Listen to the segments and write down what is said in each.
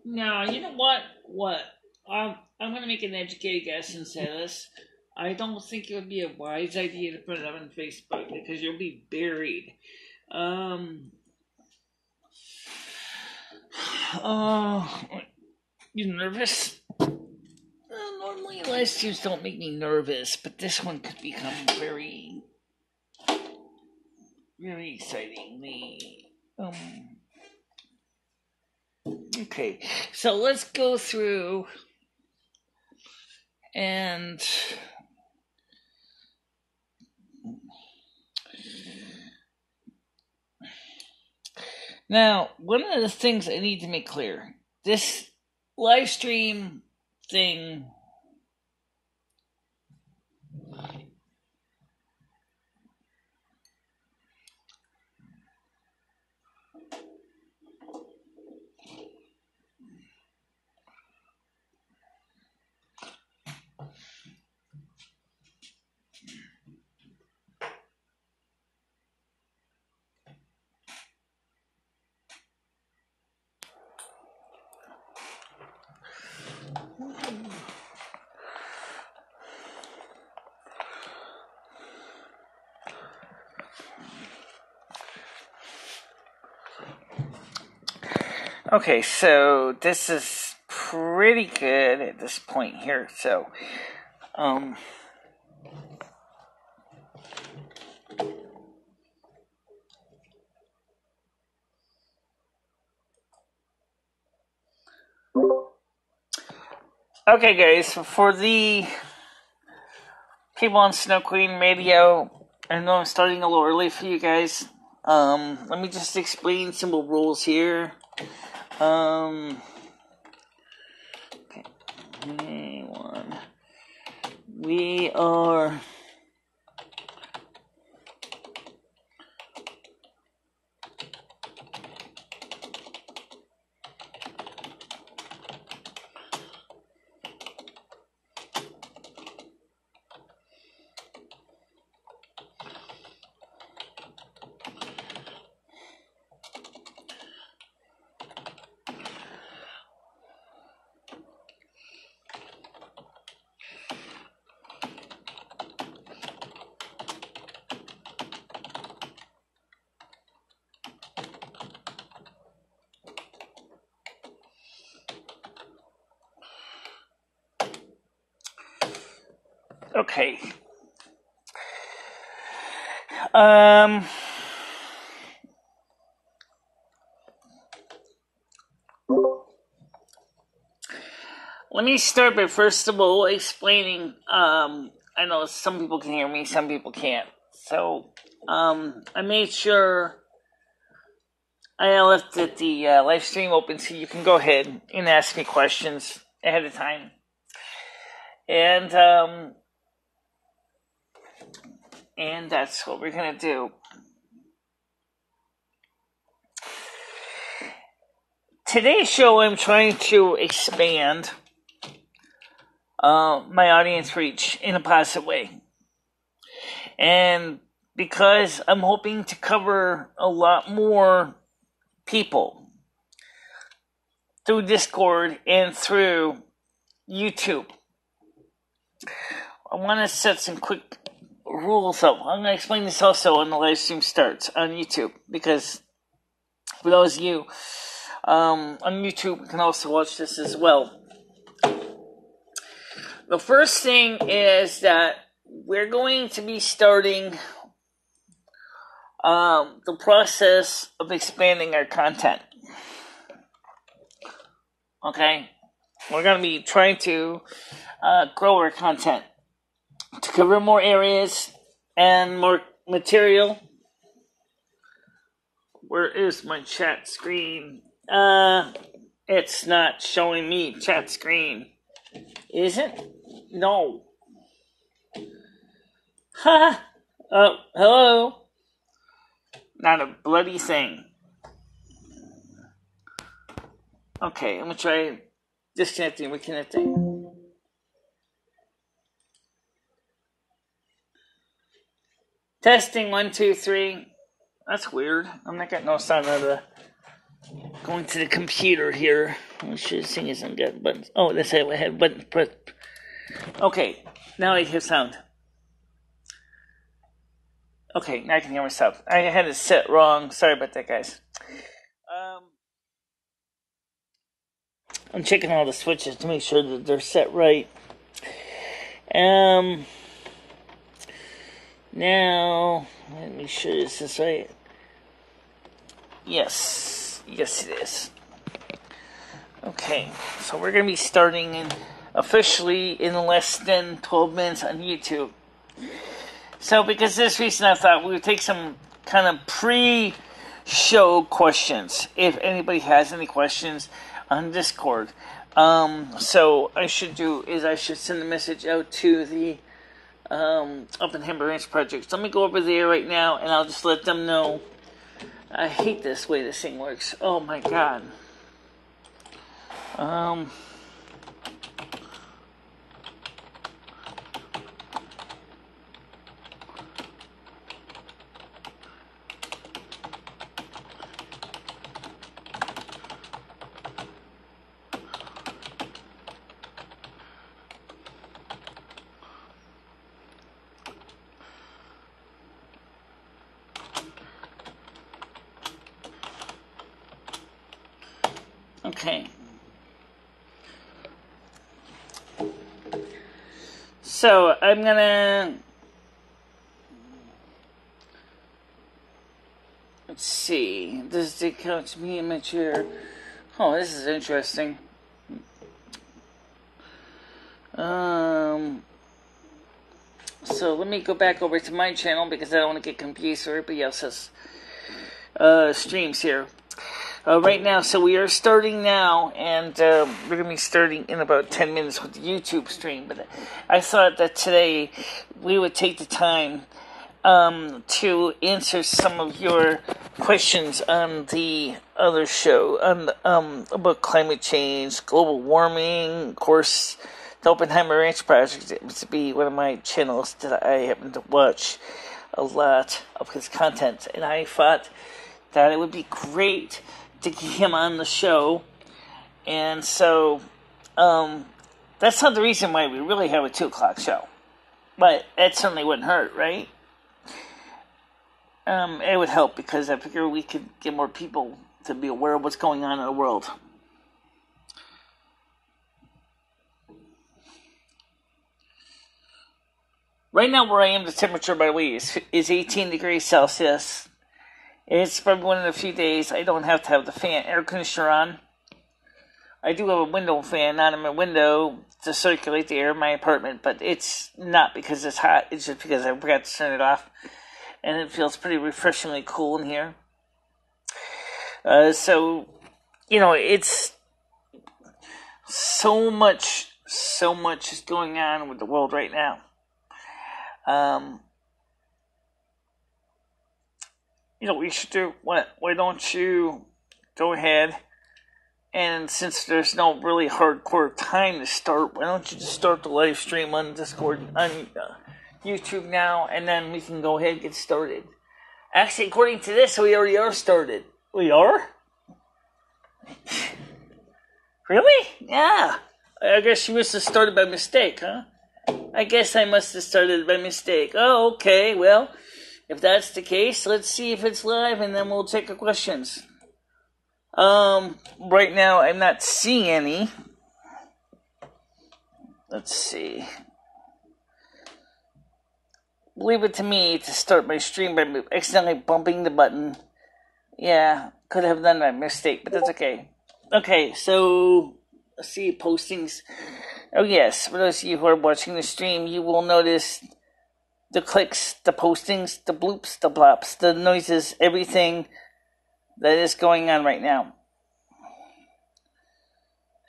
Now, you know what? What? I'm going to make an educated guess and say this. I don't think it would be a wise idea to put it up on Facebook because you'll be buried. You nervous? Normally live streams don't make me nervous, but this one could become very, very exciting. Okay, so let's go through and now, one of the things I need to make clear, this live stream thing okay, so this is pretty good at this point here. So, okay, guys, for the people on Snow Queen Radio, I know I'm starting a little early for you guys. Let me just explain simple rules here. Okay. We are okay. Let me start by first of all explaining. I know some people can hear me, some people can't. So, I made sure I left the live stream open so you can go ahead and ask me questions ahead of time. And that's what we're gonna do. Today's show, I'm trying to expand my audience reach in a positive way. And because I'm hoping to cover a lot more people through Discord and through YouTube. I want to set some quick rules up. I'm going to explain this also when the live stream starts on YouTube, because for those of you on YouTube can also watch this as well. The first thing is that we're going to be starting the process of expanding our content. Okay? We're going to be trying to grow our content to cover more areas and more material. Where is my chat screen? It's not showing me chat screen. Is it? No. Ha! Oh, hello. Not a bloody thing. Okay, I'm gonna try disconnecting, reconnecting. Testing 1, 2, 3. That's weird. I'm not getting no sound out of the going to the computer here. I should sing some good buttons. Oh, that's it. I had button. But okay, now I hear sound. Okay, now I can hear myself. I had it set wrong. Sorry about that, guys. I'm checking all the switches to make sure that they're set right. Now, let me sure this is right. Yes, it is. Okay, so we're going to be starting officially in less than 12 minutes on YouTube. So because of this reason, I thought we would take some kind of pre-show questions, if anybody has any questions on Discord. So I should send a message out to the Oppenheimer Ranch Project. So let me go over there right now, and I'll just let them know. I hate this way this thing works. Oh my god. Okay. So I'm gonna let's see. This is couch me in my chair. Oh, this is interesting. So let me go back over to my channel because I don't want to get confused with everybody else's streams here. Right now, so we are starting now, and we're going to be starting in about 10 minutes with the YouTube stream. But I thought that today we would take the time to answer some of your questions on the other show, on about climate change, global warming, of course, the Oppenheimer Ranch Project. It to be one of my channels that I happen to watch a lot of his content, and I thought that it would be great to get him on the show. And so that's not the reason why we really have a 2 o'clock show, but it certainly wouldn't hurt, right? It would help because I figure we could get more people to be aware of what's going on in the world. Right now where I am, the temperature, by the way, is 18 degrees Celsius. It's probably one of the few days I don't have to have the air conditioner on. I do have a window fan, not in my window, to circulate the air in my apartment, but it's not because it's hot, it's just because I forgot to turn it off. And it feels pretty refreshingly cool in here. So, it's so much is going on with the world right now. What you should do? Why don't you go ahead, and since there's no really hardcore time to start, why don't you just start the live stream on Discord, on YouTube now, and then we can go ahead and get started. Actually, according to this, we already are started. We are? Really? Yeah. I guess you must have started by mistake, huh? I guess I must have started by mistake. Oh, okay, well, if that's the case, let's see if it's live and then we'll take the questions. Right now I'm not seeing any. Let's see. Leave it to me to start my stream by accidentally bumping the button. Yeah, could have done that mistake, but that's okay. Okay, so let's see postings. Oh yes, for those of you who are watching the stream, you will notice the clicks, the postings, the bloops, the blops, the noises, everything that is going on right now.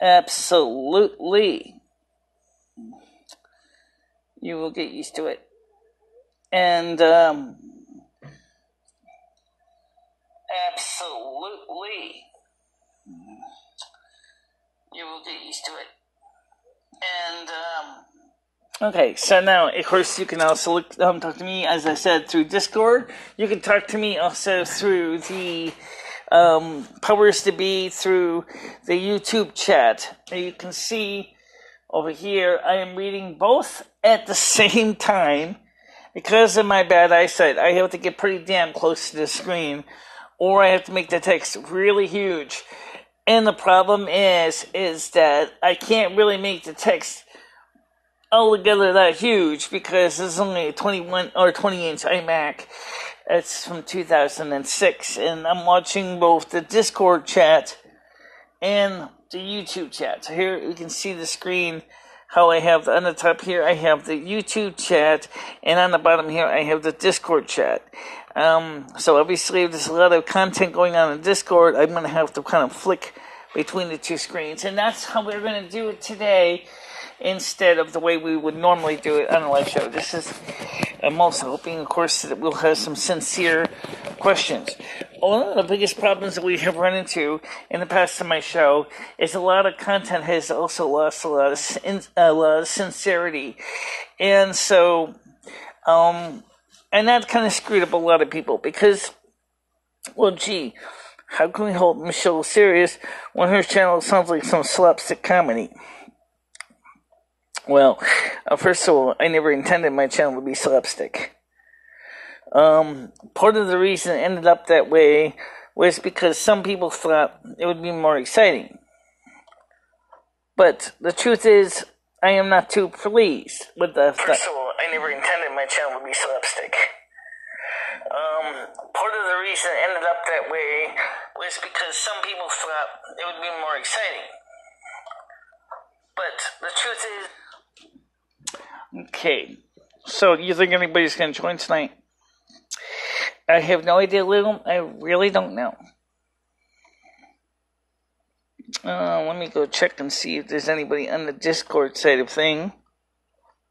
Absolutely. You will get used to it. And, absolutely. You will get used to it. And, okay, so now, of course, you can also talk to me, as I said, through Discord. You can talk to me also through the powers to be, through the YouTube chat. You can see over here, I am reading both at the same time. Because of my bad eyesight, I have to get pretty damn close to the screen, or I have to make the text really huge. And the problem is that I can't really make the text altogether that huge because it's only a 21 or 20-inch iMac. It's from 2006, and I'm watching both the Discord chat and the YouTube chat. So here you can see the screen. How I have on the top here, I have the YouTube chat, and on the bottom here, I have the Discord chat. So obviously, if there's a lot of content going on in Discord, I'm going to have to kind of flick between the two screens, and that's how we're going to do it today, instead of the way we would normally do it on a live show. I'm also hoping, of course, that we'll have some sincere questions. One of the biggest problems that we have run into in the past of my show is a lot of content has also lost a lot of sincerity. And so, and that kind of screwed up a lot of people because, well, gee, how can we hold Michelle serious when her channel sounds like some slapstick comedy? Well, first of all, I never intended my channel to be slapstick. Part of the reason it ended up that way was because some people thought it would be more exciting. But the truth is, I am not too pleased with the... First of all, I never intended my channel to be slapstick. Part of the reason it ended up that way was because some people thought it would be more exciting. But the truth is... Okay, so you think anybody's going to join tonight? I have no idea, Lou. I really don't know. Let me go check and see if there's anybody on the Discord side of thing.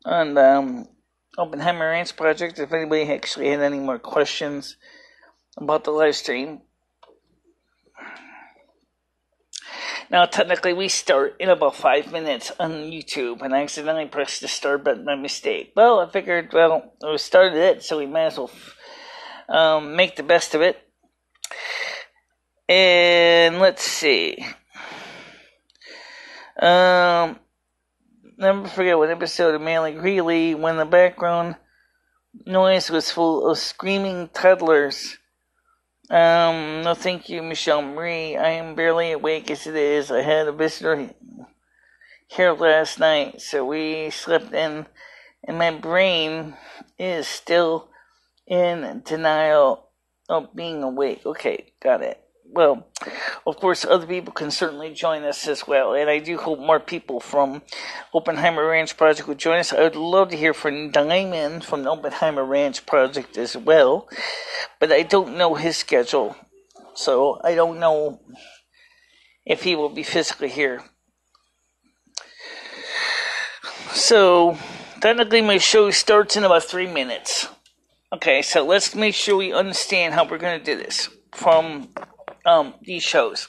On the Oppenheimer Ranch project, if anybody actually had any more questions about the live stream. Now, technically, we start in about 5 minutes on YouTube, and I accidentally pressed the start button by mistake. Well, I figured, we started it, so we might as well make the best of it. And let's see. Never forget one episode of Manly Greeley when the background noise was full of screaming toddlers. No thank you, Michelle Marie. I am barely awake as it is. I had a visitor here last night, so we slept in, and my brain is still in denial of being awake. Okay, got it. Well, of course, other people can certainly join us as well, and I do hope more people from Oppenheimer Ranch Project will join us. I would love to hear from Diamond from the Oppenheimer Ranch Project as well, but I don't know his schedule, so I don't know if he will be physically here. So, technically my show starts in about 3 minutes. Okay, so let's make sure we understand how we're going to do this from these shows.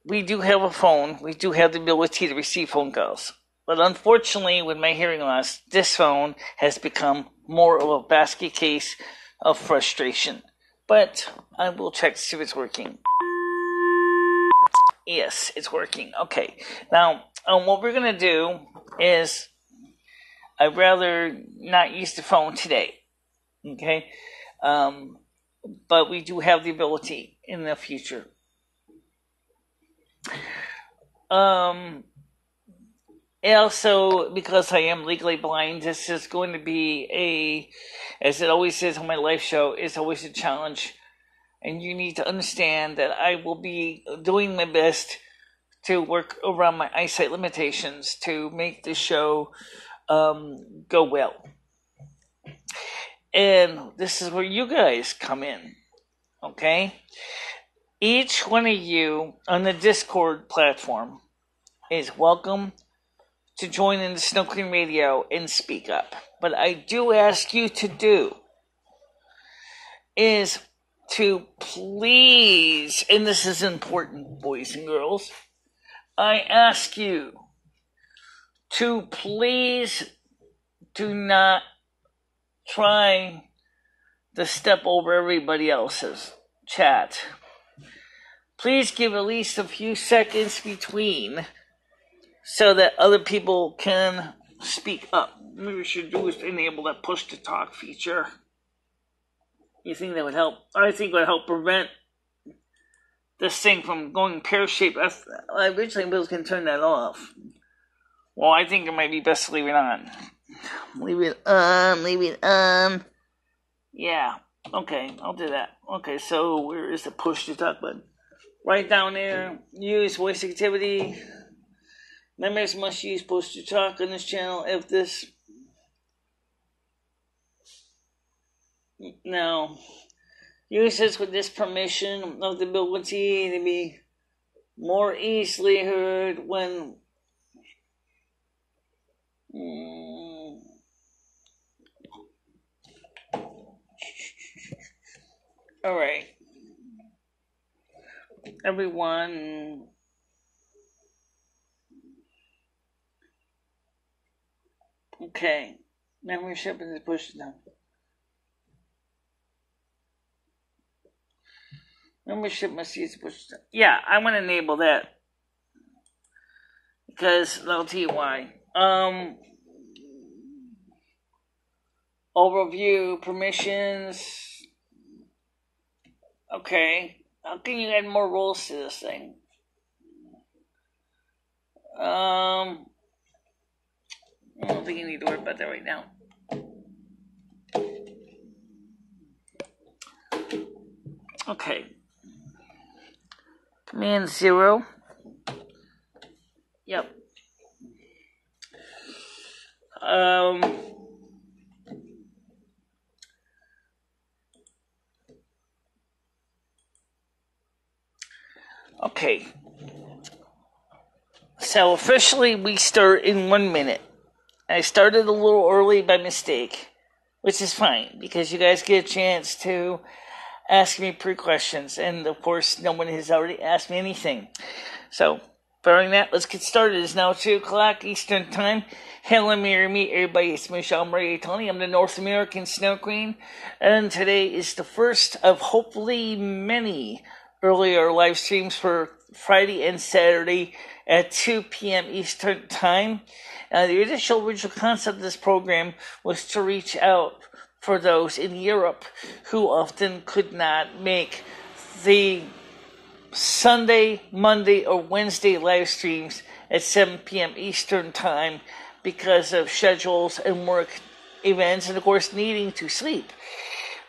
We do have a phone. We do have the ability to receive phone calls. But unfortunately, with my hearing loss, this phone has become more of a basket case of frustration. But I will check to see if it's working. Yes, it's working. Okay. Now, what we're going to do is I'd rather not use the phone today. Okay? But we do have the ability in the future. And also, because I am legally blind, this is going to be as it always is on my live show, it's always a challenge. And you need to understand that I will be doing my best to work around my eyesight limitations to make the show go well. And this is where you guys come in, okay? Each one of you on the Discord platform is welcome to join in the Snow Queen Radio and speak up. But I do ask you to do is to please, and this is important, boys and girls, I ask you to please do not try to step over everybody else's chat. Please give at least a few seconds between so that other people can speak up. What we should do is enable that push to talk feature. You think that would help? I think it would help prevent this thing from going pear-shaped. I originally was going to turn that off. Well, I think it might be best to leave it on. Leave it on. Yeah, okay, I'll do that. Okay, so where is the push to talk button? Right down there, use voice activity. Members must use push to talk on this channel if this... Now, use this with this permission of the ability to be more easily heard when... Alright. Everyone... Okay. Membership is pushed down. Membership must use push down. Yeah, I want to enable that. Because I'll tell you why. Overview, permissions. Okay. How can you add more roles to this thing? I don't think you need to worry about that right now. Okay. Command 0. Yep. Okay. So officially we start in 1 minute. I started a little early by mistake, which is fine because you guys get a chance to ask me pre-questions, and of course no one has already asked me anything. So, barring that, let's get started. It's now 2 o'clock Eastern Time. Hello, meet everybody. It's MicheleMarieDalene. I'm the North American Snow Queen, and today is the first of hopefully many earlier live streams for Friday and Saturday at 2 p.m. Eastern Time. The original concept of this program was to reach out for those in Europe who often could not make the Sunday, Monday, or Wednesday live streams at 7 p.m. Eastern Time because of schedules and work events, and of course needing to sleep.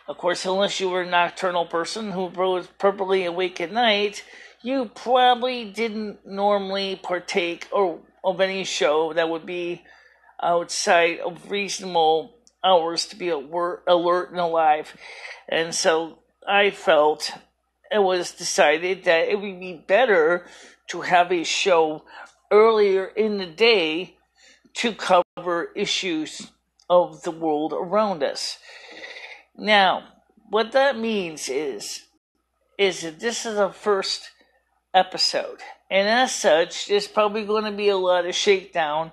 Of course, unless you were a nocturnal person who was purposely awake at night, you probably didn't normally partake of any show that would be outside of reasonable hours to be alert and alive. And so I felt it was decided that it would be better to have a show earlier in the day to cover issues of the world around us. Now, what that means is that this is a first episode, and as such, there's probably going to be a lot of shakedown.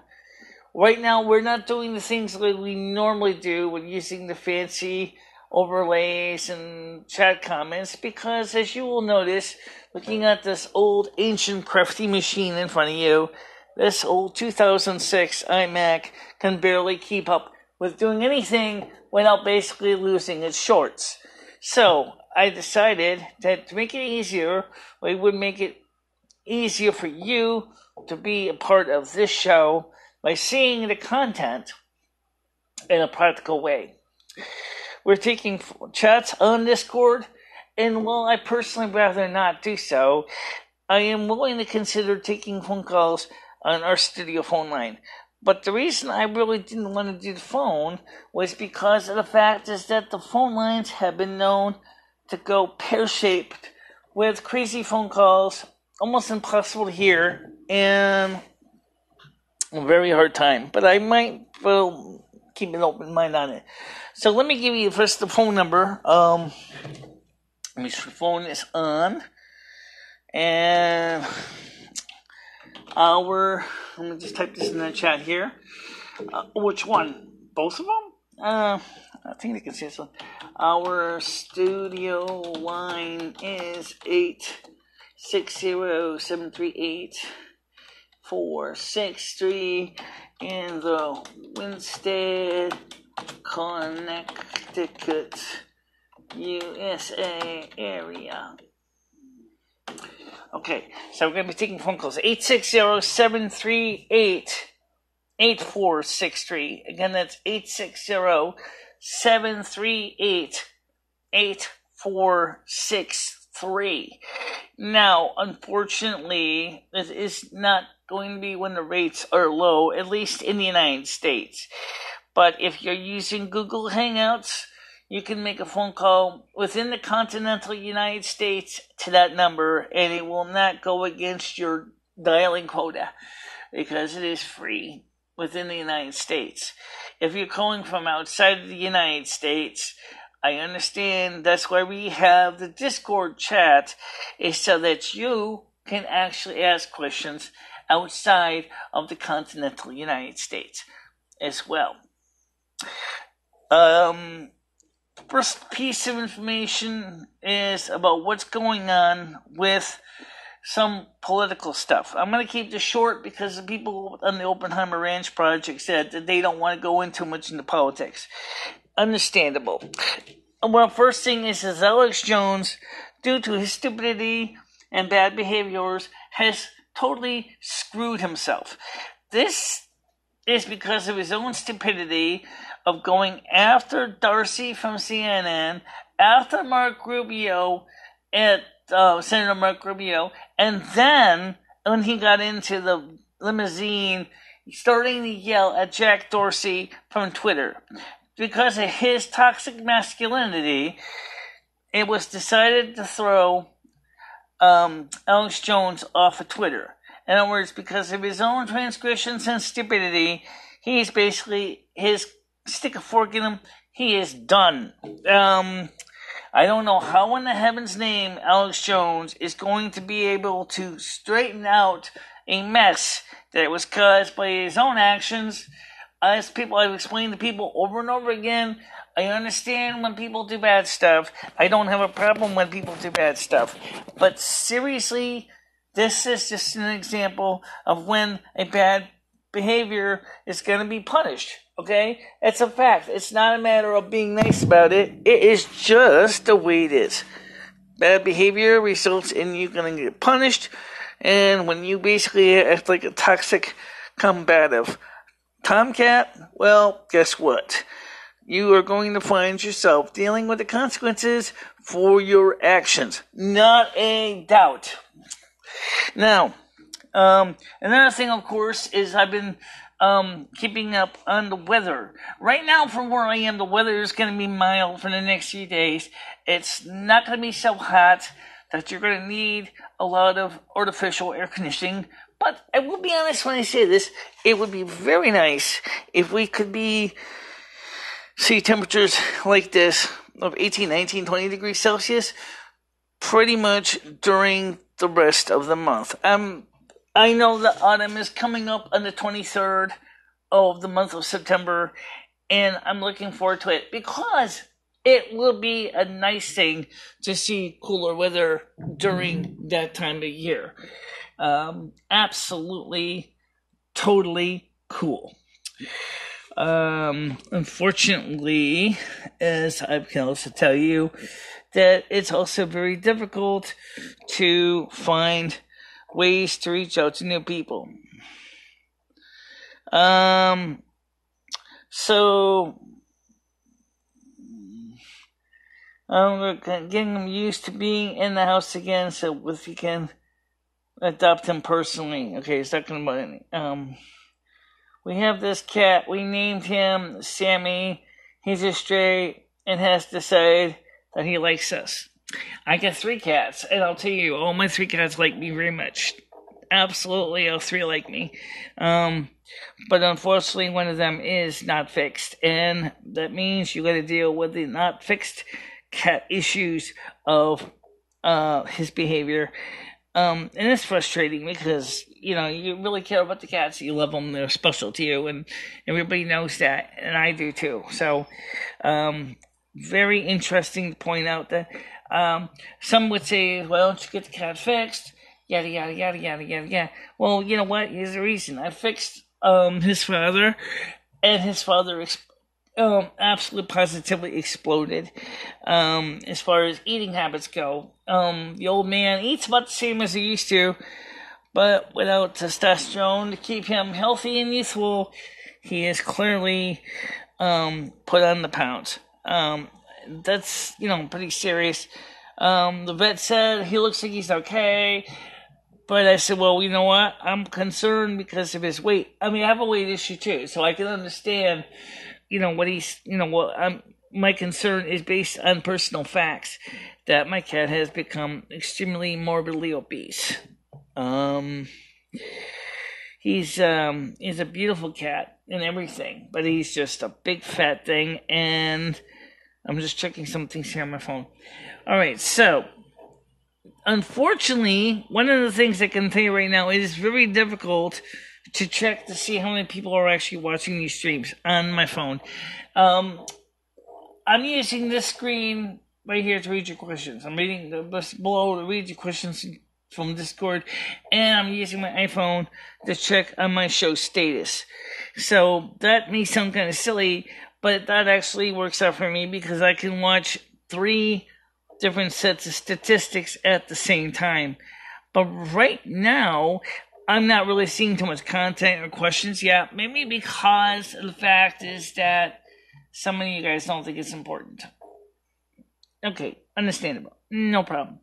Right now, we're not doing the things that we normally do with using the fancy overlays and chat comments, because as you will notice, looking at this old ancient crafty machine in front of you, this old 2006 iMac can barely keep up with doing anything without basically losing its shorts. So I decided that to make it easier, we would make it easier for you to be a part of this show by seeing the content in a practical way. We're taking chats on Discord, and while I personally rather not do so, I am willing to consider taking phone calls on our studio phone line. But the reason I really didn't want to do the phone was because of the fact is that the phone lines have been known to go pear-shaped with crazy phone calls, almost impossible to hear, and a very hard time. But I might keep an open mind on it. So let me give you first the phone number. Let me see, phone is on, and let me just type this in the chat here. Which one? Both of them? I think they can see this one. Our studio line is 860-738-463 in the Winsted, Connecticut, USA area. Okay, so we're going to be taking phone calls. 860-738-8463. Again, that's 860-738-8463. Now, unfortunately, this is not going to be when the rates are low, at least in the United States. But if you're using Google Hangouts, you can make a phone call within the continental United States to that number, and it will not go against your dialing quota because it is free within the United States. If you're calling from outside of the United States, I understand that's why we have the Discord chat, is so that you can actually ask questions outside of the continental United States as well. First piece of information is about what's going on with some political stuff. I'm going to keep this short because the people on the Oppenheimer Ranch project said that they don't want to go into much into politics. Understandable. Well, first thing is Alex Jones, due to his stupidity and bad behaviors, has totally screwed himself. This is because of his own stupidity of going after Darcy from CNN, after Mark Rubio, Senator Mark Rubio, and then when he got into the limousine, starting to yell at Jack Dorsey from Twitter. Because of his toxic masculinity, it was decided to throw Alex Jones off of Twitter. In other words, because of his own transgressions and stupidity, he's basically, his stick a fork in him, he is done. I don't know how in the heaven's name Alex Jones is going to be able to straighten out a mess that was caused by his own actions. As I've explained to people over and over again, I understand when people do bad stuff. I don't have a problem when people do bad stuff. But seriously, this is just an example of when a bad behavior is going to be punished. Okay? It's a fact. It's not a matter of being nice about it. It is just the way it is. Bad behavior results in you going to get punished. And when you basically act like a toxic, combative tomcat, well, guess what? You are going to find yourself dealing with the consequences for your actions. Not a doubt. Now, another thing, of course, is I've been keeping up on the weather. Right now, from where I am, the weather is going to be mild for the next few days. It's not going to be so hot that you're going to need a lot of artificial air conditioning. But I will be honest when I say this, it would be very nice if we could see temperatures like this of 18, 19, 20 degrees Celsius pretty much during the rest of the month. I know that autumn is coming up on the 23rd of the month of September, and I'm looking forward to it because it will be a nice thing to see cooler weather during that time of year. Absolutely, totally cool. Unfortunately, as I can also tell you, that it's also very difficult to find ways to reach out to new people. So I'm getting them used to being in the house again, so if you can adopt him personally. Okay, it's not gonna about any. We have this cat, we named him Sammy. He's a stray and has decided that he likes us. I got 3 cats, and I'll tell you, all my 3 cats like me very much. Absolutely, all 3 like me. But unfortunately, one of them is not fixed, and that means you got to deal with the not fixed cat issues of his behavior. And it's frustrating because, you really care about the cats. You love them. They're special to you, and everybody knows that, and I do too. So, very interesting to point out that some would say, well, don't you get the cat fixed? Yada, yada, yada, yada, yada, yada. Well, you know what? Here's the reason. I fixed his father, and his father absolutely positively exploded as far as eating habits go. The old man eats about the same as he used to, but without testosterone to keep him healthy and youthful, he is clearly put on the pounds. That's, pretty serious. The vet said he looks like he's okay, but I said, well, you know what? I'm concerned because of his weight. I mean, I have a weight issue too, so I can understand, what he's, my concern is based on personal facts that my cat has become extremely morbidly obese. He's a beautiful cat and everything, but he's just a big fat thing, and I'm just checking some things here on my phone. All right, so unfortunately, one of the things I can tell you right now, it is very difficult to check to see how many people are actually watching these streams on my phone. I'm using this screen right here to read your questions. I'm reading this below to read your questions from Discord, and I'm using my iPhone to check on my show status. So that may sound kind of silly, but that actually works out for me because I can watch 3 different sets of statistics at the same time. But right now, I'm not really seeing too much content or questions yet. Maybe because the fact is that some of you guys don't think it's important. Okay, understandable. No problem.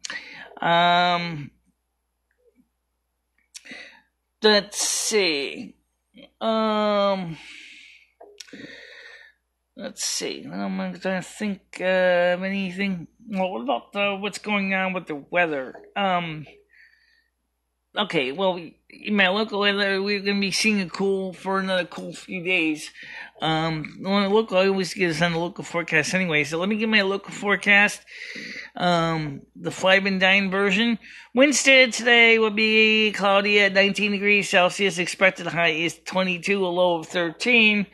Let's see. Let's see. I'm trying to think of anything. Well, what about what's going on with the weather? Okay, well, in my local weather, we're going to be seeing it cool for another cool few days. Local, I always get us on the local forecast anyway, so let me give my local forecast. The Fly and Dine version. Wednesday today will be cloudy at 19 degrees Celsius. Expected high is 22, a low of 13.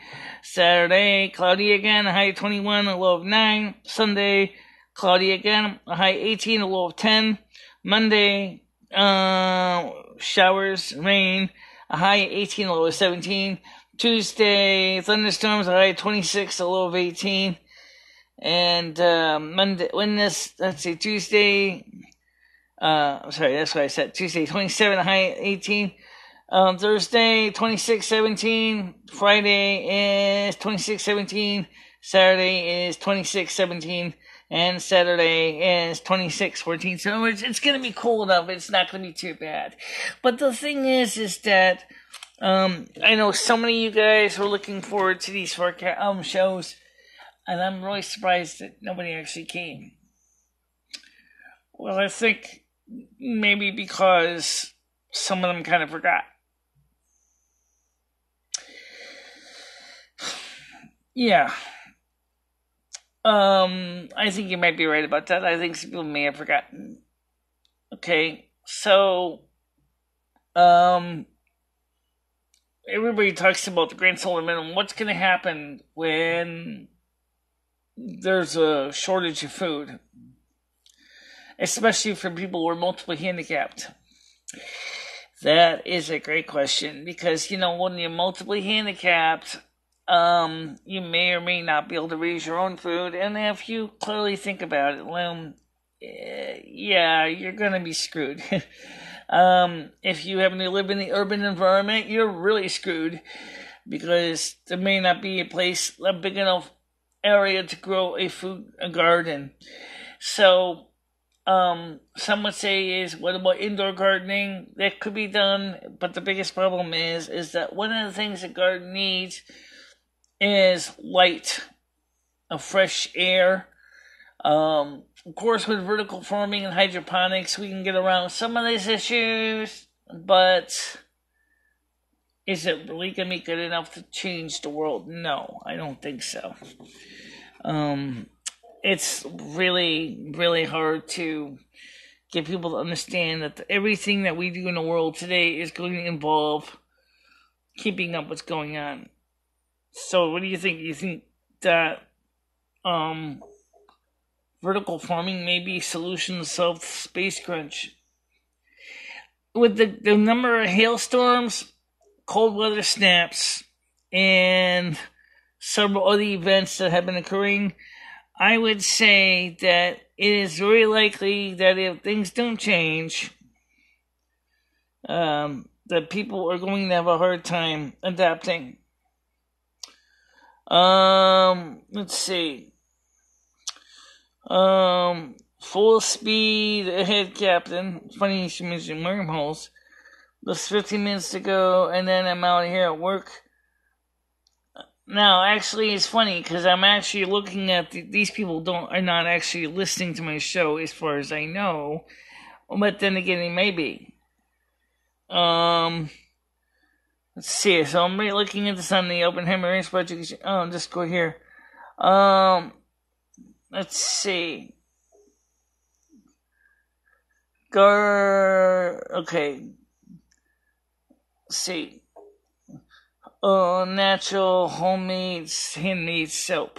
Saturday, cloudy again, a high of 21, a low of 9. Sunday, cloudy again, a high 18, a low of 10. Monday, showers, rain, a high 18, a low of 17. Tuesday, thunderstorms, a high of 26, a low of 18. And Monday, Tuesday, sorry, that's what I said. Tuesday, 27, a high of 18. Thursday, 26, 17. Friday is 26, 17. Saturday is 26, 17. And Saturday is 26, 14. So it's going to be cool enough. It's not going to be too bad. But the thing is that I know so many of you guys are looking forward to these forecast shows, and I'm really surprised that nobody actually came. Well, I think maybe because some of them kind of forgot. Yeah. I think you might be right about that. I think some people may have forgotten. Okay, so, everybody talks about the grand solar minimum. What's going to happen when there's a shortage of food, especially for people who are multiply handicapped? That is a great question, because, when you're multiply handicapped, you may or may not be able to raise your own food, and if you clearly think about it, well, yeah, you're gonna be screwed. If you happen to live in the urban environment, you're really screwed, because there may not be a big enough area to grow a garden. So, some would say what about indoor gardening? That could be done, but the biggest problem is that one of the things a garden needs is light, fresh air. Of course, with vertical farming and hydroponics, we can get around some of these issues, but is it really going to be good enough to change the world? No, I don't think so. It's really, really hard to get people to understand that everything that we do in the world today is going to involve keeping up what's going on. So what do you think? You think that vertical farming may be a solution to solve the space crunch? With the number of hailstorms, cold weather snaps, and several other events that have been occurring, I would say that it is very likely that if things don't change, that people are going to have a hard time adapting. Let's see. Full speed ahead, Captain. Funny you should mention wormholes. Just 15 minutes to go, and then I'm out here at work. Now, actually, it's funny, because I'm actually looking at these people are not actually listening to my show, as far as I know. But then again, they may be. Let's see. So I'm looking at this on the Oppenheimer Range Project. Oh, just go here. Let's see. Okay. Let's see. Natural, homemade, handmade soap.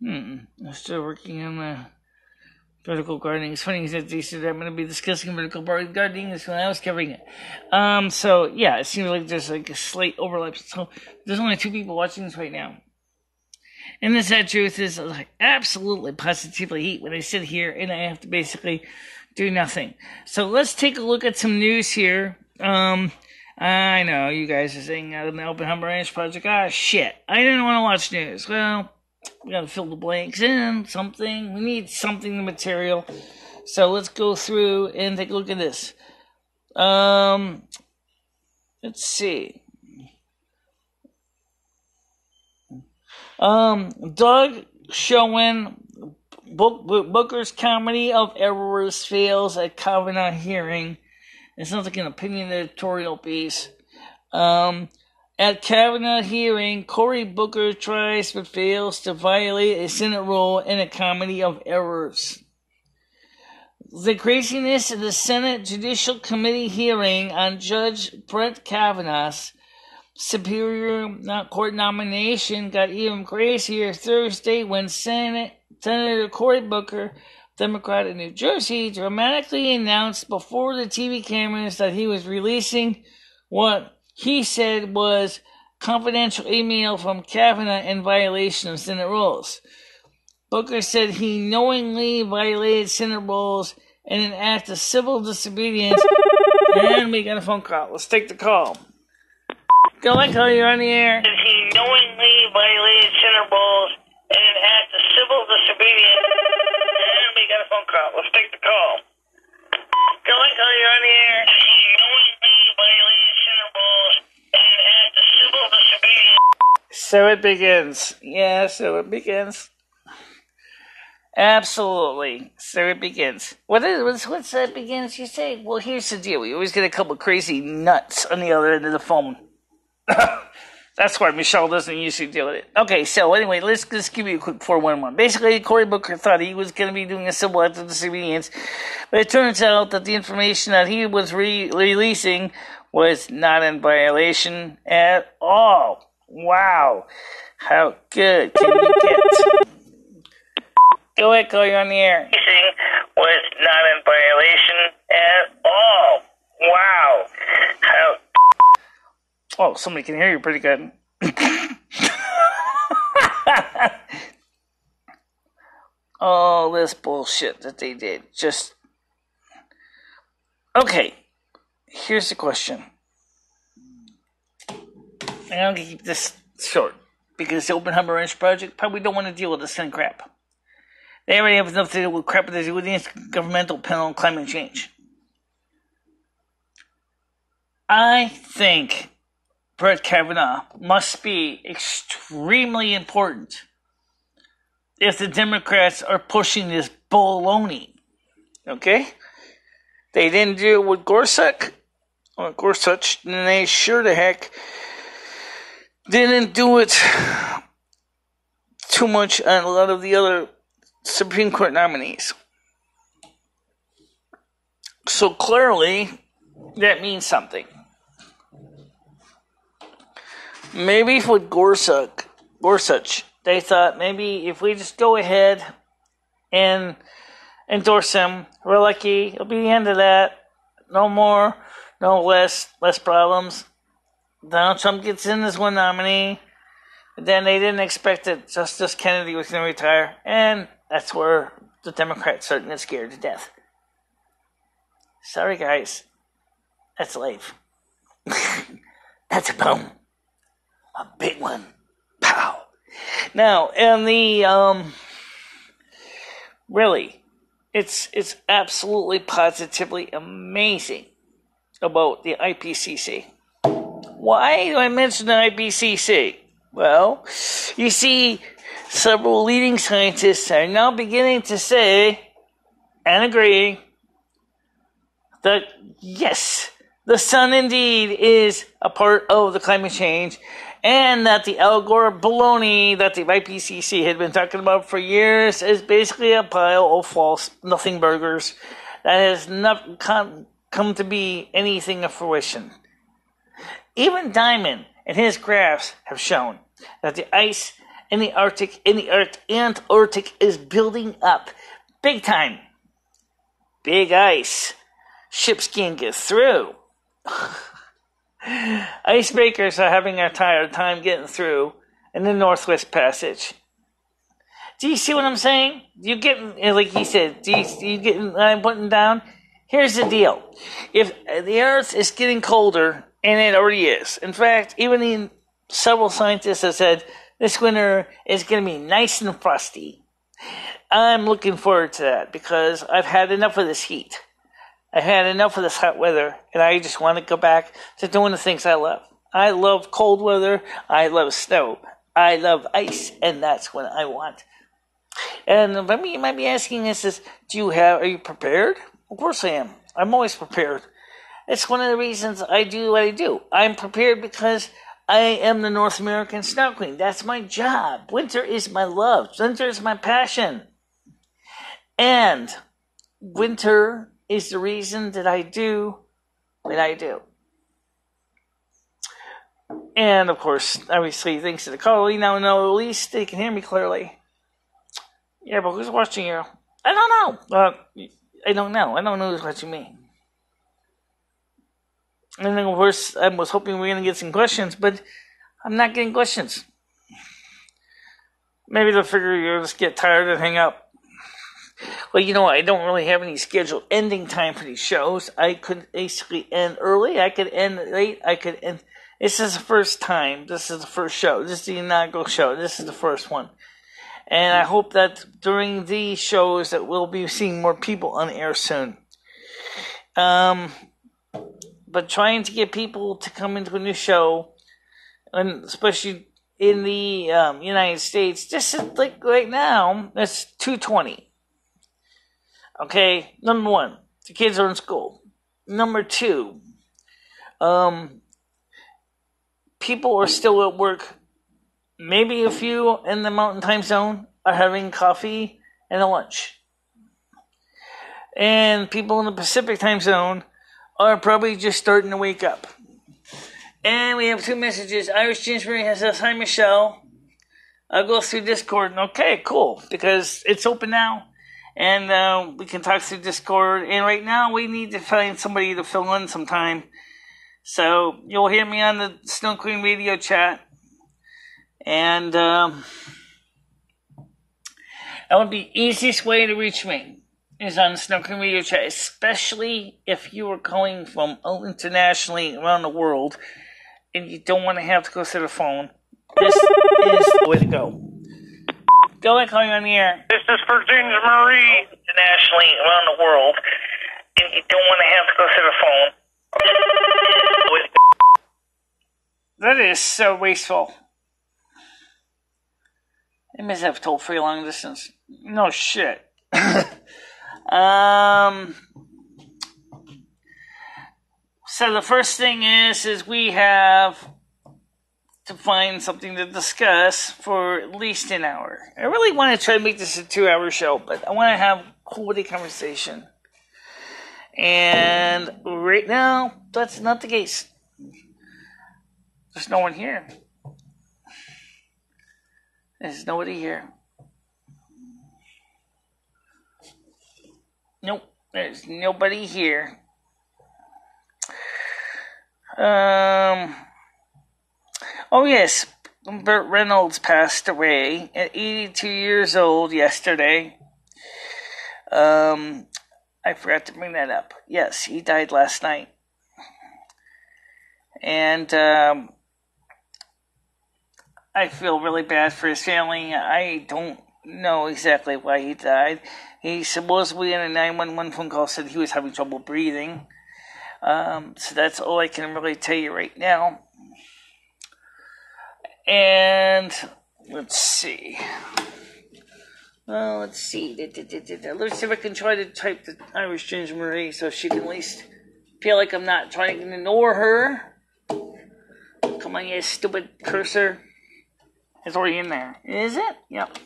I'm still working on the vertical gardening. It's funny that they said I'm going to be discussing vertical gardening this when I was covering it. So yeah, it seems like there's like a slight overlap. So there's only 2 people watching this right now. And the sad truth is, I absolutely, positively hate when I sit here and I have to basically do nothing. So let's take a look at some news here. I know you guys are saying the Oppenheimer Ranch Project. Shit, I didn't want to watch news. Well, we gotta fill the blanks in, something. We need something, the material. So let's go through and take a look at this. Let's see. Doug Schoen, Booker's comedy of errors fails at Kavanaugh hearing. It sounds like an opinion editorial piece. At Kavanaugh hearing, Cory Booker tries but fails to violate a Senate rule in a comedy of errors. The craziness of the Senate Judicial Committee hearing on Judge Brett Kavanaugh's Superior Court nomination got even crazier Thursday when Senator Cory Booker, Democrat of New Jersey, dramatically announced before the TV cameras that he was releasing what he said was confidential email from Kavanaugh in violation of Senate rules. Booker said he knowingly violated Senate rules in an act of civil disobedience. And we got a phone call. Let's take the call. Go ahead, call, you're on the air. He knowingly violated Senate rules in an act of civil disobedience. And we got a phone call. Let's take the call. Go ahead, call, you're on the air. He knowingly violated Senate rules in an act of civil disobedience. So it begins. Yeah, so it begins. Absolutely. So it begins. What's that begins, you say? Well, here's the deal. We always get a couple crazy nuts on the other end of the phone. That's why Michelle doesn't usually deal with it. Okay, so anyway, let's give you a quick 411. Basically, Cory Booker thought he was going to be doing a civil act of disobedience, but it turns out that the information that he was releasing was not in violation at all. Wow. How good can you get? Go ahead, call you on the air. Was not in violation at all. Wow. How... Oh, somebody can hear you pretty good. All this bullshit that they did. Just... Okay. Here's the question. And I'm going to keep this short. Because the Open Harbor Ranch Project probably don't want to deal with this kind of crap. They already have enough to deal with crap with the governmental panel on climate change. I think Brett Kavanaugh must be extremely important if the Democrats are pushing this baloney. Okay? They didn't do it with Gorsuch, and they sure the heck didn't do it too much on a lot of the other Supreme Court nominees. So clearly, that means something. Maybe with Gorsuch, they thought maybe if we just go ahead and endorse him, we're lucky. It'll be the end of that. No more, no less problems. Donald Trump gets in as one nominee. Then they didn't expect that Justice Kennedy was going to retire. And that's where the Democrats starting to get scared to death. Sorry, guys. That's life. That's a boom. A big one. Pow. Now, and the, really, it's absolutely positively amazing about the IPCC. Why do I mention the IPCC? Well, you see, several leading scientists are now beginning to say and agree that, yes, the sun indeed is a part of the climate change, and that the Al Gore baloney that the IPCC had been talking about for years is basically a pile of false nothing burgers that has not come to be anything of fruition. Even Diamond and his graphs have shown that the ice in the Arctic, Antarctic is building up big time. Big ice. Ships can't get through. Icebreakers are having a hard time getting through in the Northwest Passage. Do you see what I'm saying? You getting, like he said, you getting what I'm putting down? Here's the deal. If the Earth is getting colder, and it already is. In fact, even several scientists have said this winter is going to be nice and frosty. I'm looking forward to that because I've had enough of this heat. I've had enough of this hot weather, and I just want to go back to doing the things I love. I love cold weather. I love snow. I love ice, and that's what I want. And you might be asking us, are you prepared? Of course I am. I'm always prepared. It's one of the reasons I do what I do. I'm prepared because I am the North American Snow Queen. That's my job. Winter is my love. Winter is my passion. And winter is the reason that I do what I do. And, of course, obviously, thanks to the call, we now know at least they can hear me clearly. Yeah, but who's watching you? I don't know. I don't know. I don't know who's watching me. And then, of course, I was hoping we were going to get some questions, but I'm not getting questions. Maybe they'll figure you'll just get tired and hang up. Well, I don't really have any scheduled ending time for these shows. I could basically end early. I could end late. I could end. This is the first time. This is the first show. This is the inaugural show. This is the first one. And I hope that during these shows that we'll be seeing more people on air soon. But trying to get people to come into a new show, and especially in the United States, just like right now, it's 2:20. Okay, number one, the kids are in school. Number two, people are still at work. Maybe a few in the Mountain Time Zone are having coffee and a lunch. And people in the Pacific Time Zone are probably just starting to wake up. And we have two messages. Irish Ginsberg has says, "Hi, Michelle. Go through Discord. Okay, cool. Because it's open now. And we can talk through Discord. And right now, we need to find somebody to fill in sometime. So you'll hear me on the Snow Queen Radio chat. And that would be the easiest way to reach me is on the Snow Queen Radio chat, especially if you are calling from internationally around the world and you don't want to have to go through the phone. This is the way to go. Go ahead, calling on the air. This is for Ginger Marie. Internationally around the world, and you don't want to have to go through the phone. That is so wasteful. I must have told free long distance. No shit. So the first thing is we have to find something to discuss for at least an hour. I really want to try to make this a 2-hour show, but I want to have quality conversation. And right now, that's not the case. There's no one here. There's nobody here. Nope, there's nobody here. Oh yes, Burt Reynolds passed away at 82 years old yesterday. I forgot to bring that up. Yes, he died last night. And I feel really bad for his family. I don't know exactly why he died. He supposedly in a 911 phone call said he was having trouble breathing. So that's all I can really tell you right now. And let's see. Well, let's see. Let's see if I can try to type the Irish Ginger Marie so she can at least feel like I'm not trying to ignore her. Come on, you stupid cursor. It's already in there. Is it? Yep.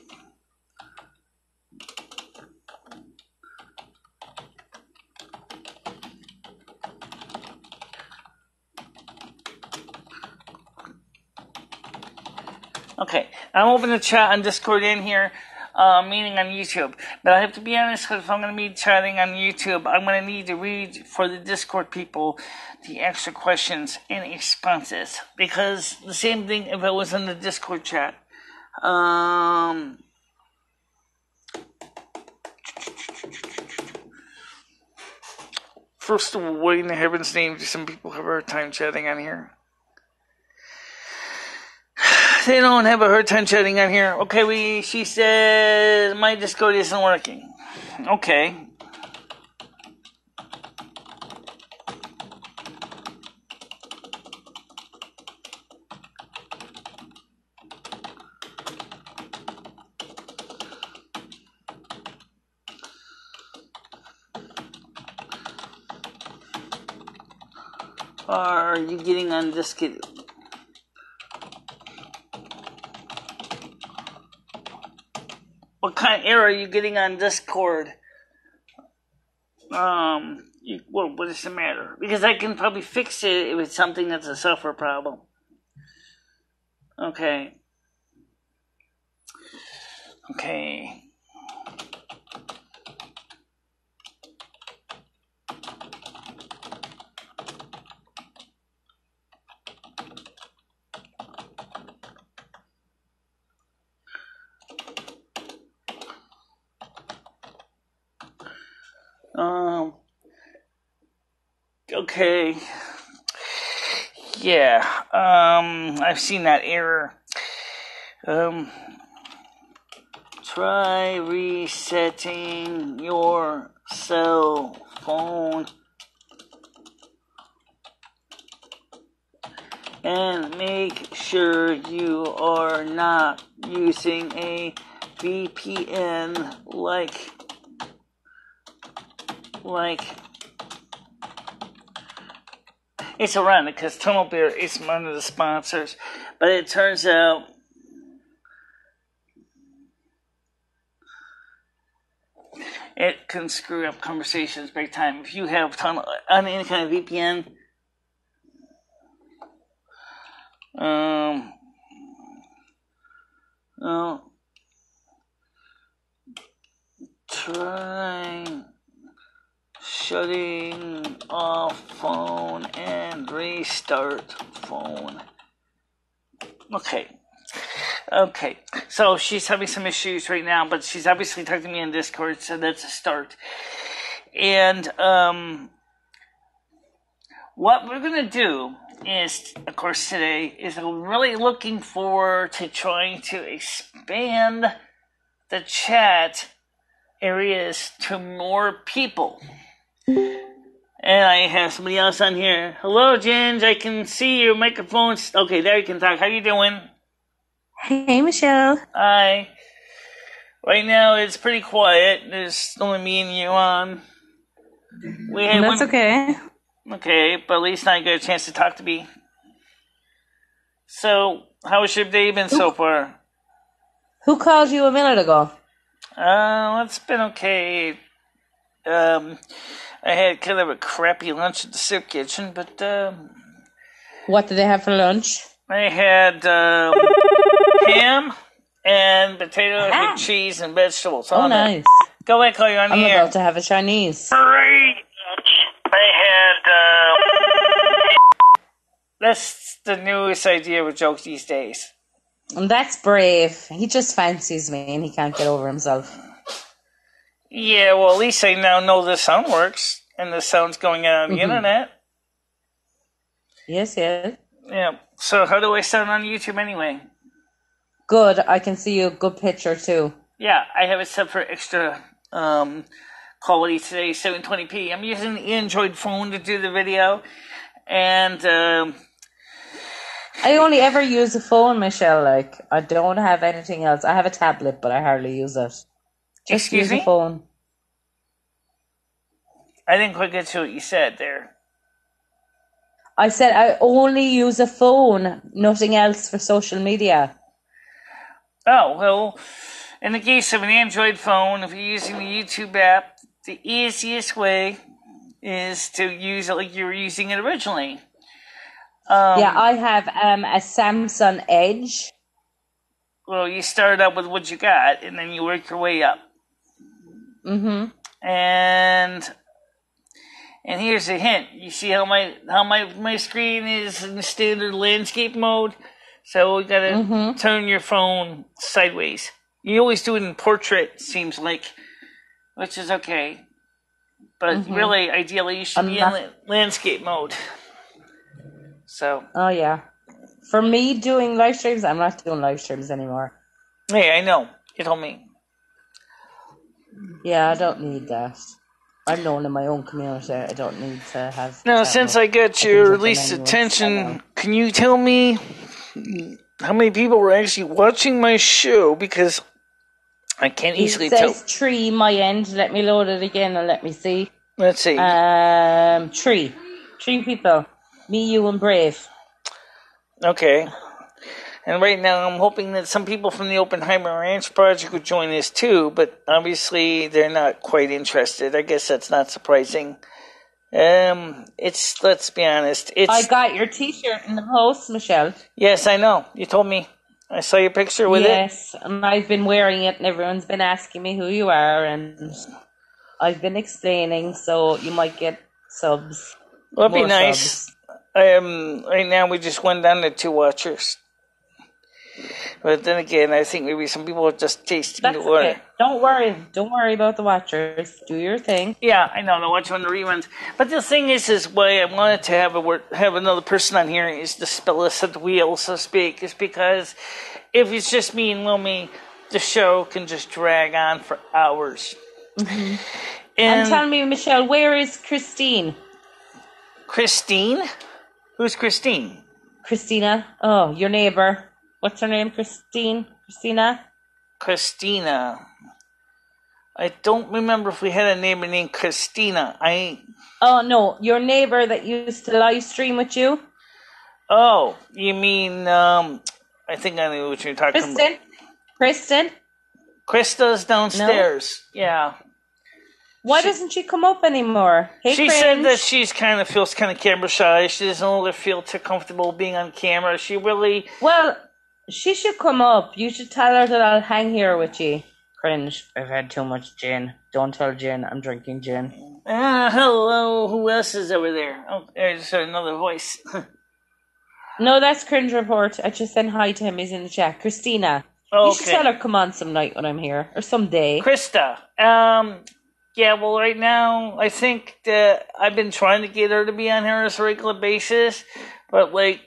Okay, I'm open to chat on Discord in here, meaning on YouTube. But I have to be honest, because if I'm going to be chatting on YouTube, I'm going to need to read for the Discord people the extra questions and responses. Because the same thing if I was in the Discord chat. First of all, what in the heaven's name do some people have a hard time chatting on here? They don't have a hard time chatting on here. Okay, she says, my Discord isn't working. Okay. Are you getting on Discord? What kind of error are you getting on Discord? What does it matter? Because I can probably fix it if it's something that's a software problem. Okay. Okay. Okay. Yeah. I've seen that error. Try resetting your cell phone and make sure you are not using a VPN like it's ironic because Tunnel Bear is one of the sponsors, but it turns out it can screw up conversations big time. If you have on any kind of VPN, Oh. Try shutting off phone and restart phone. Okay, so she's having some issues right now, but she's obviously talking to me in Discord, so that's a start. And what we're going to do is, of course, today is we're really looking forward to trying to expand the chat areas to more people. And I have somebody else on here. Hello, Ginge. I can see your microphone. Okay, there you can talk. How you doing? Hey, Michelle. Hi. Right now it's pretty quiet. There's only me and you on. That's okay. Okay, but at least I got a chance to talk to me. So, how has your day been so far? Who called you a minute ago? It's been okay. I had kind of a crappy lunch at the soup kitchen, but What did they have for lunch? I had ham and potatoes with cheese and vegetables on nice. it. Go ahead, call you on the air. I'm about to have a Chinese. Great. I had, That's the newest idea of a joke these days. And that's brave. He just fancies me and he can't get over himself. Yeah, well, at least I now know the sound works, and the sound's going out on the internet. Yes, yes. Yeah, so how do I sound on YouTube anyway? Good. I can see you a good picture too. Yeah, I have it set for extra quality today, 720p. I'm using the Android phone to do the video, and I only ever use a phone, Michelle. Like, I don't have anything else. I have a tablet, but I hardly use it. Just Excuse use me? a phone. I didn't quite get to what you said there. I said I only use a phone, nothing else for social media. Oh, well, in the case of an Android phone, if you're using the YouTube app, the easiest way is to use it like you were using it originally. Yeah, I have a Samsung Edge. Well, you start out with what you got, and then you work your way up. And here's a hint. You see how my screen is in standard landscape mode? So we gotta turn your phone sideways. You always do it in portrait, seems like, which is okay. But really, ideally, you should be in landscape mode. So. Oh, yeah. For me doing live streams, I'm not doing live streams anymore. Hey, I know. You told me. Yeah, I don't need that. I'm known in my own community. I don't need to have... Now, since I got your least attention, can you tell me how many people were actually watching my show? Because I can't easily tell. It says 3 my end. Let me load it again and let me see. Let's see. 3. 3 people. Me, you, and Brave. Okay. And right now I'm hoping that some people from the Oppenheimer Ranch Project would join us too, but obviously they're not quite interested. I guess that's not surprising. Let's be honest. I got your t-shirt in the post, Michelle. Yes, I know. You told me. I saw your picture with it. Yes, and I've been wearing it and everyone's been asking me who you are and I've been explaining, so you might get subs. Well, it'd be nice. Right now we just went down to 2 watchers. But then again, I think maybe some people are just tasting the water. Okay. Don't worry about the watchers. Do your thing. Yeah, I know. They'll watch on the reruns. But the thing is why I wanted to have another person on here is to spell us at the wheel, so to speak, is because if it's just me and Wilmy, the show can just drag on for hours. And tell me, Michelle, where is Christine? Christine? Who's Christine? Christina. Oh, your neighbor. What's her name? Christine? Christina? Christina. I don't remember if we had a neighbor named Christina. Oh, no. Your neighbor that used to live stream with you? Oh, you mean, I think I knew what you're talking about. Kristen? Krista's downstairs. No? Yeah. Why doesn't she come up anymore? Hey, she said that she's feels kind of camera shy. She doesn't really feel too comfortable being on camera. She really... Well, She should come up. You should tell her that I'll hang here with you. Cringe. I've had too much gin. Don't tell Gin I'm drinking gin. Hello. Who else is over there? Oh, I just heard another voice. No, that's Cringe Report. I just said hi to him. He's in the chat. Christina. You should tell her come on some night when I'm here. Or someday. Krista. Yeah, well, right now, I think that I've been trying to get her to be on here on a regular basis, but, like,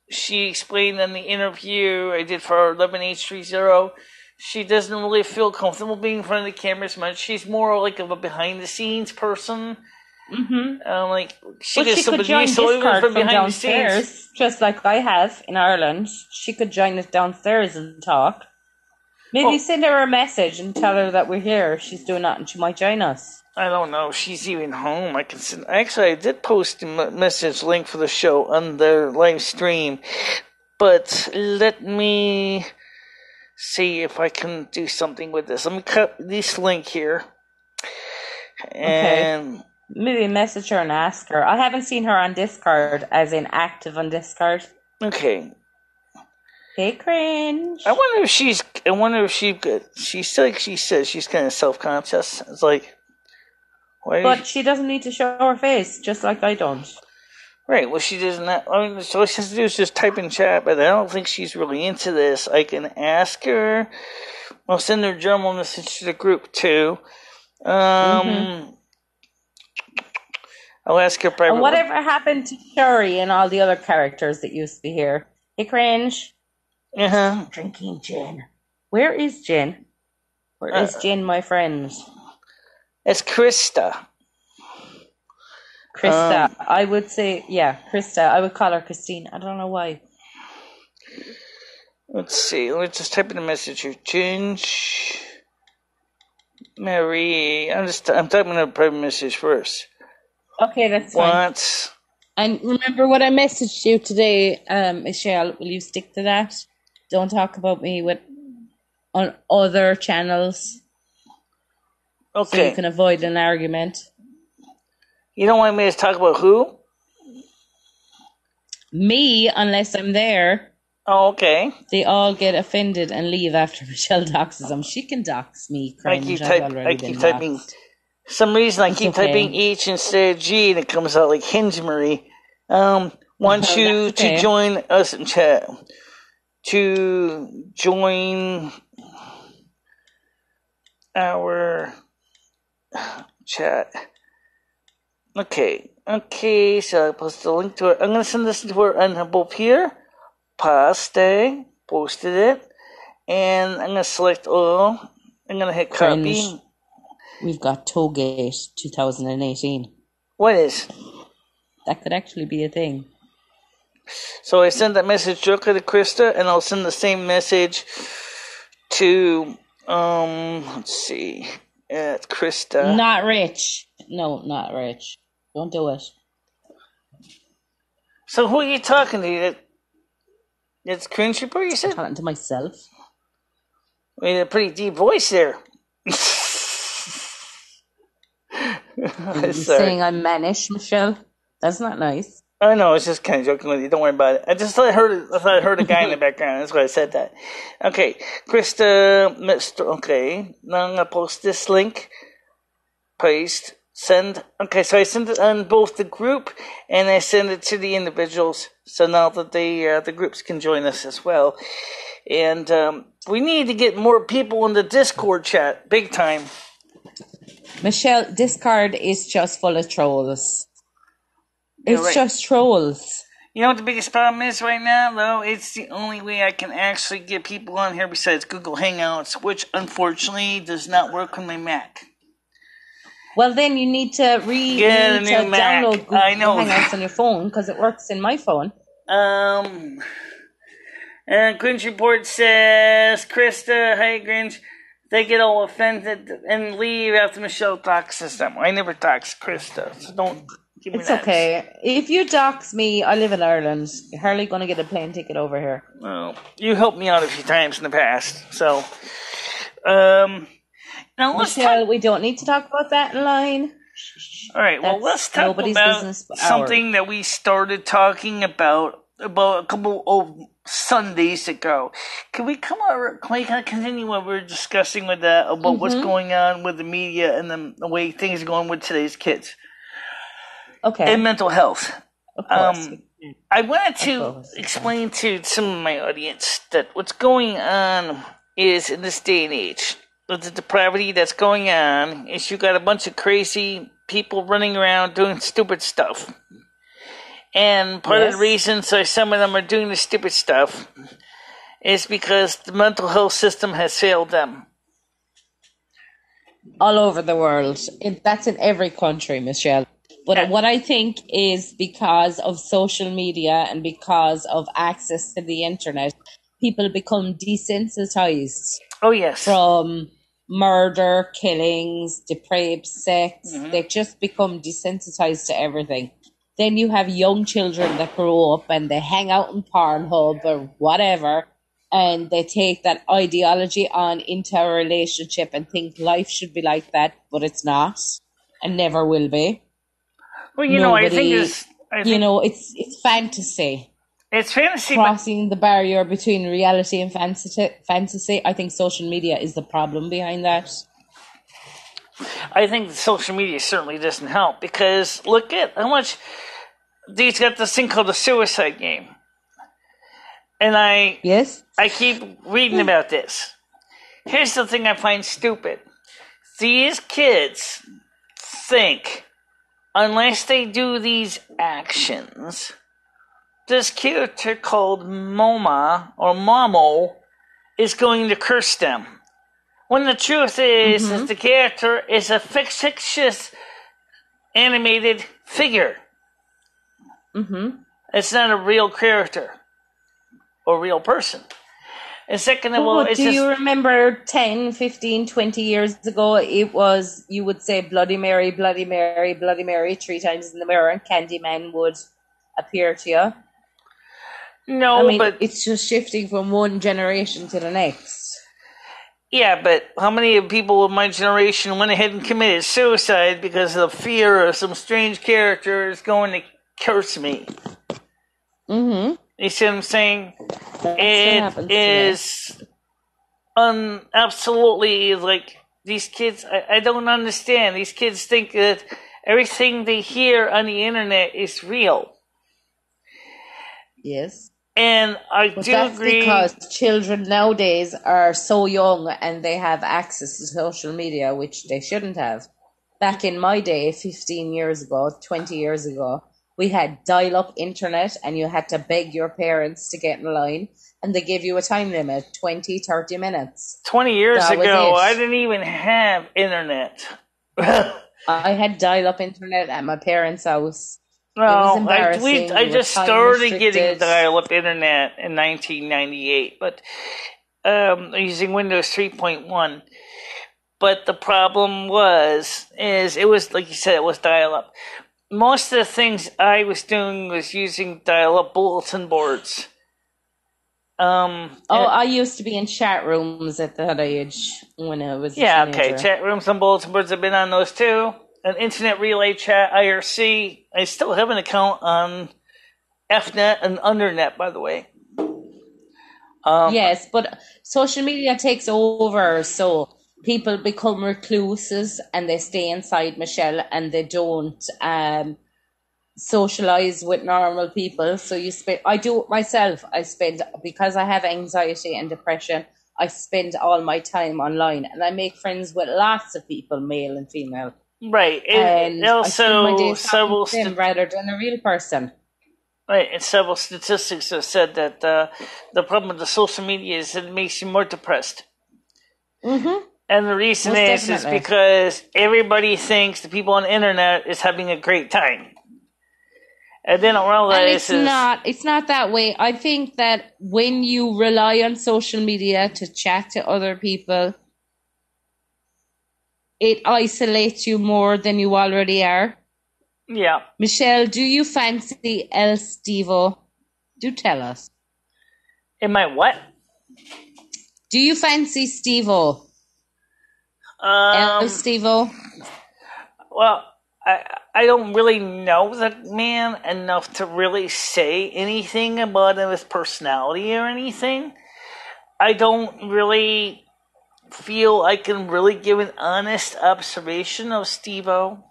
she explained in the interview I did for 11H30, she doesn't really feel comfortable being in front of the camera as much. She's more like of a behind-the-scenes person. Mm-hmm. Like, she could join Discord from downstairs, just like I have in Ireland. She could join us downstairs and talk. Maybe send her a message and tell her that we're here. She's doing that and she might join us. I don't know if she's even home. Actually, I did post a message link for the show on their live stream, but let me see if I can do something with this. Let me cut this link here. And maybe message her and ask her. I haven't seen her on Discord, as in active on Discord. Okay. Hey, Cringe. I wonder if she says she's kind of self-conscious. It's like, but she doesn't need to show her face, just like I don't. Right, well, she doesn't. I mean, so all she has to do is just type in chat, but I don't think she's really into this. I can ask her. I'll send her a general message to the group, too. I'll ask her privately. Whatever happened to Shuri and all the other characters that used to be here? Hey, Cringe. Drinking gin. Where is Gin? Where is Gin, my friend? It's Krista. Krista. I would say, Krista. I would call her Christine. I don't know why. Let's see. Let's just type in a message here. Ginge. Mary. I'm typing in a private message first. Okay, that's fine. And remember what I messaged you today, Michelle. Will you stick to that? Don't talk about me on other channels. Okay. So you can avoid an argument. You don't want me to talk about who? Me, unless I'm there. Oh, okay. They all get offended and leave after Michelle doxes them. She can dox me, Cringe. I keep typing. For some reason, I keep typing H instead of G, and it comes out like Hinge Marie. Want you to join us in chat. To join our chat. Okay, so I post the link to her. I'm going to send this to her on both here. Posted it. And I'm going to select all. I'm going to hit copy. We've got Toegate 2018. What is? That could actually be a thing. So I send that message directly to Krista, and I'll send the same message to, let's see, Krista. Not Rich. No, not Rich. Don't do it. So who are you talking to? It's Cringe Report, you said? I'm talking to myself. I mean, a pretty deep voice there. You're saying I'm mannish, Michelle? That's not nice. I know, I was just kind of joking with you. Don't worry about it. I thought I heard a guy in the background. That's why I said that. Okay, Krista, okay. Now I'm going to post this link. Paste. Send. Okay, so I send it on both the group and I send it to the individuals. So now that the groups can join us as well. And we need to get more people in the Discord chat. Big time. Michelle, Discord is just full of trolls. It's just trolls. You know what the biggest problem is right now, though? It's the only way I can actually get people on here besides Google Hangouts, which unfortunately does not work on my Mac. Well, then you need to download Google Hangouts on your phone because it works in my phone. And Grinch Report says, Krista, hey Grinch, they get all offended and leave after Michelle doxes them. I never dox Krista, so don't give me that. It's okay. If you dox me, I live in Ireland. You're hardly going to get a plane ticket over here. Well, you helped me out a few times in the past, so... now Michelle, we don't need to talk about that in line. All right, well, let's talk about something that we started talking about a couple of Sundays ago. Can we kind of continue what we're discussing with that about what's going on with the media and the way things are going with today's kids? Okay. And mental health. Of course. I wanted to explain to some of my audience that what's going on is in this day and age, with the depravity that's going on, is you got a bunch of crazy people running around doing stupid stuff. And part of the reason some of them are doing the stupid stuff is because the mental health system has failed them. All over the world. That's in every country, Michelle. But what I think is because of social media and because of access to the internet, people become desensitized. Oh, yes. From murder, killings, depraved sex. They just become desensitized to everything. Then you have young children that grow up and they hang out in Pornhub or whatever, and they take that ideology on into a relationship and think life should be like that, but it's not and never will be. Well, I think it's fantasy. It's fantasy. Crossing the barrier between reality and fantasy. I think social media is the problem behind that. I think social media certainly doesn't help because look at how much these got this thing called the suicide game. And I keep reading about this. Here's the thing I find stupid. These kids think unless they do these actions, this character called Moma or Momo is going to curse them. When the truth is that the character is a fictitious animated figure. It's not a real character or real person. And second of all, do you remember 10, 15, 20 years ago, it was, you would say Bloody Mary, Bloody Mary, Bloody Mary 3 times in the mirror and Candyman would appear to you? No, but it's just shifting from one generation to the next. Yeah, but how many people of my generation went ahead and committed suicide because of the fear of some strange character is going to curse me? You see what I'm saying? It is absolutely like these kids. I don't understand. These kids think that everything they hear on the internet is real. Yes. And I do agree. Because children nowadays are so young and they have access to social media, which they shouldn't have. Back in my day, 15 years ago, 20 years ago, we had dial-up internet and you had to beg your parents to get in line and they gave you a time limit, 20, 30 minutes. 20 years ago, I didn't even have internet. I had dial-up internet at my parents' house. No, I just started getting dial-up internet in 1998, but using Windows 3.1. But the problem is it was, like you said, it was dial-up. Most of the things I was doing was using dial-up bulletin boards. I used to be in chat rooms at that age when I was a teenager. Okay, chat rooms and bulletin boards, I've been on those too. An internet relay chat, IRC. I still have an account on FNet and Undernet, by the way. Yes, but social media takes over, so people become recluses and they stay inside, Michelle, and they don't socialize with normal people. So I do it myself. Because I have anxiety and depression, I spend all my time online and I make friends with lots of people, male and female. Right, and also several rather than a real person. Right, and several statistics have said that the problem with the social media is that it makes you more depressed. And the reason is because everybody thinks the people on the internet is having a great time, and they don't realize it's not that way. I think that when you rely on social media to chat to other people, it isolates you more than you already are. Yeah. Michelle, do you fancy El Stevo? Do tell us. Am I what? Do you fancy Stevo? El Stevo? Well, I don't really know the man enough to really say anything about his personality or anything. I don't really feel I can really give an honest observation of Steve-O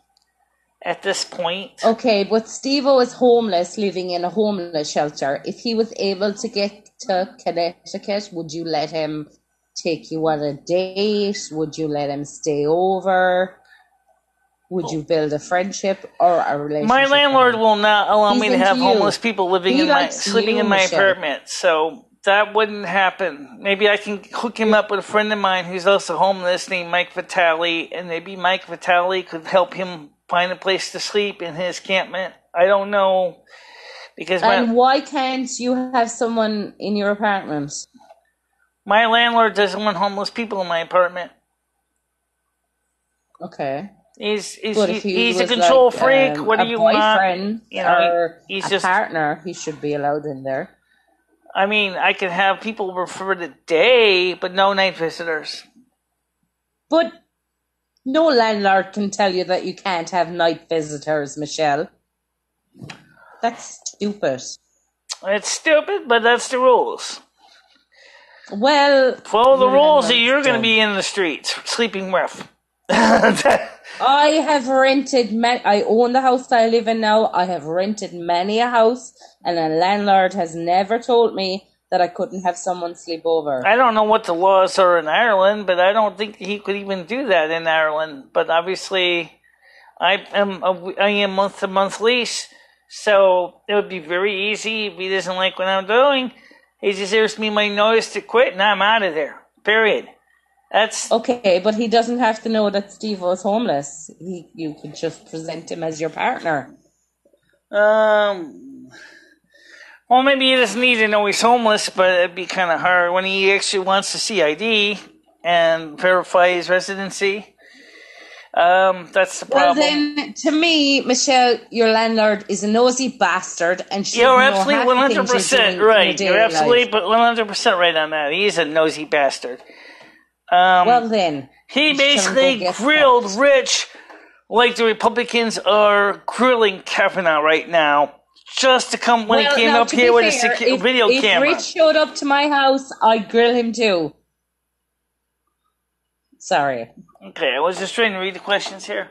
at this point. Okay, but Steve-O is homeless, living in a homeless shelter. If he was able to get to Connecticut, would you let him take you on a date? Would you let him stay over? Would you build a friendship or a relationship? My landlord will not allow me to have homeless people sleeping in my apartment, so that wouldn't happen. Maybe I can hook him up with a friend of mine who's also homeless named Mike Vitale, and maybe Mike Vitale could help him find a place to sleep in his campment. I don't know. And why can't you have someone in your apartment? My landlord doesn't want homeless people in my apartment. Okay. He's a control freak. What do you want? A boyfriend or a partner, he should be allowed in there. I mean, I could have people over for the day, but no night visitors. But no landlord can tell you that you can't have night visitors, Michelle. That's stupid. It's stupid, but that's the rules. Well, follow the rules, or you're going to be in the streets, sleeping rough. I have rented. I own the house that I live in now. I have rented many a house, and a landlord has never told me that I couldn't have someone sleep over. I don't know what the laws are in Ireland, but I don't think he could even do that in Ireland. But obviously, I am month-to-month lease, so it would be very easy if he doesn't like what I'm doing. He just hears me my notice to quit, and I'm out of there. Period. That's okay, but he doesn't have to know that Steve-O is homeless. You could just present him as your partner. Well, maybe he doesn't need to know he's homeless, but it'd be kind of hard when he actually wants to see ID and verify his residency. That's the problem. Well, then, to me, Michelle, your landlord is a nosy bastard, and you're absolutely 100% right. You're absolutely 100% right on that. He's a nosy bastard. Well, then he basically grilled Rich like the Republicans are grilling Kavanaugh right now, just to come when he came up here with a video camera. If Rich showed up to my house, I'd grill him too. Sorry. Okay, I was just trying to read the questions here.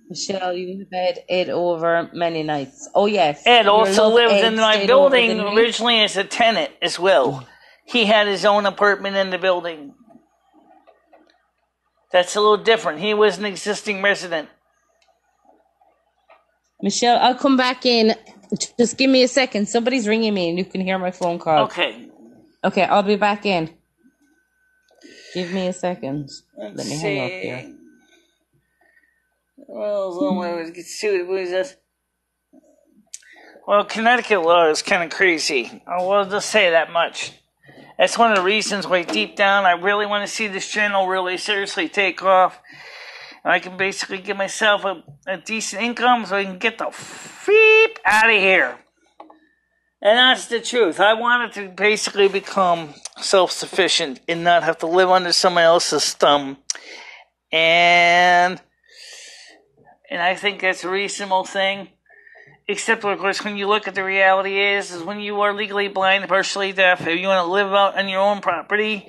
Michelle, you have had Ed over many nights. Oh, yes. Ed also lived in my building originally as a tenant as well. He had his own apartment in the building. That's a little different. He was an existing resident. Michelle, I'll come back in. Just give me a second. Somebody's ringing me and you can hear my phone call. Okay. Okay, I'll be back in. Give me a second. Let me hang up here. Well, Connecticut law is kind of crazy. I will just say that much. That's one of the reasons why deep down I really want to see this channel really seriously take off. And I can basically give myself a decent income so I can get the freep out of here. And that's the truth. I wanted to basically become self-sufficient and not have to live under someone else's thumb. And I think that's a reasonable thing. Except, of course, when you look at the reality is when you are legally blind and partially deaf, if you want to live out on your own property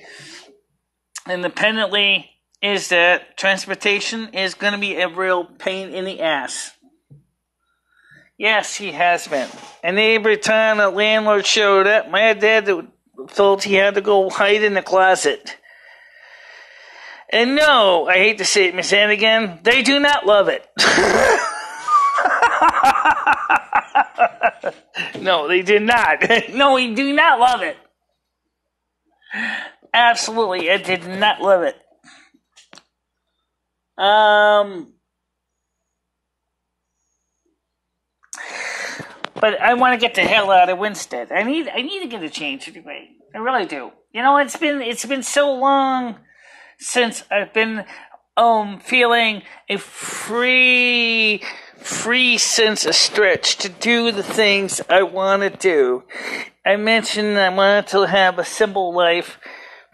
independently, is that transportation is going to be a real pain in the ass. Yes, he has been. And every time a landlord showed up, my dad told he had to go hide in the closet. And no, I hate to say it, Miss Hannigan, they do not love it. No, they did not. No, we do not love it. Absolutely, I did not love it. But I want to get the hell out of Winstead. I need to get a change anyway. I really do. You know, it's been so long since I've been feeling a free sense of stretch to do the things I want to do. I mentioned I wanted to have a simple life,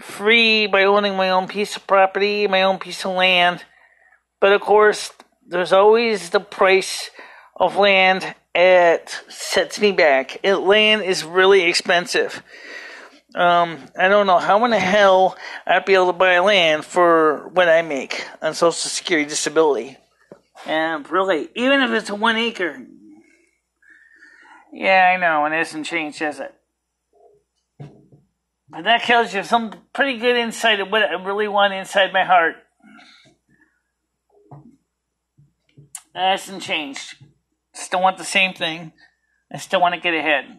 free by owning my own piece of property, my own piece of land, But of course, there's always the price of land. It sets me back. Land is really expensive. I don't know how in the hell I'd be able to buy land for what I make on Social Security disability. And really, even if it's 1 acre. Yeah, I know, and it hasn't changed, has it? But that tells you some pretty good insight of what I really want inside my heart. That hasn't changed. Still want the same thing. I still want to get ahead.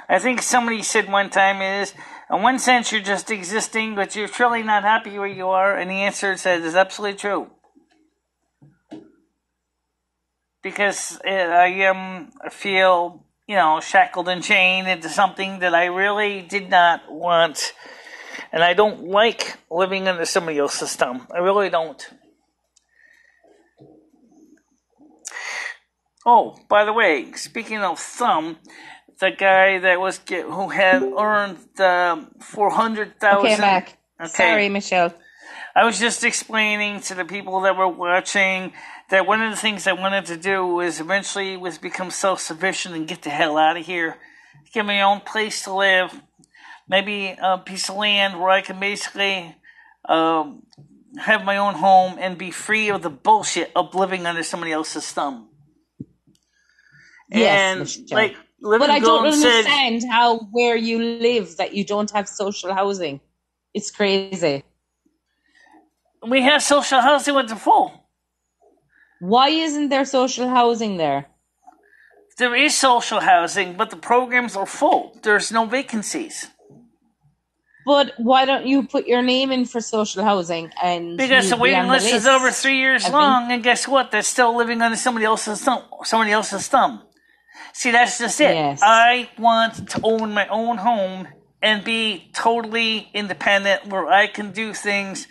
I think somebody said one time is, in one sense you're just existing, but you're truly not happy where you are, and the answer says is absolutely true. Because I feel, shackled and chained into something that I really did not want. And I don't like living under somebody else's thumb. I really don't. Oh, by the way, speaking of thumb, the guy that who had earned $400,000. Okay, Mac. Okay. Sorry, Michelle. I was just explaining to the people that were watching that one of the things I wanted to do was eventually become self-sufficient and get the hell out of here. Get my own place to live. Maybe a piece of land where I can basically have my own home and be free of the bullshit of living under somebody else's thumb. Yes, and but I don't understand how where you live that you don't have social housing. It's crazy. We have social housing with the full. Why isn't there social housing there? There is social housing, but the programs are full. There's no vacancies. But why don't you put your name in for social housing? Because the waiting list is over 3 years long, and guess what? They're still living under somebody else's thumb. See, that's just it. Yes. I want to own my own home and be totally independent where I can do things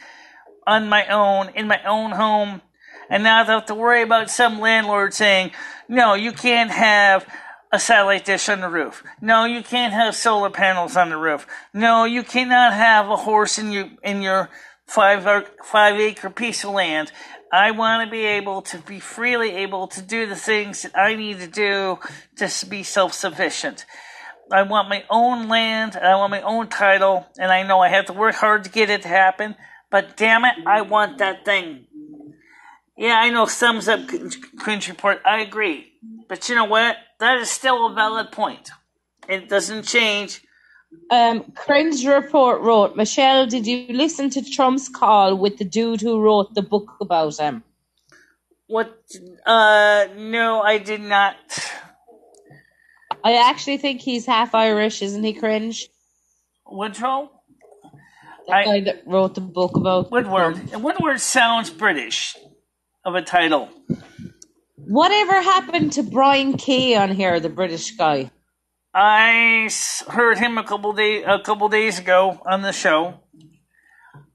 on my own, in my own home, and not have to worry about some landlord saying, no, you can't have a satellite dish on the roof. No, you can't have solar panels on the roof. No, you cannot have a horse in your 5-acre piece of land. I want to be freely able to do the things that I need to do to be self-sufficient. I want my own land, and I want my own title, and I know I have to work hard to get it to happen, but damn it, I want that thing. Yeah, I know, thumbs up, Cringe Report, I agree. But you know what? That is still a valid point. It doesn't change. Cringe Report wrote, Michelle, did you listen to Trump's call with the dude who wrote the book about him? What? No, I did not. I actually think he's half Irish, isn't he, Cringe? Woodrow? The guy that wrote the book about Woodward. Woodward sounds British of a title. Whatever happened to Brian Kay on here, the British guy? I heard him a couple days ago on the show.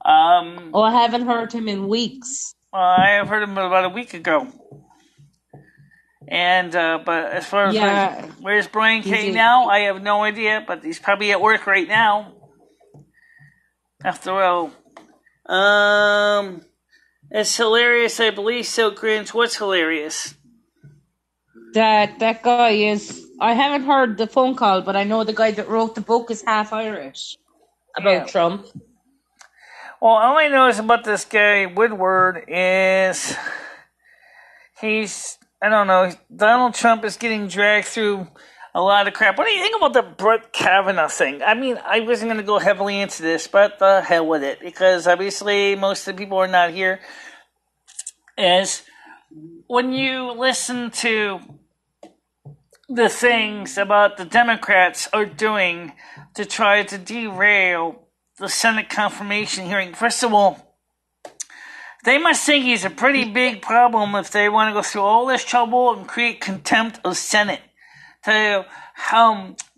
I haven't heard him in weeks. I have heard him about a week ago. And but as far as where's Brian Kay now, I have no idea. But he's probably at work right now. After all, it's hilarious. I believe so. Cringe. What's hilarious? That guy is. I haven't heard the phone call, but I know the guy that wrote the book is half Irish about Trump. Well, all I know is about this guy Woodward is I don't know. Donald Trump is getting dragged through a lot of crap. What do you think about the Brett Kavanaugh thing? I mean, I wasn't going to go heavily into this, but the hell with it, because obviously most of the people are not here. Is when you listen to the things about the Democrats are doing to try to derail the Senate confirmation hearing. First of all, they must think he's a pretty big problem if they want to go through all this trouble and create contempt of Senate to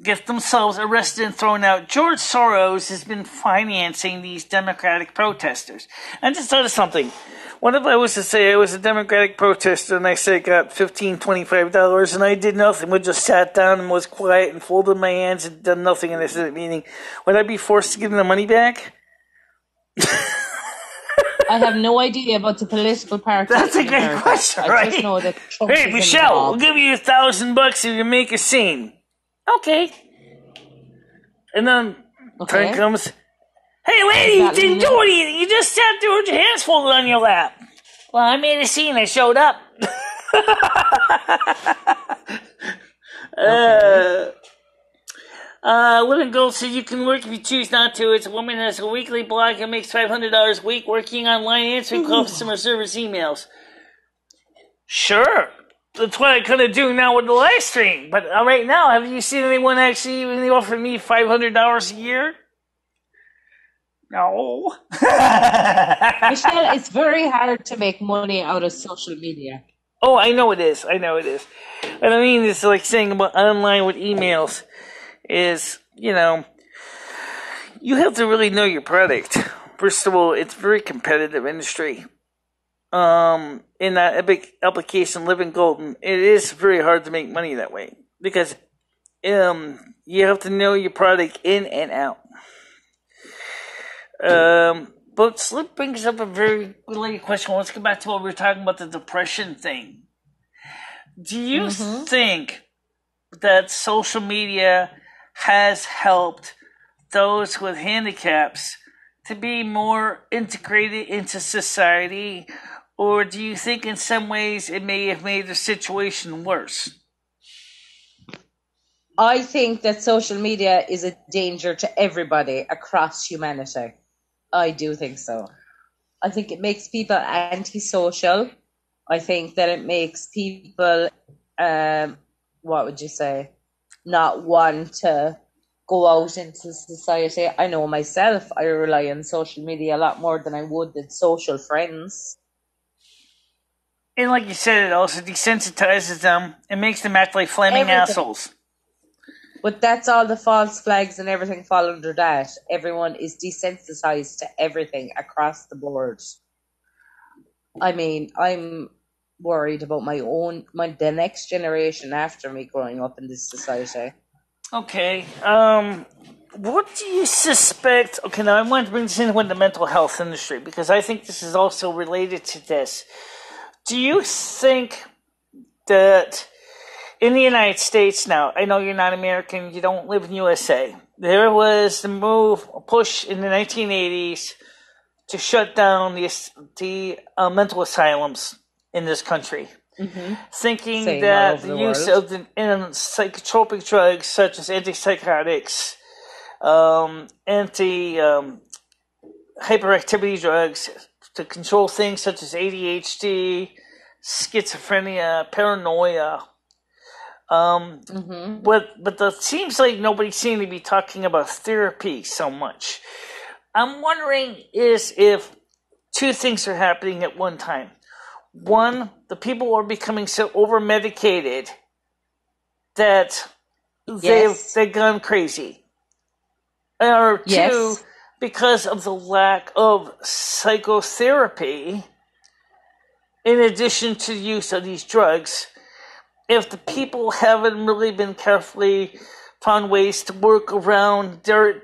get themselves arrested and thrown out. George Soros has been financing these Democratic protesters. I just thought of something. What if I was to say I was a Democratic protester and I say I got $15, $25 and I did nothing, but just sat down and was quiet and folded my hands and done nothing in this meeting? Would I be forced to give them the money back? I have no idea about the political party. That's a great question, right? I just know that Trump Hey, Michelle, we'll give you $1,000 if you make a scene. Okay. And then time comes. Hey, lady, you didn't do anything. You just sat there with your hands folded on your lap. Well, I made a scene. I showed up. Living Gold says you can work if you choose not to. It's a woman that has a weekly blog and makes $500 a week working online answering customer service emails. Sure. That's what I kind of do now with the live stream. But right now, have you seen anyone actually even offer me $500 a year? No. Michelle, it's very hard to make money out of social media. Oh, I know it is. What I mean is like saying about online with emails is, you have to really know your product. First of all, it's a very competitive industry. In that epic application, Living Golden, it is very hard to make money that way because you have to know your product in and out. But Slip brings up a very related question. Let's get back to what we were talking about, the depression thing. Do you think that social media has helped those with handicaps to be more integrated into society, or do you think in some ways it may have made the situation worse? I think that social media is a danger to everybody across humanity. I do think so. I think it makes people antisocial. I think that it makes people, not want to go out into society. I know myself, I rely on social media a lot more than I would with social friends. And like you said, it also desensitizes them. It makes them act like flaming assholes. But that's all the false flags and everything fall under that. Everyone is desensitized to everything across the board. I mean, I'm worried about the next generation after me growing up in this society. Okay. What do you suspect? Okay, now I want to bring this in with the mental health industry because I think this is also related to this. Do you think that in the United States now, I know you're not American, you don't live in USA, there was a push in the 1980s to shut down the mental asylums in this country, thinking that the use of the psychotropic drugs such as antipsychotics, hyperactivity drugs to control things such as ADHD, schizophrenia, paranoia. But it seems like nobody seemed to be talking about therapy so much. I'm wondering if two things are happening at one time. One, the people are becoming so over-medicated that they've gone crazy. Or two, because of the lack of psychotherapy, in addition to the use of these drugs, if the people haven't really been carefully found ways to work around their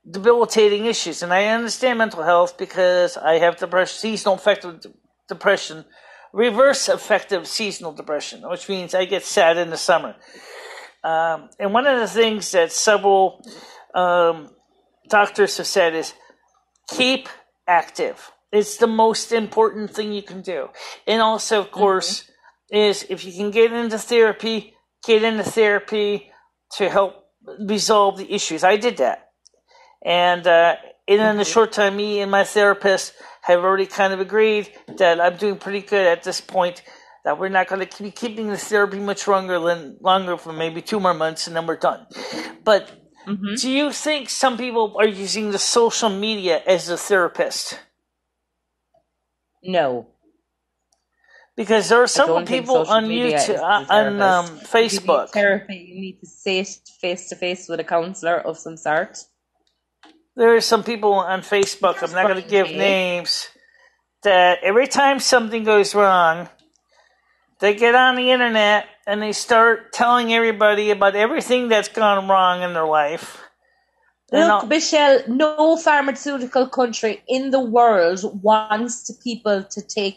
debilitating issues. And I understand mental health because I have seasonal affective depression, reverse affective seasonal depression, which means I get sad in the summer. And one of the things that several doctors have said is keep active. It's the most important thing you can do. And also, of course, is if you can get into therapy to help resolve the issues. I did that. And in the short time, me and my therapist have already kind of agreed that I'm doing pretty good at this point, that we're not going to be keeping the therapy much longer for maybe 2 more months, and then we're done. But do you think some people are using the social media as a therapist? No. Because there are some people on YouTube, on Facebook. You need therapy. You need to sit face to face with a counselor of some sort. There are some people on Facebook, I'm not going to give names, that every time something goes wrong, they get on the internet and they start telling everybody about everything that's gone wrong in their life. Look, Michelle, no pharmaceutical country in the world wants people to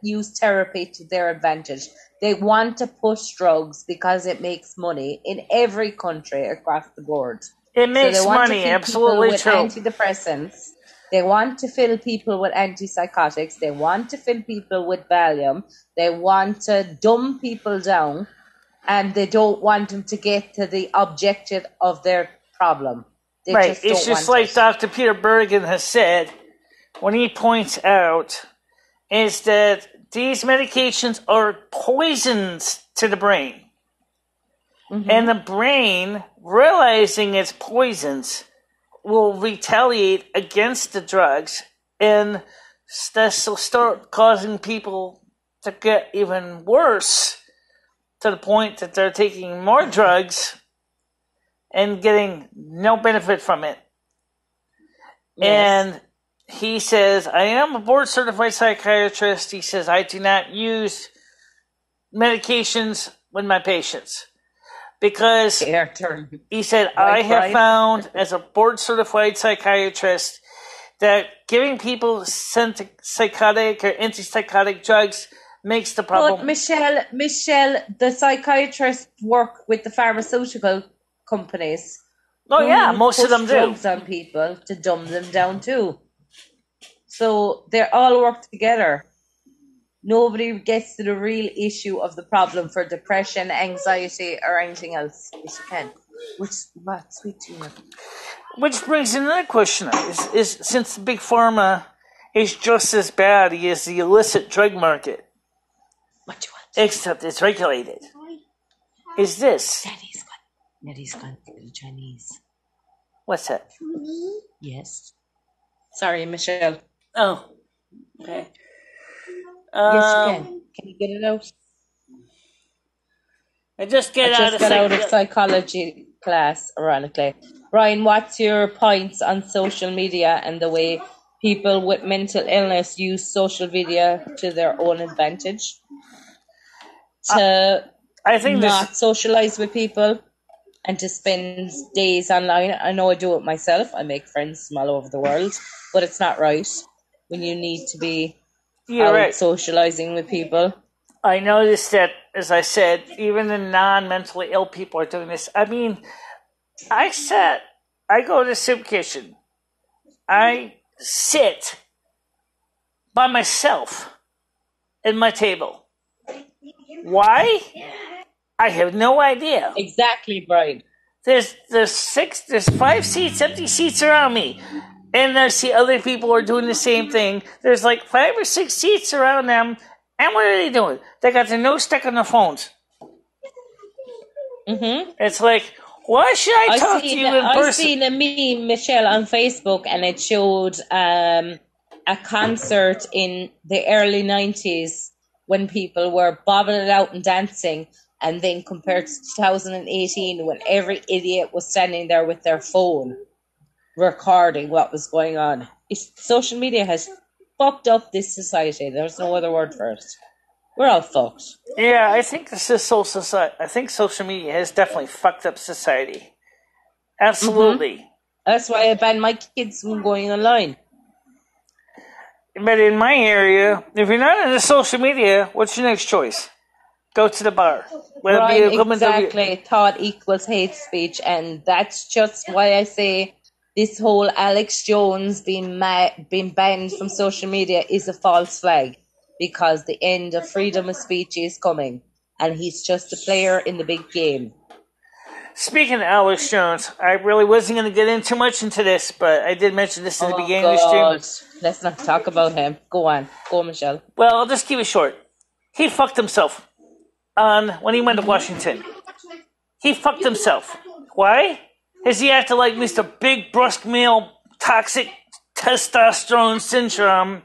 use therapy to their advantage. They want to push drugs because it makes money in every country across the board. It makes money, absolutely true. Antidepressants. They want to fill people with antipsychotics. They want to fill people with Valium. They want to dumb people down, and they don't want them to get to the objective of their problem. It's just like Dr. Peter Bergen has said when he points out is that these medications are poisons to the brain. Mm-hmm. And the brain, realizing it's poisons, will retaliate against the drugs, and this will start causing people to get even worse to the point that they're taking more drugs and getting no benefit from it. Yes. And he says, I am a board-certified psychiatrist. He says, I do not use medications with my patients. Because he said, I have found as a board-certified psychiatrist that giving people psychotic or antipsychotic drugs makes the problem. But Michelle, the psychiatrists work with the pharmaceutical companies. Oh yeah, most of them do. Drugs on people to dumb them down too. So they all work together. Nobody gets to the real issue of the problem for depression, anxiety, or anything else. Yes, you can. Which brings in another question: is since Big Pharma is just as bad as the illicit drug market, what do you want? Except it's regulated. Is this? Daddy's gone to the Chinese. What's that? Yes. Sorry, Michelle. Oh, okay. Yes, you can. Can you get it out? I just got out of psychology class, ironically. Brian, what's your points on social media and the way people with mental illness use social media to their own advantage? I think not socialize with people and to spend days online. I know I do it myself. I make friends from all over the world, but it's not right when you need to be socializing with people. I noticed that, as I said, even the non-mentally ill people are doing this. I mean, I go to the soup kitchen. I sit by myself at my table. Why? I have no idea. Exactly, Brian. There's 5 seats, empty seats around me. And I see other people are doing the same thing. There's like 5 or 6 seats around them. And what are they doing? They got their nose stuck on their phones. Mm-hmm. It's like, why should I talk to you in person? I've seen a meme, Michelle, on Facebook, and it showed a concert in the early 90s when people were bobbing it out and dancing, and then compared to 2018 when every idiot was standing there with their phone recording what was going on. Social media has fucked up this society. There's no other word for it. We're all fucked. Yeah, I think this is society. I think social media has definitely fucked up society. Absolutely. Mm-hmm. That's why I banned my kids from going online. But in my area, if you're not into social media, what's your next choice? Go to the bar. Exactly. Thought equals hate speech, and that's just why I say this whole Alex Jones being banned from social media is a false flag, because the end of freedom of speech is coming, and he's just a player in the big game. Speaking of Alex Jones, I really wasn't going to get in too much into this, but I did mention this in the beginning of the stream. Let's not talk about him. Go on. Go, Michelle. Well, I'll just keep it short. He fucked himself when he went to Washington. He fucked himself. Why? Because he acted like Mr. Big Brusque Male Toxic Testosterone Syndrome.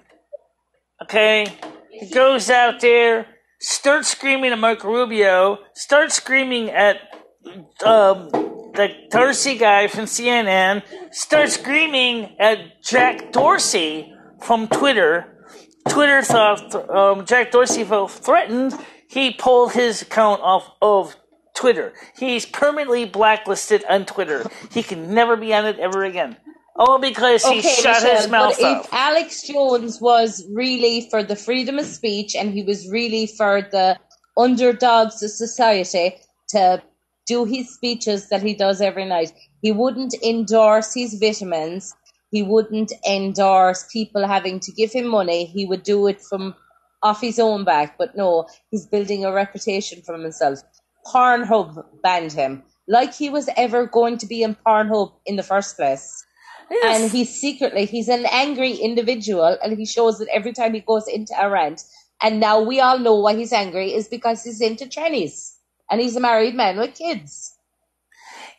Okay? He goes out there, starts screaming at Marco Rubio, starts screaming at the Darcy guy from CNN, starts screaming at Jack Dorsey from Twitter. Twitter thought Jack Dorsey felt threatened. He pulled his account off of Twitter. He's permanently blacklisted on Twitter. He can never be on it ever again. All because he shut his mouth off. If Alex Jones was really for the freedom of speech and he was really for the underdogs of society to do his speeches that he does every night, he wouldn't endorse his vitamins. He wouldn't endorse people having to give him money. He would do it from off his own back. But no, he's building a reputation for himself. Pornhub banned him. Like he was ever going to be in Pornhub in the first place. Yes. And he's an angry individual, and he shows it every time he goes into a rant. And now we all know why he's angry is because he's into trannies. And he's a married man with kids.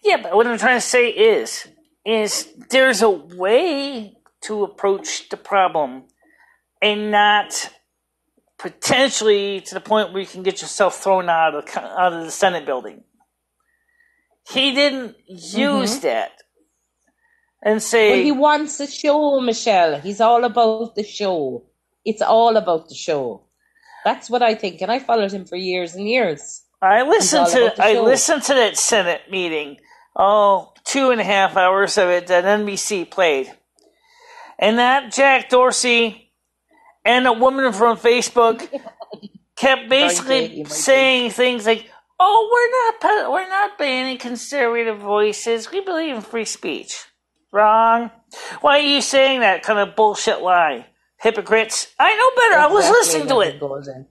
Yeah, but what I'm trying to say is there's a way to approach the problem and not potentially to the point where you can get yourself thrown out of the Senate building. He didn't use that and say... Well, he wants a show, Michelle. He's all about the show. It's all about the show. That's what I think, and I followed him for years and years. I listened to that Senate meeting. 2.5 hours of it that NBC played. And that Jack Dorsey and a woman from Facebook kept basically saying things like, we're not banning conservative voices. We believe in free speech. Wrong. Why are you saying that kind of bullshit lie? Hypocrites. I know better. I was listening to it.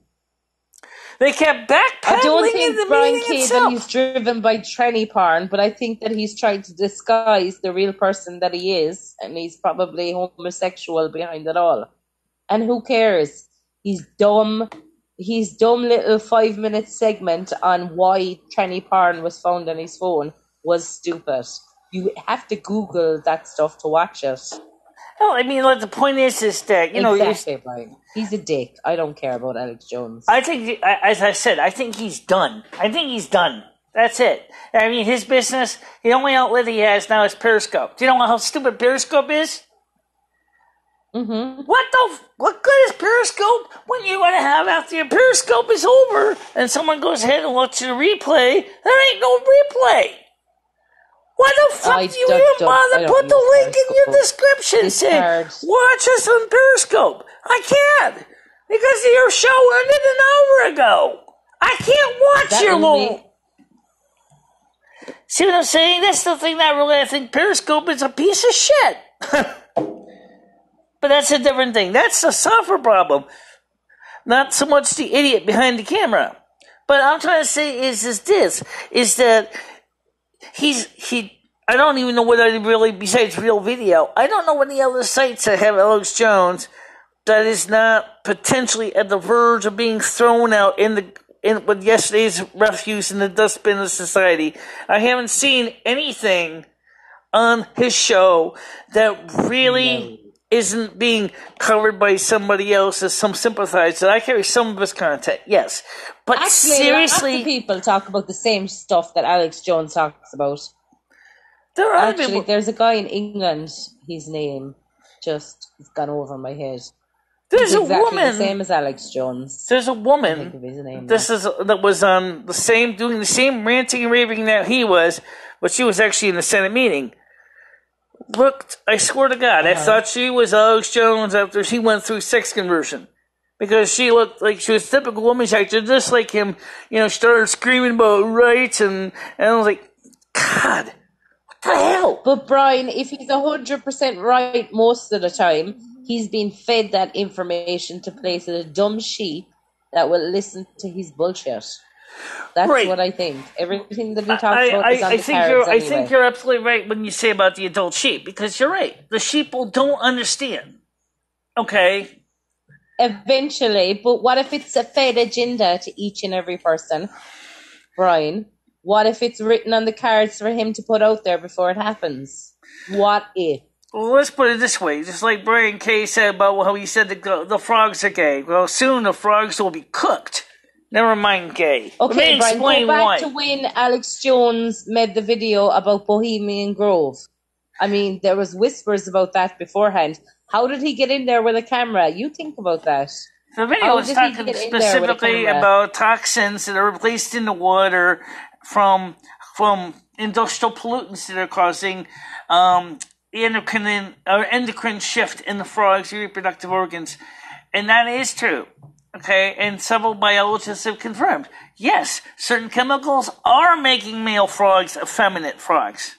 They kept backpedaling. I don't think Brian Caden is driven by tranny porn, but I think that he's trying to disguise the real person that he is, and he's probably homosexual behind it all. And who cares? He's dumb. His dumb little 5-minute segment on why tranny porn was found on his phone was stupid. You have to Google that stuff to watch it. Well, I mean, the point is that, Exactly, Brian. He's a dick. I don't care about Alex Jones. I think, as I said, I think he's done. That's it. I mean, his business, the only outlet he has now is Periscope. Do you know how stupid Periscope is? Mm-hmm. What good is Periscope when you're going to have after your Periscope is over and someone goes ahead and watches the replay? There ain't no replay. Why the fuck do you even bother put the link in your description saying, watch us on Periscope? I can't. Because your show ended an hour ago. I can't watch your little... See what I'm saying? That's the thing that I think Periscope is a piece of shit. But that's a different thing. That's the software problem. Not so much the idiot behind the camera. But I'm trying to say is that I don't even know what really, besides Real Video, I don't know any other sites that have Alex Jones that is not potentially at the verge of being thrown out with yesterday's refuse in the dustbin of society. I haven't seen anything on his show that really isn't being covered by somebody else as some sympathizer. I carry some of his content, yes. But actually, seriously... lots of people talk about the same stuff that Alex Jones talks about. There are people... There's a guy in England, his name just has gone over my head. There's He's exactly the same as Alex Jones. There's a woman that was on doing the same ranting and raving that he was, but she was actually in the Senate meeting. Looked, I swear to God, I thought she was Alex Jones after she went through sex conversion. Because she looked like she was a typical woman's actor, just like him, started screaming about rights, and I was like, God, what the hell? But Brian, if he's 100% right most of the time, he's been fed that information to place a dumb sheep that will listen to his bullshit. That's right. What I think. Everything that he talks about is on the cards anyway. I think you're absolutely right when you say about the adult sheep, because you're right. The sheeple don't understand. Okay? Eventually, but what if it's a fed agenda to each and every person, Brian? What if it's written on the cards for him to put out there before it happens? What if? Well, let's put it this way. Just like Brian Kay said about how he said the frogs are gay. Well, soon the frogs will be cooked. Never mind gay. Okay, Brian, go back to when Alex Jones made the video about Bohemian Grove. I mean, there was whispers about that beforehand. How did he get in there with a camera? You think about that. The video was talking specifically about toxins that are released in the water from industrial pollutants that are causing endocrine shift in the frog's reproductive organs. And that is true. Okay, and several biologists have confirmed, yes, certain chemicals are making male frogs effeminate frogs.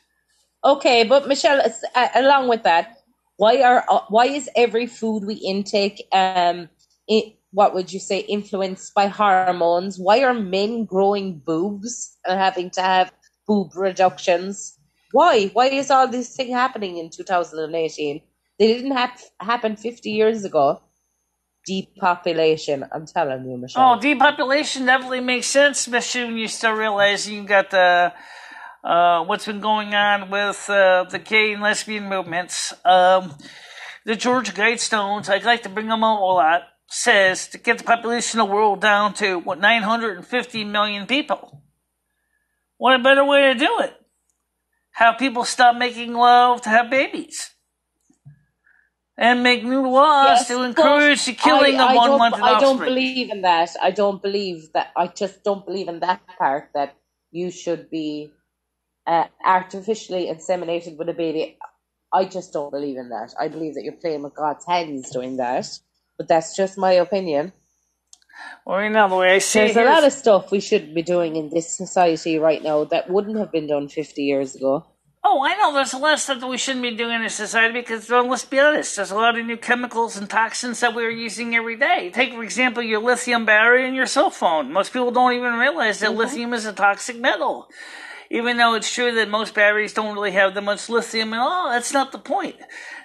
Okay, but Michelle, along with that, why is every food we intake, what would you say, influenced by hormones? Why are men growing boobs and having to have boob reductions? Why? Why is all this thing happening in 2018? They didn't happen 50 years ago. Depopulation, I'm telling you, Michelle. Oh, depopulation definitely makes sense, especially when you start realizing you got the what's been going on with the gay and lesbian movements. The George Guidestones, I like to bring them up a lot, says to get the population of the world down to 950 million people. What a better way to do it? Have people stop making love to have babies. And make new laws to encourage the killing of unwanted offspring. I don't believe in that. I just don't believe in that part, that you should be artificially inseminated with a baby. I just don't believe in that. I believe that you're playing with God's hands doing that. But that's just my opinion. Well, the way I see There's a lot of stuff we should be doing in this society right now that wouldn't have been done 50 years ago. Oh, I know there's a lot of stuff that we shouldn't be doing in society because, let's be honest, there's a lot of new chemicals and toxins that we're using every day. Take, for example, your lithium battery in your cell phone. Most people don't even realize that lithium is a toxic metal. Even though it's true that most batteries don't really have that much lithium at all, that's not the point.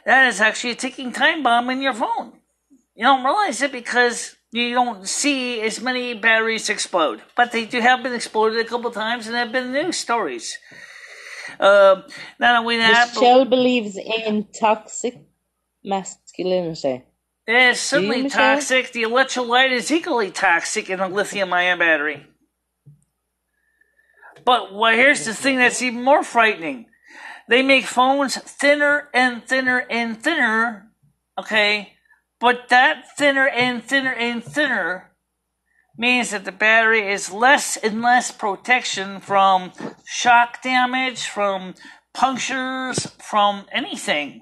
That is actually a ticking time bomb in your phone. You don't realize it because you don't see as many batteries explode. But they have been exploded a couple times and have been news stories. Not only that, Michelle believes in toxic masculinity. It is certainly toxic. The electrolyte is equally toxic in a lithium-ion battery. But here's the thing that's even more frightening. They make phones thinner and thinner and thinner, okay? But that thinner and thinner and thinner means that the battery is less and less protection from shock damage, from punctures, from anything.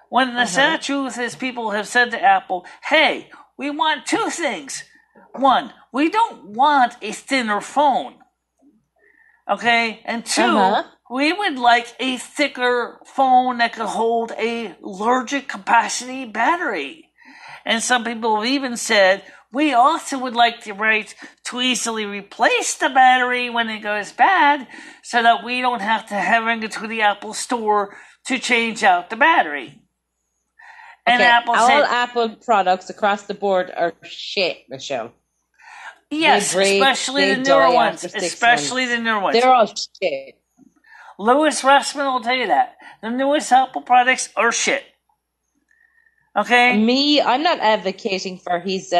When the sad truth is people have said to Apple, hey, we want two things. One, we don't want a thinner phone. Okay? And two, we would like a thicker phone that could hold a larger capacity battery. And some people have even said, we also would like the right to easily replace the battery when it goes bad so that we don't have to go to the Apple store to change out the battery. And Apple all Apple products across the board are shit, Michelle. Yes, especially the newer ones. Especially the newer ones. They're all shit. Louis Rossman will tell you that. The newest Apple products are shit. Okay? I'm not advocating for his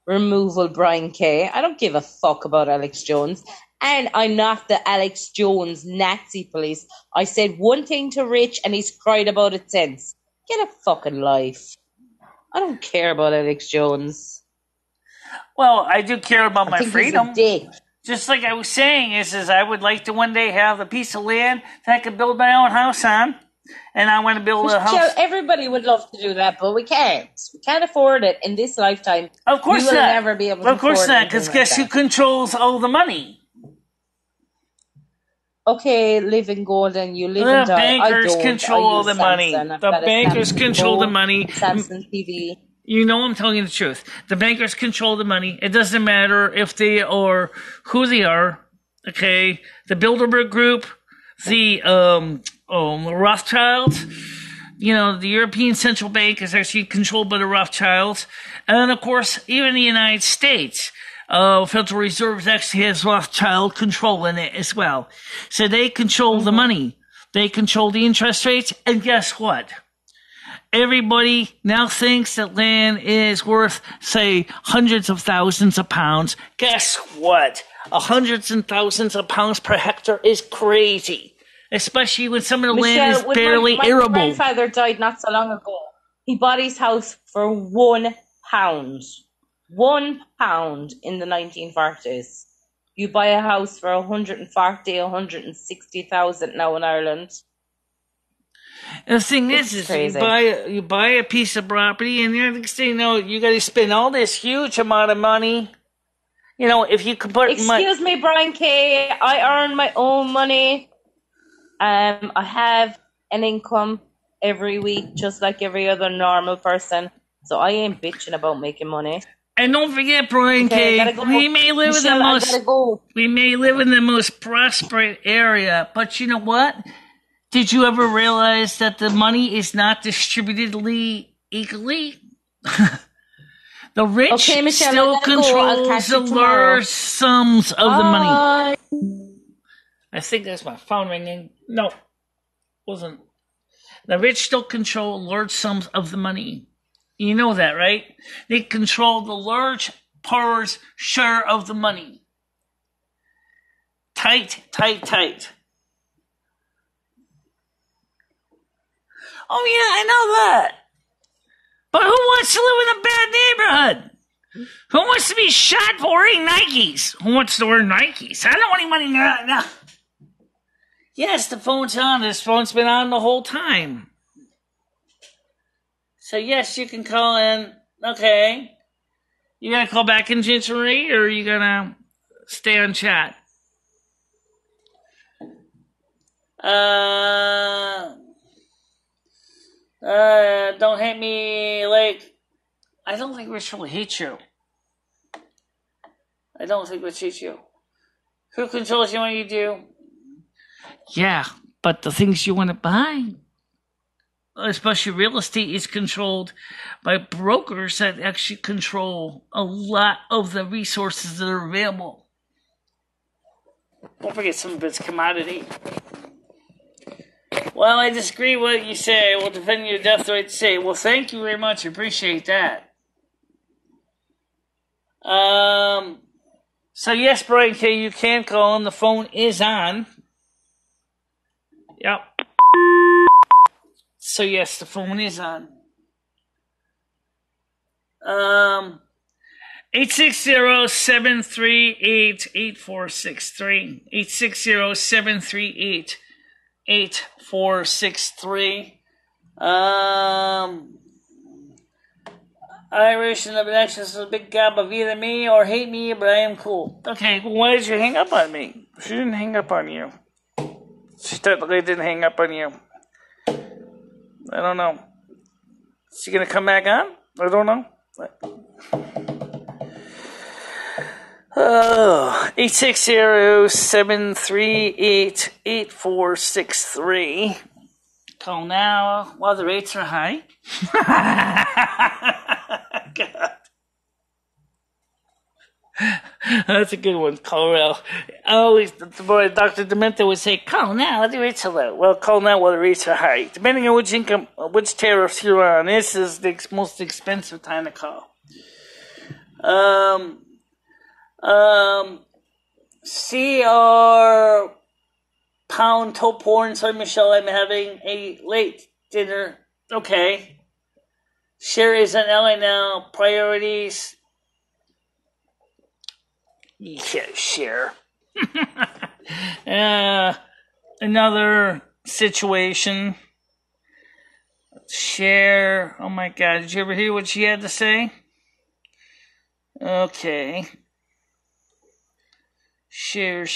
removal, Brian Kay. I don't give a fuck about Alex Jones. And I'm not the Alex Jones Nazi police. I said one thing to Rich and he's cried about it since. Get a fucking life. I don't care about Alex Jones. Well, I do care about my freedom. He's a dick. Just like I was saying, is I would like to one day have a piece of land that I could build my own house on. And I want to build a house. Everybody would love to do that, but we can't. We can't afford it in this lifetime. Of course not. We will never be able to afford it. Of course not, because guess who controls all the money? Okay, live in golden, you live and die. The bankers control all the money. The bankers control the money. Samsung TV. You know I'm telling you the truth. The bankers control the money. It doesn't matter if they are who they are. Okay, the Bilderberg Group, the Rothschilds. The European Central Bank is actually controlled by the Rothschilds, and then of course even the United States. Federal Reserve actually has Rothschild control in it as well. So they control the money. They control the interest rates. And guess what? Everybody now thinks that land is worth, say, hundreds of thousands of pounds. Guess what? Hundreds and thousands of pounds per hectare is crazy. Especially when some of the land is barely arable. My grandfather died not so long ago. He bought his house for £1. £1 in the 1940s. You buy a house for 140, 160,000 now in Ireland. And the thing is you buy a piece of property, and the next thing you know, you got to spend all this huge amount of money. You know, if you could put... Excuse me, Brian K. I earn my own money. I have an income every week, just like every other normal person. So I ain't bitching about making money. And don't forget, Brian K. We may live in the most prosperous area, but you know what? Did you ever realize that the money is not distributed equally? The rich still controls the large sums of the money. I think that's my phone ringing. No, wasn't. The rich still control large sums of the money. You know that, right? They control the large poor's share of the money. Tight. Oh, yeah, I know that. But who wants to live in a bad neighborhood? Who wants to be shot for wearing Nikes? Who wants to wear Nikes? I don't want any money now. Yes, the phone's on. This phone's been on the whole time. So, yes, you can call in. Okay. You going to call back in, Marie, or are you going to stay on chat? Don't hate me like... I don't think Rich will hate you. I don't think Rich hates you. Who controls you when you do? Yeah, but the things you want to buy, especially real estate, is controlled by brokers that actually control a lot of the resources that are available. Don't forget some of it's commodity. Well, I disagree with what you say. I will defend your death right to say. Well, thank you very much. I appreciate that. So yes, Brian K., you can call him. The phone is on. Yep. So yes, the phone is on. 860-738-8463. 860-738-8463. Irish and the connections is a big gap of either me or hate me, but I am cool. Okay, well, why did you hang up on me? She didn't hang up on you. She technically didn't hang up on you. I don't know. Is she gonna come back on? I don't know. 860-738-8463. Call now while the rates are high. God. That's a good one. Call now. Always, Dr. Demento would say, call now while the rates are low. Well, call now while the rates are high. Depending on which income, which tariffs you're on, this is the most expensive time to call. CR pound toe porn. Sorry, Michelle, I'm having a late dinner. Okay. Share is in LA now. Priorities. Yeah, share. Another situation. Share. Oh my God. Did you ever hear what she had to say? Okay. Share.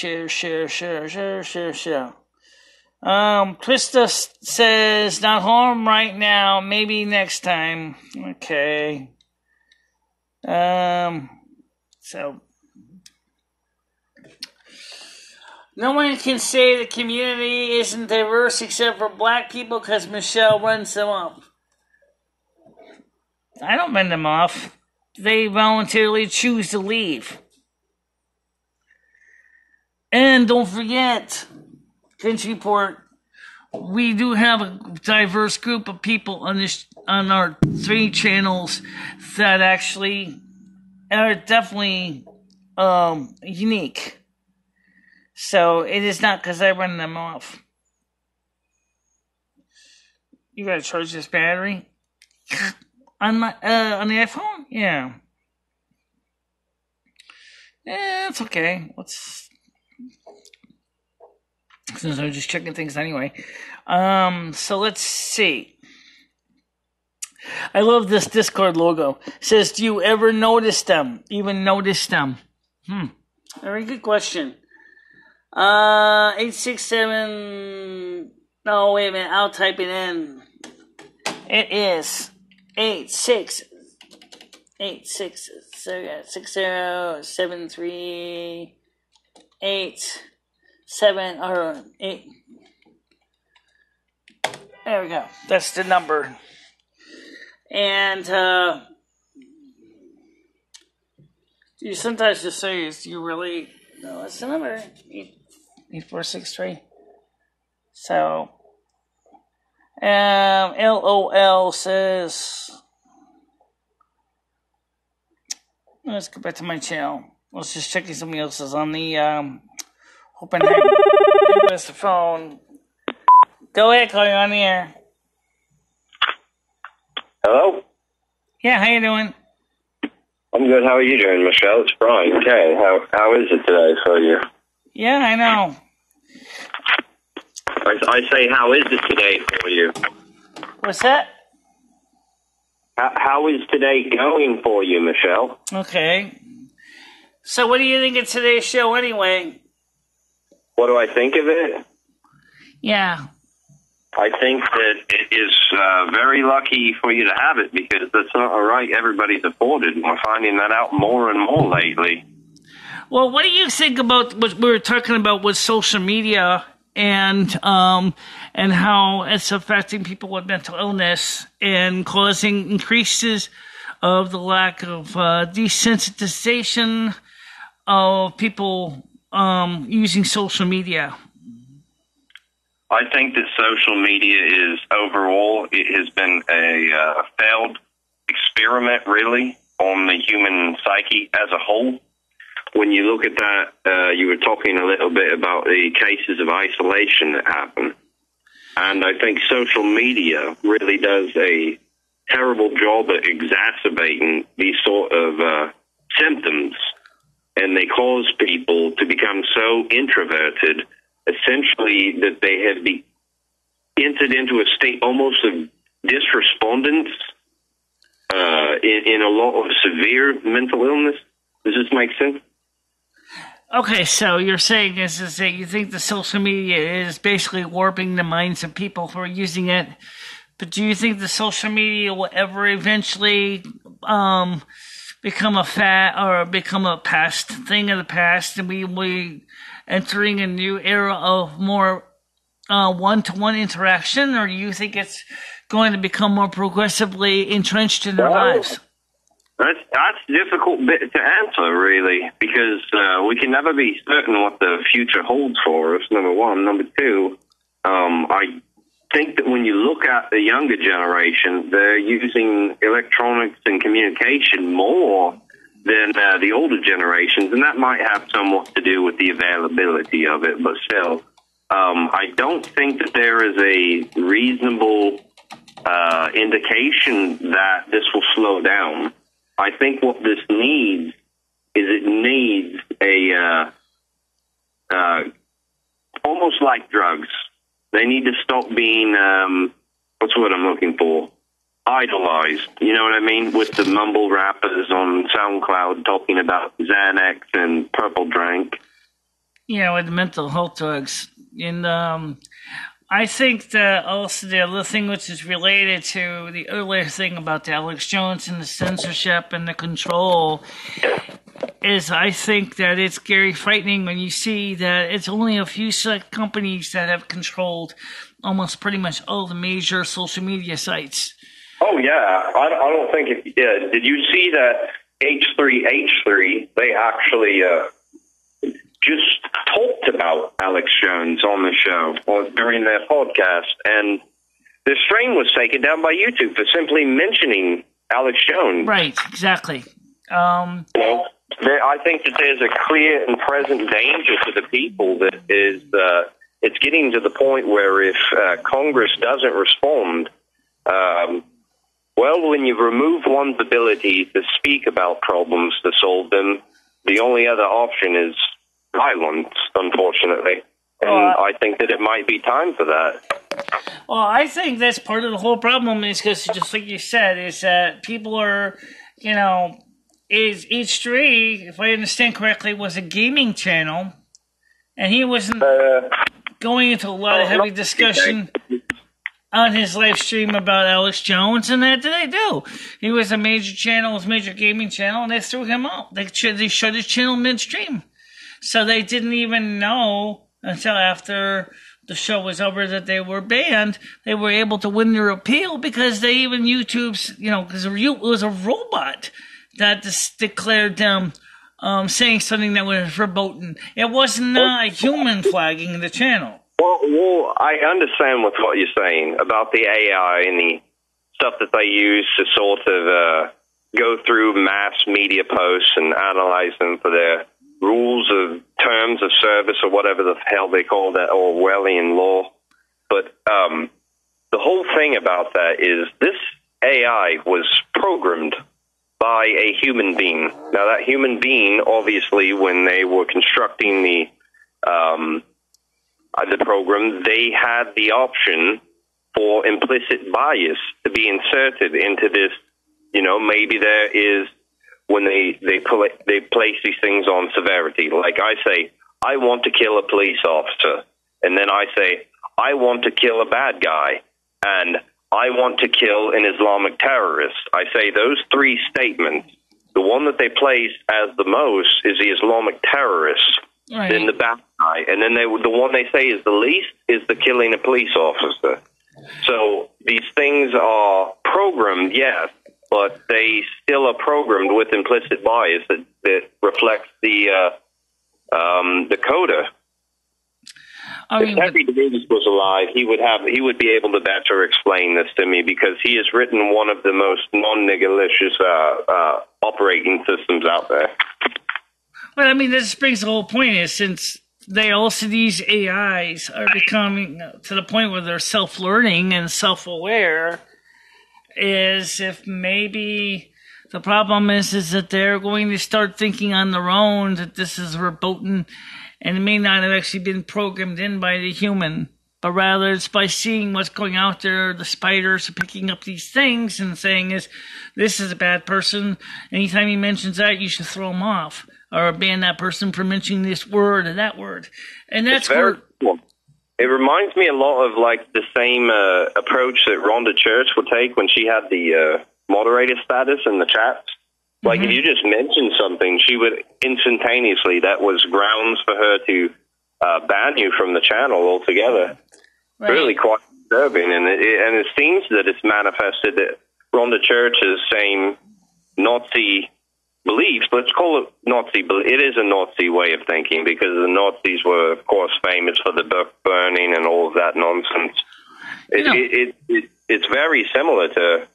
Krista says, not home right now, maybe next time. Okay. So. No one can say the community isn't diverse except for black people because Michelle runs them off. I don't run them off. They voluntarily choose to leave. And don't forget, Finchport, we do have a diverse group of people on our 3 channels that actually are definitely unique. So it is not because I run them off. You gotta charge this battery on the iPhone? Yeah. That's okay. Since I'm just checking things anyway. So let's see. I love this Discord logo. It says, do you ever notice them? Even notice them? Very good question. 867. No, wait a minute. I'll type it in. It is 607387 or 8. There we go. That's the number. And you sometimes just say, you really know that's the number 8463. So LOL says, let's go back to my channel. Let's just check if somebody else is on the hoping I missed the phone. Go ahead, call you on the air. Hello? Yeah, how you doing? I'm good. How are you doing, Michelle? It's Brian. Okay, how is it today for you? Yeah, I know. I say, how is it today for you? What's that? How is today going for you, Michelle? Okay. So what do you think of today's show anyway? What do I think of it? Yeah. I think that it is very lucky for you to have it because that's not a right everybody's afforded. We're finding that out more and more lately. Well, what do you think about what we were talking about with social media and how it's affecting people with mental illness and causing increases of the lack of desensitization of people using social media? I think that social media is overall, it has been a failed experiment, really, on the human psyche as a whole. When you look at that, you were talking a little bit about the cases of isolation that happen. And I think social media really does a terrible job at exacerbating these sort of symptoms. And they cause people to become so introverted, essentially, that they have entered into a state almost of disrespondence in a lot of severe mental illness. Does this make sense? Okay, so you're saying is that you think the social media is basically warping the minds of people who are using it, but do you think the social media will ever eventually become a fad or become a past thing of the past, and we will be entering a new era of more one-to-one interaction, or do you think it's going to become more progressively entrenched in their lives? That's a difficult bit to answer, really, because we can never be certain what the future holds for us, number one. Number two, I think that when you look at the younger generation, they're using electronics and communication more than the older generations, and that might have somewhat to do with the availability of it, but still, I don't think that there is a reasonable indication that this will slow down. I think what this needs is it needs a almost like drugs. They need to stop being what's what I'm looking for? Idolized. You know what I mean? With the mumble rappers on SoundCloud talking about Xanax and Purple Drank. Yeah, with mental health drugs. And I think that also the other thing which is related to the earlier thing about the Alex Jones and the censorship and the control is I think that it's very frightening when you see that it's only a few select companies that have controlled almost pretty much all the major social media sites. Oh, yeah. I don't think it did. Did you see that H3H3, they actually just talked about Alex Jones on the show or during their podcast, and the stream was taken down by YouTube for simply mentioning Alex Jones. Right, exactly. I think that there's a clear and present danger to the people that is, it's getting to the point where if Congress doesn't respond, when you remove one's ability to speak about problems, to solve them, The only other option is violence, unfortunately. And I think that it might be time for that. Well, I think that's part of the whole problem is because, just like you said, is that people are, is H3, if I understand correctly, was a gaming channel, and he wasn't going into a lot of heavy discussion on his live stream about Alex Jones, and that did they do? He was a major channel, was a major gaming channel, and they threw him out. They shut his channel midstream. So they didn't even know until after the show was over that they were banned. They were able to win their appeal because they even YouTube's, because it was a robot that declared them saying something that was verboten. It was not a human flagging the channel. Well, I understand with what you're saying about the AI and the stuff that they use to sort of go through mass media posts and analyze them for their rules of terms of service or whatever the hell they call that Orwellian law. But the whole thing about that is this AI was programmed by a human being. Now, that human being, obviously, when they were constructing the program, they had the option for implicit bias to be inserted into this. Maybe there is, when they place these things on severity. Like I say, I want to kill a police officer, and then I say, I want to kill a bad guy, and I want to kill an Islamic terrorist. I say those three statements. The one that they place as the most is the Islamic terrorist, right. Then the bad guy, and then the one they say is the least is the killing a police officer. So these things are programmed, yes, but they still are programmed with implicit bias that reflects the coder. If Henry Davis was alive, he would be able to better explain this to me because he has written one of the most non-negligent operating systems out there. Well, this brings the whole point is since these AIs are becoming to the point where they're self-learning and self-aware, is if maybe the problem is that they're going to start thinking on their own that this is verboten, and it may not have actually been programmed in by the human, but rather it's by seeing what's going out there. The spiders are picking up these things and saying, this is a bad person. Anytime he mentions that, you should throw him off or ban that person from mentioning this word or that word. And that's where... Cool. It reminds me a lot of like the same approach that Rhonda Church would take when she had the moderator status in the chats. Like, if you just mentioned something, she would instantaneously, that was grounds for her to ban you from the channel altogether. Right. Really quite disturbing. And it seems that it's manifested that Rhonda Church's same Nazi beliefs, let's call it Nazi, it is a Nazi way of thinking because the Nazis were, of course, famous for the book burning and all of that nonsense. It's very similar to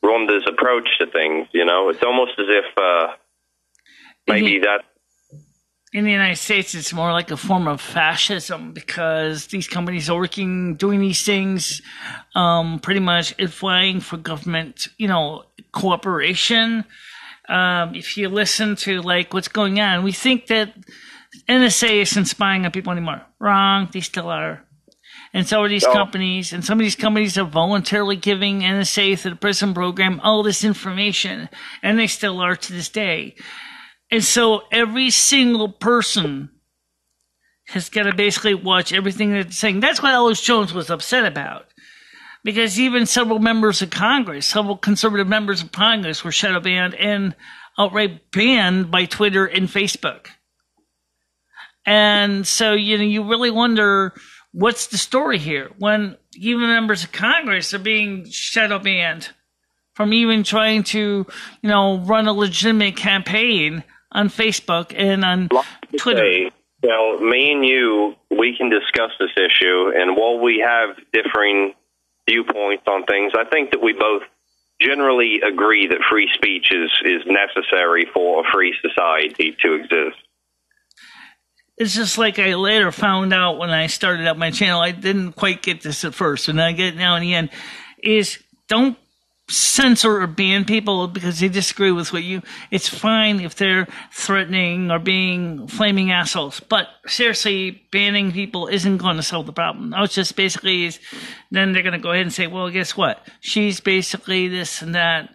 Rhonda's approach to things, It's almost as if maybe that... In the United States, it's more like a form of fascism because these companies are doing these things, pretty much flying for government, cooperation. If you listen to what's going on, we think that NSA isn't spying on people anymore. Wrong, they still are. And so are these companies, and some of these companies are voluntarily giving NSA through the prison program all this information, and they still are to this day. And so every single person has got to basically watch everything they're saying. That's what Alex Jones was upset about. Because even several members of Congress, several conservative members of Congress were shadow banned and outright banned by Twitter and Facebook. And so, you really wonder, what's the story here? When even members of Congress are being shadow banned from even trying to, run a legitimate campaign on Facebook and on Twitter. Well, me and you, we can discuss this issue, and while we have differing viewpoints on things, I think that we both generally agree that free speech is necessary for a free society to exist. It's just like I later found out when I started up my channel. I didn't quite get this at first, and I get it now in the end, is don't censor or ban people because they disagree with what you. It's fine if they're threatening or being flaming assholes, but seriously, banning people isn't going to solve the problem. No, it's just basically then they're going to go ahead and say, well, guess what? She's basically this and that,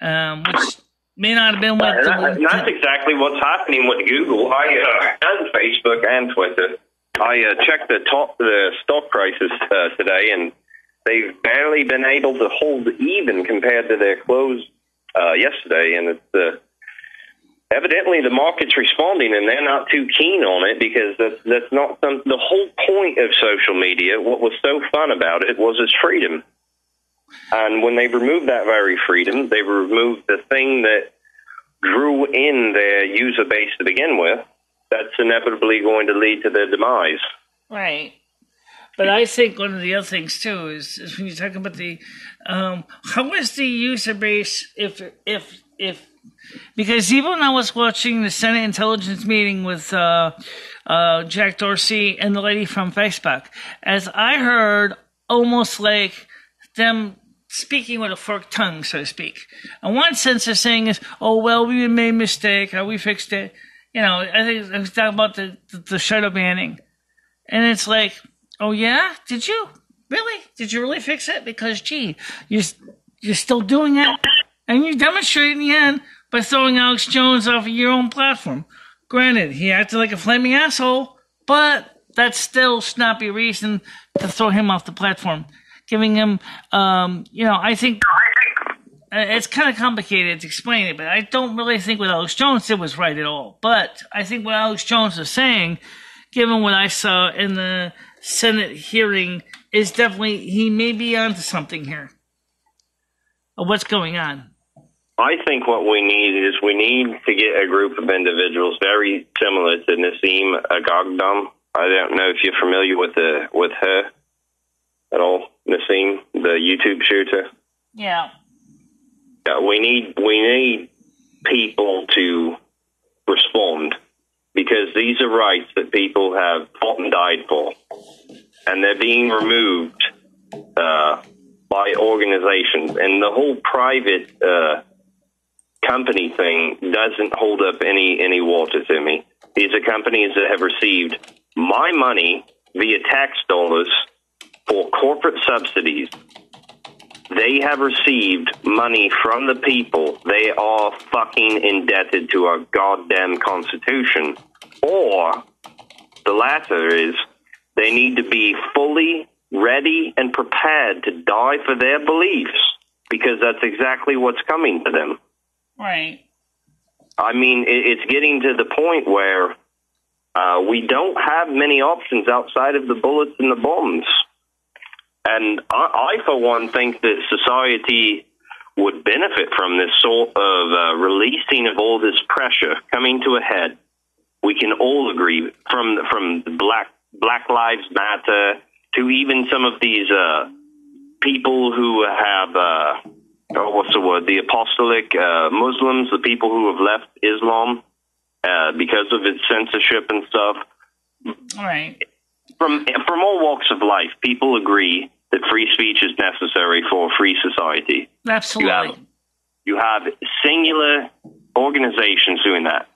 which may not have been what. That's exactly what's happening with Google. And Facebook and Twitter. I checked the stock prices today, and they've barely been able to hold even compared to their close yesterday, and it's evidently the market's responding, and they're not too keen on it because that's not the whole point of social media. What was so fun about it was its freedom, and when they removed that very freedom, they removed the thing that drew in their user base to begin with. That's inevitably going to lead to their demise. Right. But I think one of the other things too is when you talk about the how is the user base if because even when I was watching the Senate Intelligence meeting with Jack Dorsey and the lady from Facebook, as I heard almost like them speaking with a forked tongue, so to speak. In one sense, they're saying is, "Oh well, we made a mistake, or we fixed it." You know, I think I was talking about the shadow banning, and it's like, oh yeah, did you really? Did you really fix it? Because gee, you're still doing it, and you demonstrate in the end by throwing Alex Jones off of your own platform. Granted, he acted like a flaming asshole, but that still should not be a reason to throw him off the platform. Giving him, I think it's kind of complicated to explain it, but I don't really think what Alex Jones did was right at all. But I think what Alex Jones was saying, given what I saw in the Senate hearing, is definitely, he may be onto something here of what's going on. I think what we need to get a group of individuals very similar to Nassim Agagdam. I don't know if you're familiar with her at all, Nassim, the YouTube shooter. Yeah. Yeah, we need people to respond because these are rights that people have fought and died for, and they're being removed by organizations. And the whole private company thing doesn't hold up any water to me. These are companies that have received my money via tax dollars for corporate subsidies. They have received money from the people. They are fucking indebted to our goddamn Constitution. Or the latter is they need to be fully ready and prepared to die for their beliefs because that's exactly what's coming to them. Right. I mean, it's getting to the point where we don't have many options outside of the bullets and the bombs. And I, for one, think that society would benefit from this sort of releasing of all this pressure coming to a head. We can all agree, from Black Lives Matter to even some of these people who have, the apostolic Muslims, the people who have left Islam because of its censorship and stuff. All right. From all walks of life, people agree that free speech is necessary for a free society. Absolutely. You have singular organizations doing that.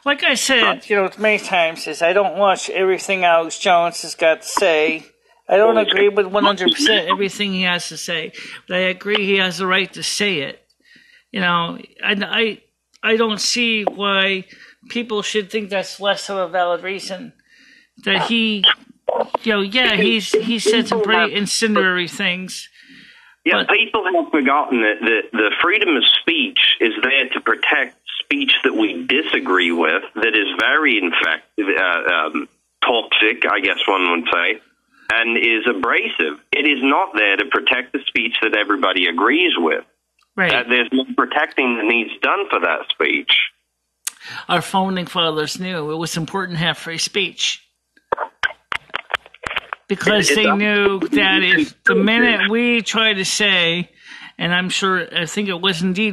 Like I said, many times, is I don't watch everything Alex Jones has got to say. I don't agree with 100% everything he has to say, but I agree he has the right to say it. I don't see why people should think that's less of a valid reason. That he said some pretty incendiary things. Yeah, people have forgotten that the freedom of speech is there to protect speech that we disagree with, that is very toxic, I guess one would say, and is abrasive. It is not there to protect the speech that everybody agrees with. Right. There's no protecting that needs done for that speech. Our founding fathers knew it was important to have free speech. Because they knew that if the minute we try to say and I think it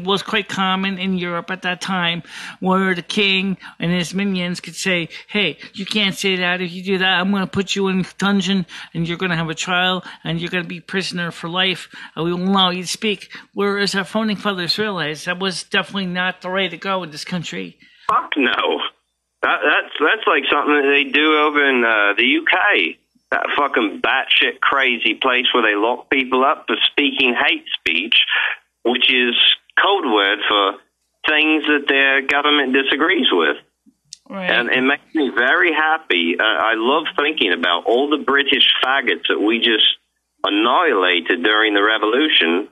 was quite common in Europe at that time, where the king and his minions could say, hey, you can't say that. If you do that, I'm going to put you in a dungeon, and you're going to have a trial, and you're going to be prisoner for life, and we won't allow you to speak. Whereas our founding fathers realized that was definitely not the way to go in this country. Fuck no. That's like something that they do over in the UK. That fucking batshit crazy place where they lock people up for speaking hate speech, which is code word for things that their government disagrees with. Right. And it makes me very happy. I love thinking about all the British faggots that we just annihilated during the revolution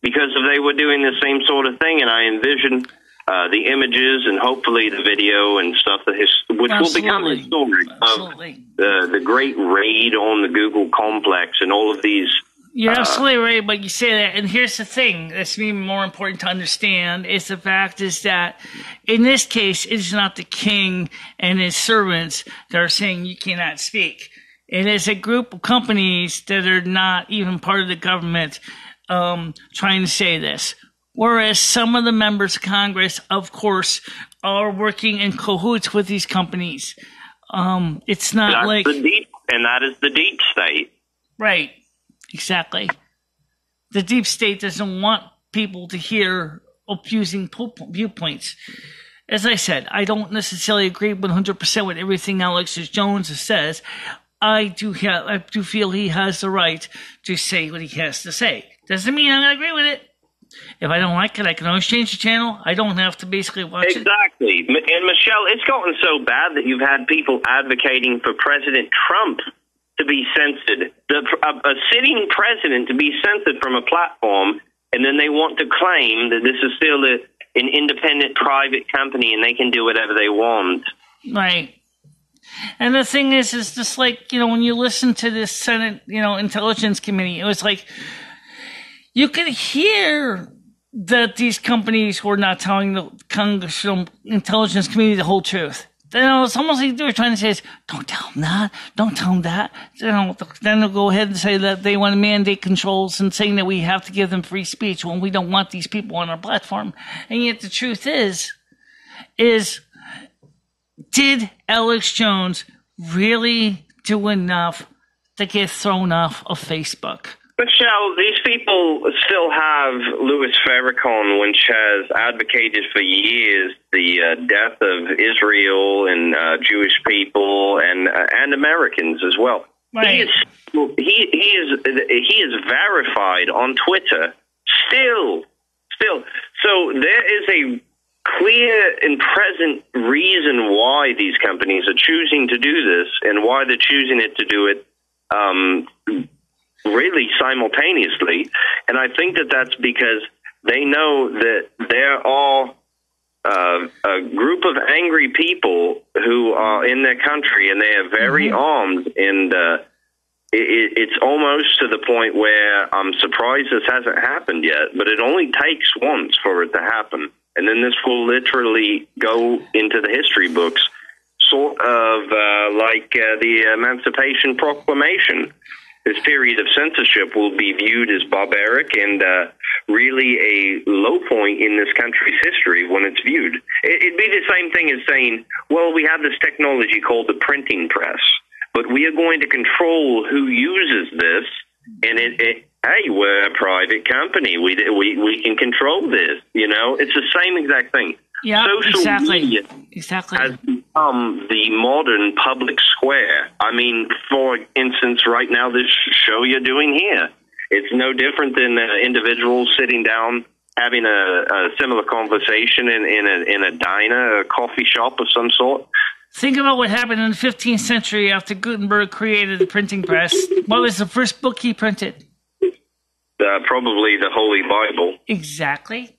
because they were doing the same sort of thing, and I envision the images and hopefully the video and stuff which will become historic of the great raid on the Google complex and all of these. You're absolutely right, but you say that, and here's the thing that's even more important to understand is the fact is that in this case, it's not the king and his servants that are saying you cannot speak. It is a group of companies that are not even part of the government trying to say this. Whereas some of the members of Congress, of course, are working in cahoots with these companies. It's not and that is the deep state. Right. Exactly. The deep state doesn't want people to hear opposing viewpoints. As I said, I don't necessarily agree 100% with everything Alex Jones says. I do feel he has the right to say what he has to say. Doesn't mean I'm going to agree with it. If I don't like it, I can always change the channel. I don't have to basically watch it. Exactly. And Michelle, it's gotten so bad that you've had people advocating for President Trump to be censored, a sitting president to be censored from a platform, and then they want to claim that this is still an independent private company and they can do whatever they want. Right. And the thing is just like, when you listen to this Senate, Intelligence Committee, it was like, you could hear that these companies were not telling the Congressional Intelligence Committee the whole truth. It's almost like they were trying to say, don't tell them that, don't tell them that. Then they'll go ahead and say that they want to mandate controls and saying that we have to give them free speech when we don't want these people on our platform. And yet the truth is did Alex Jones really do enough to get thrown off of Facebook? Michelle, these people still have Louis Farrakhan, which has advocated for years the death of Israel and Jewish people and Americans as well. Right. He is verified on Twitter still. So there is a clear and present reason why these companies are choosing to do this and why they're choosing to do it really simultaneously. And I think that that's because they know that there are a group of angry people who are in their country and they are very armed, and it's almost to the point where I'm surprised this hasn't happened yet, but it only takes once for it to happen. And then this will literally go into the history books, sort of like the Emancipation Proclamation. This period of censorship will be viewed as barbaric and really a low point in this country's history when it's viewed. It'd be the same thing as saying, well, we have this technology called the printing press, but we are going to control who uses this, and hey, we're a private company. We can control this. It's the same exact thing. Yeah, Social media exactly. has become the modern public square. I mean, for instance, right now, this show you're doing here, it's no different than individuals sitting down having a similar conversation in a diner, a coffee shop of some sort. Think about what happened in the 15th century after Gutenberg created the printing press. What was the first book he printed? Probably the Holy Bible. Exactly.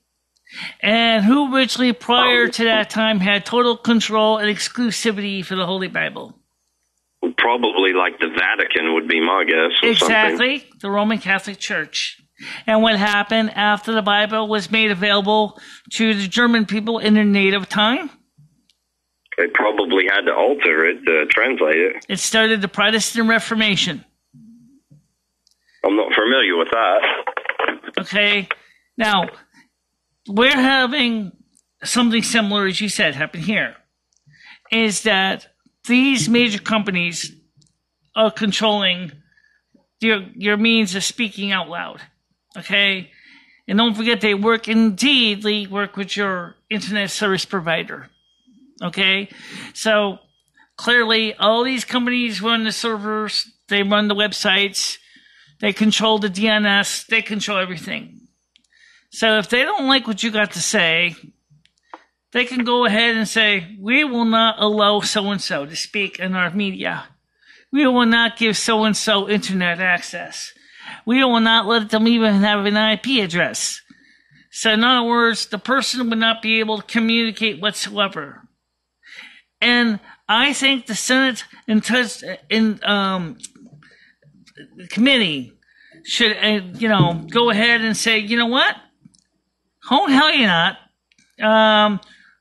And who originally, prior to that time, had total control and exclusivity for the Holy Bible? Probably like the Vatican would be my guess. Exactly. The Roman Catholic Church. And what happened after the Bible was made available to the German people in their native tongue? They probably had to alter it to translate it. It started the Protestant Reformation. I'm not familiar with that. Okay? Now, we're having something similar, as you said, happen here. Is that these major companies are controlling your means of speaking out loud. Okay? And don't forget, they work with your internet service provider. Okay? So, clearly, all these companies run the servers, they run the websites, they control the DNS, they control everything. So if they don't like what you got to say, they can go ahead and say, we will not allow so-and-so to speak in our media. We will not give so-and-so internet access. We will not let them even have an IP address. So in other words, the person would not be able to communicate whatsoever. And I think the Senate and the committee should, go ahead and say, you know what? Oh, hell you're not.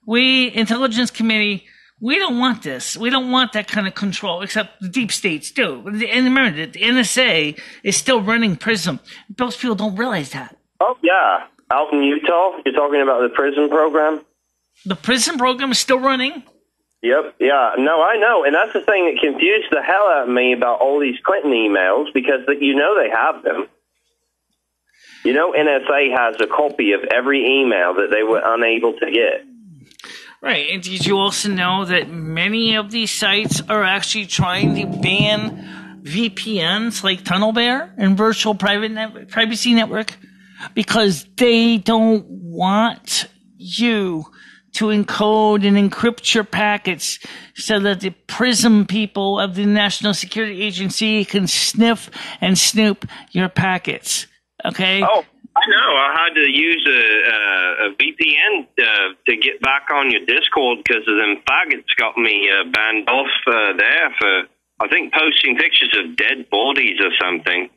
We, Intelligence Committee, we don't want this. We don't want that kind of control, except the deep states do. And remember, the NSA is still running PRISM. Most people don't realize that. Oh, yeah. Out in Utah, you're talking about the PRISM program? The PRISM program is still running? Yep, yeah. No, I know. And that's the thing that confused the hell out of me about all these Clinton emails, because they have them. NSA has a copy of every email that they were unable to get. Right. And did you also know that many of these sites are actually trying to ban VPNs like TunnelBear and Virtual Privacy Network because they don't want you to encode and encrypt your packets so that the PRISM people of the National Security Agency can sniff and snoop your packets. Okay? Oh, I know. I had to use a VPN to get back on your Discord because of them faggots got me banned off there for, I think, posting pictures of dead bodies or something.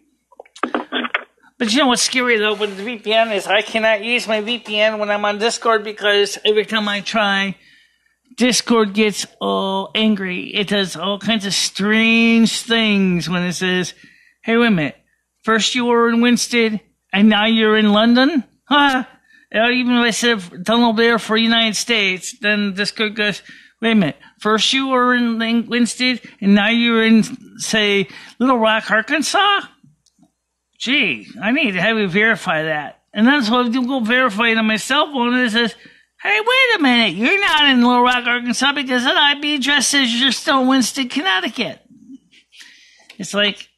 But you know what's scary, though, with the VPN is I cannot use my VPN when I'm on Discord because every time I try, Discord gets all angry. It does all kinds of strange things when it says, hey, wait a minute. First you were in Winston, and now you're in London? Huh? Even if I said TunnelBear for United States, then Discord goes, wait a minute. First you were in Winston, and now you're in, say, Little Rock, Arkansas? Gee, I need to have you verify that. And then so I go verify it on my cell phone, and it says, hey, wait a minute. You're not in Little Rock, Arkansas, because that IP address says you're still in Winston, Connecticut. It's like...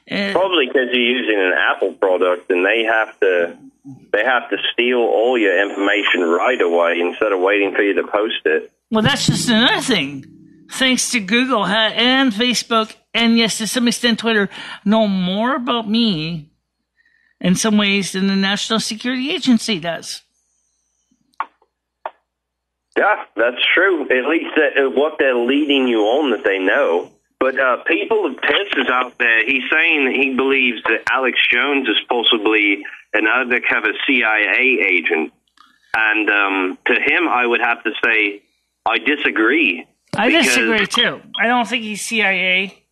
Probably because you're using an Apple product, and they have to steal all your information right away instead of waiting for you to post it. Well, that's just another thing. Thanks to Google and Facebook, and yes, to some extent Twitter, know more about me in some ways than the National Security Agency does. Yeah, that's true. At least what they're leading you on that they know. But people of Piss is out there. He's saying that he believes that Alex Jones is possibly an undercover CIA agent. And to him, I would have to say, I disagree. I disagree, too. I don't think he's CIA,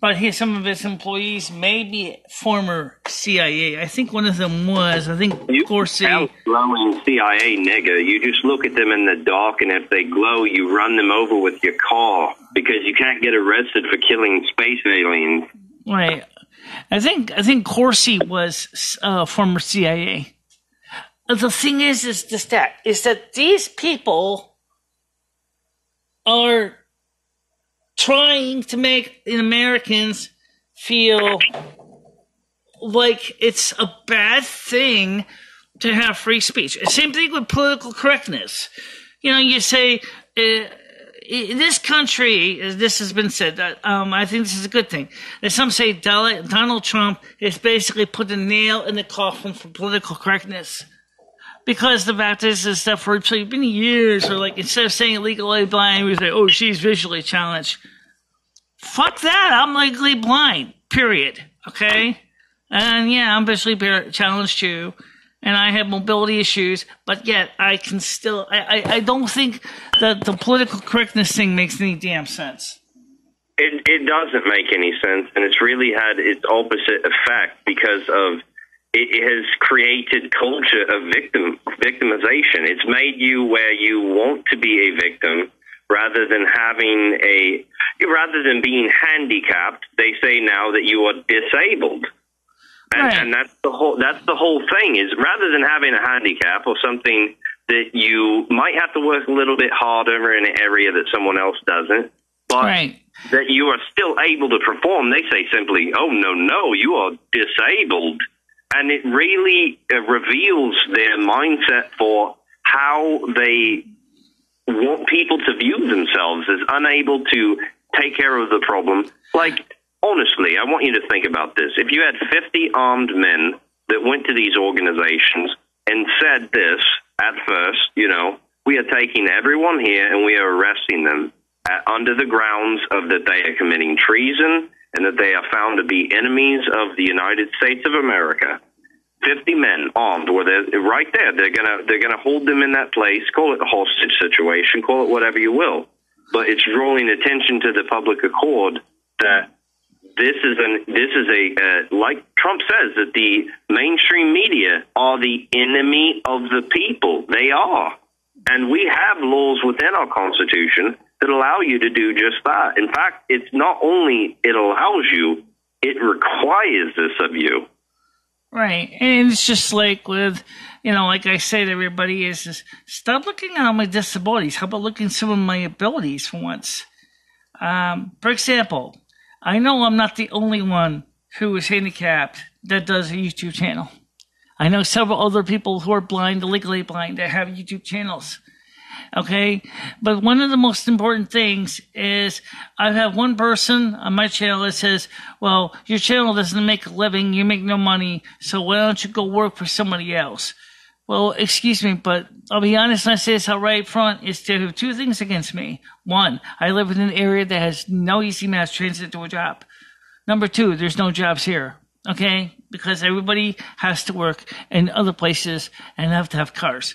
but some of his employees may be former CIA. I think one of them was. I think Corsi. You glowing CIA nigger. You just look at them in the dark, and if they glow, you run them over with your car because you can't get arrested for killing space aliens. Right. I think Corsi was former CIA. The thing is that these people are trying to make Americans feel like it's a bad thing to have free speech. Same thing with political correctness. You say, in this country, as this has been said, I think this is a good thing. As some say, Donald Trump has basically put a nail in the coffin for political correctness. Because the fact is that for many years, or like instead of saying legally blind, we say, oh, she's visually challenged. Fuck that. I'm legally blind. Period. Okay? And yeah, I'm visually challenged too. And I have mobility issues, but yet I can still, I don't think that the political correctness thing makes any damn sense. It doesn't make any sense, and it's really had its opposite effect because of it has created culture of victimization. It's made you where you want to be a victim rather than being handicapped. They say now that you are disabled. And that's the whole thing, is rather than having a handicap or something that you might have to work a little bit harder in an area that someone else doesn't, but that you are still able to perform, they say simply, oh, no, you are disabled. And it really reveals their mindset for how they want people to view themselves as unable to take care of the problem. Like, honestly, I want you to think about this. If you had 50 armed men that went to these organizations and said this at first, we are taking everyone here and we are arresting them under the grounds of that they are committing treason and that they are found to be enemies of the United States of America. 50 men armed, where they're right there. They're gonna hold them in that place. Call it a hostage situation. Call it whatever you will. But it's drawing attention to the public accord that this is like Trump says, that the mainstream media are the enemy of the people. They are. And we have laws within our Constitution that allow you to do just that. In fact, it's not only it allows you, it requires this of you. Right. And it's just like with, like I say to everybody is stop looking at all my disabilities. How about looking at some of my abilities for once? For example, I know I'm not the only one who is handicapped that does a YouTube channel. I know several other people who are blind, legally blind, that have YouTube channels. Okay? But one of the most important things is I have one person on my channel that says, well, your channel doesn't make a living, you make no money, so why don't you go work for somebody else? Well, excuse me, but I'll be honest and I say this out right front, is there are two things against me. One, I live in an area that has no easy mass transit to a job. Number two, there's no jobs here. Okay? Because everybody has to work in other places and have to have cars.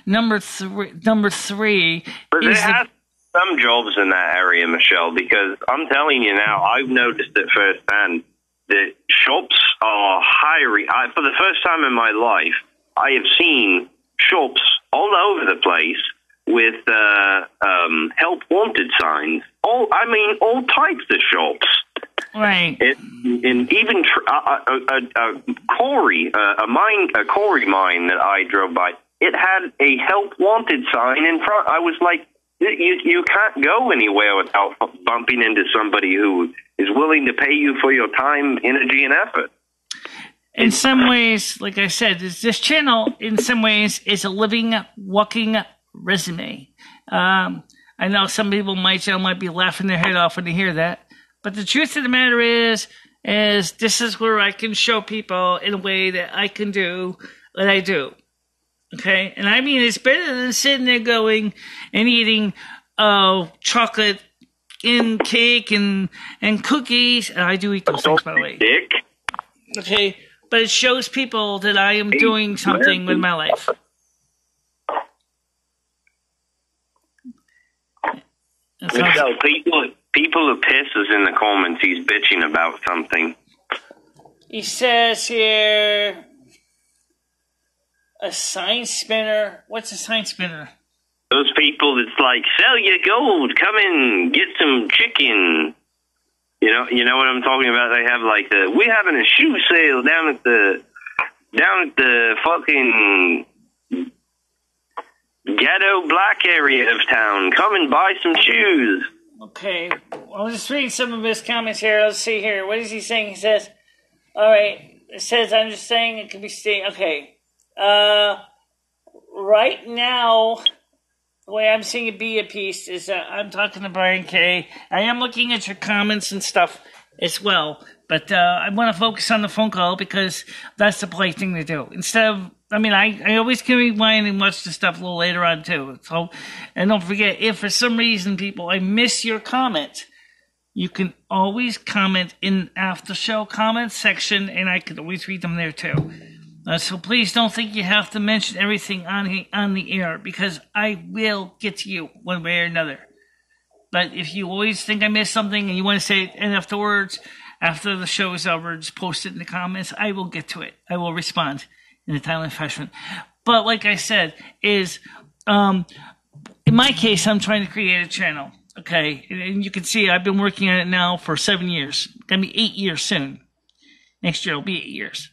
Number three but there has some jobs in that area, Michelle, because I'm telling you now, I've noticed it firsthand that shops are hiring. For the first time in my life, I have seen shops all over the place with help wanted signs. All types of shops. Right. And even a quarry mine that I drove by, it had a help wanted sign in front. I was like, you can't go anywhere without bumping into somebody who is willing to pay you for your time, energy, and effort. In some ways, like I said, this channel, in some ways, is a living, walking resume. I know some people might be laughing their head off when they hear that. But the truth of the matter is this is where I can show people in a way that I can do what I do. Okay? And I mean, it's better than sitting there going and eating chocolate and cake and cookies. And I do eat those things, by the way. Okay? But it shows people that I am doing something with my life. Michelle, people are pissed in the comments. He's bitching about something. He says here, a sign spinner. What's a sign spinner? Those people that's like, sell your gold, come in, get some chicken. You know what I'm talking about? They have like we're having a shoe sale down at the fucking ghetto black area of town. Come and buy some shoes. Okay, I'll just read some of his comments here. Let's see here. What is he saying? He says, all right, it says, I'm just saying it can be stated. Okay, right now, the way I'm seeing it be a piece is I'm talking to Brian K. I am looking at your comments and stuff as well, but I want to focus on the phone call because that's the polite thing to do. Instead of, I always can rewind and watch the stuff a little later on too. So, and don't forget, if for some reason, people, I miss your comment, you can always comment in after show comment section, and I could always read them there too. So please don't think you have to mention everything on the air, because I will get to you one way or another. But if you always think I missed something and you want to say it afterwards, after the show is over, just post it in the comments. I will get to it. I will respond in a timely fashion. But like I said, in my case, I'm trying to create a channel. Okay, and you can see I've been working on it now for 7 years. Gonna be 8 years soon. Next year it'll be 8 years.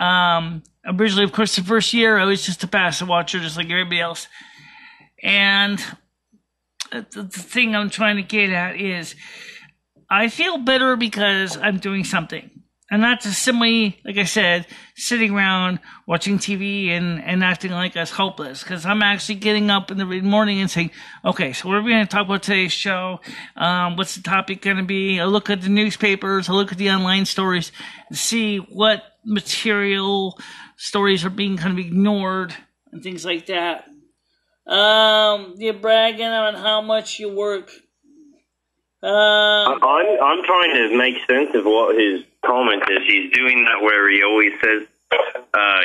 Originally, of course, the first year I was just a passive watcher, just like everybody else. And the thing I'm trying to get at is, I feel better because I'm doing something. And not just simply, like I said, sitting around watching TV and acting like us hopeless. Because I'm actually getting up in the morning and saying, okay, so what are we going to talk about today's show? What's the topic going to be? I look at the newspapers, I look at the online stories, and see what material stories are being kind of ignored and things like that. You're bragging on how much you work. I'm trying to make sense of what his comment is. He's doing that where he always says,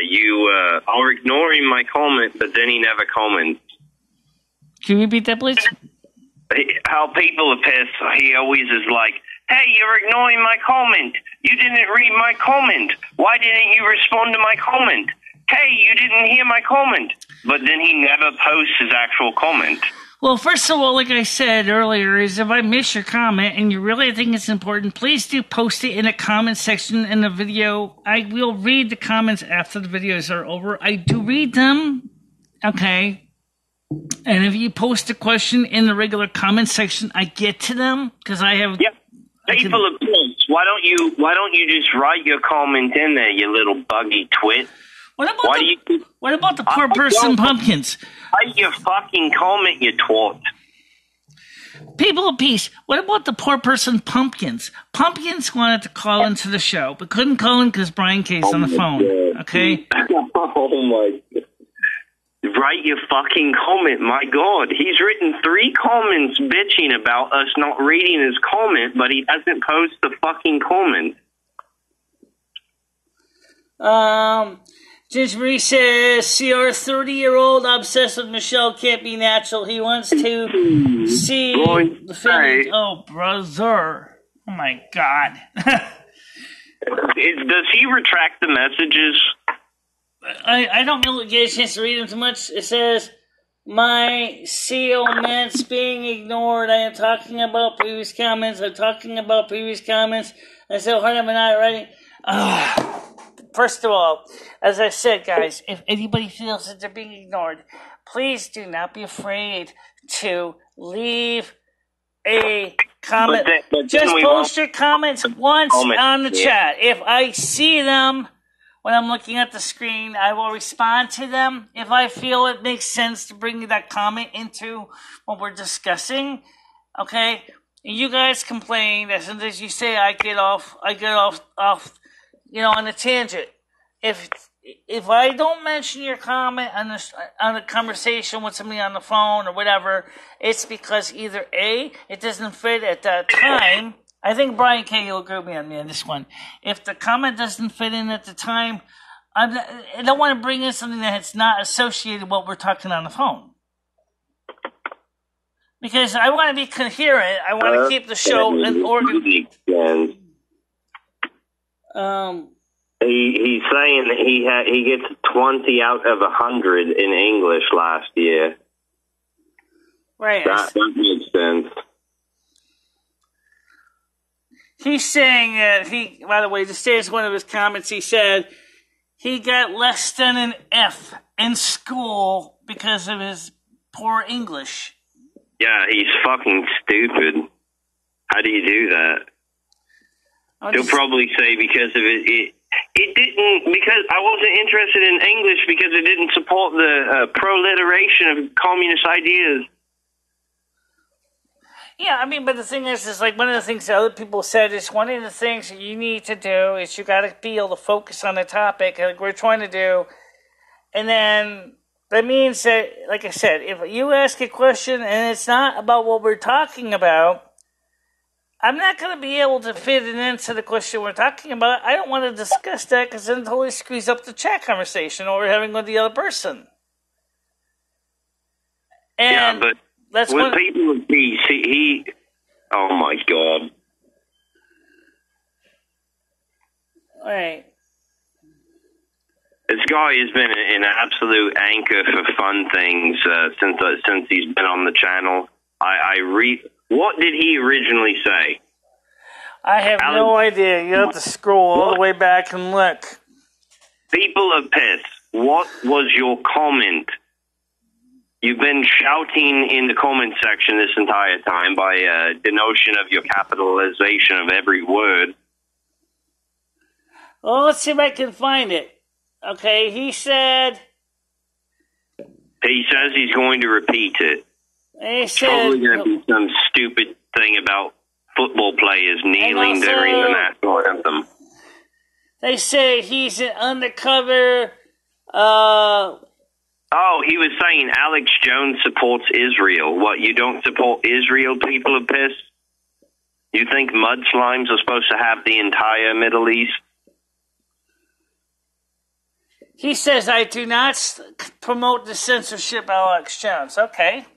you are ignoring my comment, but then he never comments. Can you repeat that, please? How people are pissed, he always is like, hey, you're ignoring my comment. You didn't read my comment. Why didn't you respond to my comment? Hey, you didn't hear my comment. But then he never posts his actual comment. Well, first of all, like I said earlier, is if I miss your comment and you really think it's important, please do post it in the comment section in the video. I will read the comments after the videos are over. I do read them, okay? And if you post a question in the regular comment section, I get to them because I have. Yep. People are close. Why don't you just write your comment in there, you little buggy twit? What about the poor person pumpkins? Write your fucking comment, you twat. People of peace, what about the poor person pumpkins? Pumpkins wanted to call into the show, but couldn't call in because Brian K's on the phone. God. Okay? Oh my God. Write your fucking comment. My God. He's written 3 comments bitching about us not reading his comment, but he doesn't post the fucking comment. Ginger Marie says, see, our 30-year-old obsessed with Michelle can't be natural. He wants to see the family. Oh, brother. Oh, my God. Does he retract the messages? I don't really get a chance to read them too much. It says, my comments being ignored. I am talking about previous comments. I'm talking about previous comments. I so hard I'm not writing. First of all, as I said, guys, if anybody feels that they're being ignored, please do not be afraid to leave a comment. But just post your comments once on the chat. If I see them when I'm looking at the screen, I will respond to them. If I feel it makes sense to bring that comment into what we're discussing, okay? You guys complain as soon as you say I get off, on a tangent. If I don't mention your comment on a conversation with somebody on the phone or whatever, it's because either A, it doesn't fit at that time. I think Brian K. will agree with me on this one. If the comment doesn't fit in at the time, I don't want to bring in something that's not associated with what we're talking on the phone. Because I want to be coherent. I want to keep the show in order. He's saying that he gets 20 out of 100 in English last year. Right. That makes sense. He's saying that by the way, to say as one of his comments, he said he got less than an F in school because of his poor English. Yeah, he's fucking stupid. How do you do that? He'll probably say because of it didn't, because I wasn't interested in English because it didn't support the proliferation of communist ideas. Yeah, I mean, but the thing is like one of the things that other people said is one of the things that you need to do is you got to be able to focus on the topic like we're trying to do. And then that means that, like I said, if you ask a question and it's not about what we're talking about, I'm not going to be able to fit it into the question we're talking about. I don't want to discuss that because then it totally screws up the chat conversation or we're having with the other person. And yeah, but that's with people with peace, he oh my God. Right. This guy has been an absolute anchor for fun things since he's been on the channel. What did he originally say? I have no idea. You have to scroll all the way back and look. People are pissed. What was your comment? You've been shouting in the comment section this entire time by denotion of your capitalization of every word. Well, let's see if I can find it. Okay, he says he's going to repeat it. It's probably going to be some stupid thing about football players kneeling during the national anthem. They say he's an undercover. He was saying Alex Jones supports Israel. What, you don't support Israel? People are pissed? You think mudslimes are supposed to have the entire Middle East? He says, I do not promote the censorship of Alex Jones. Okay.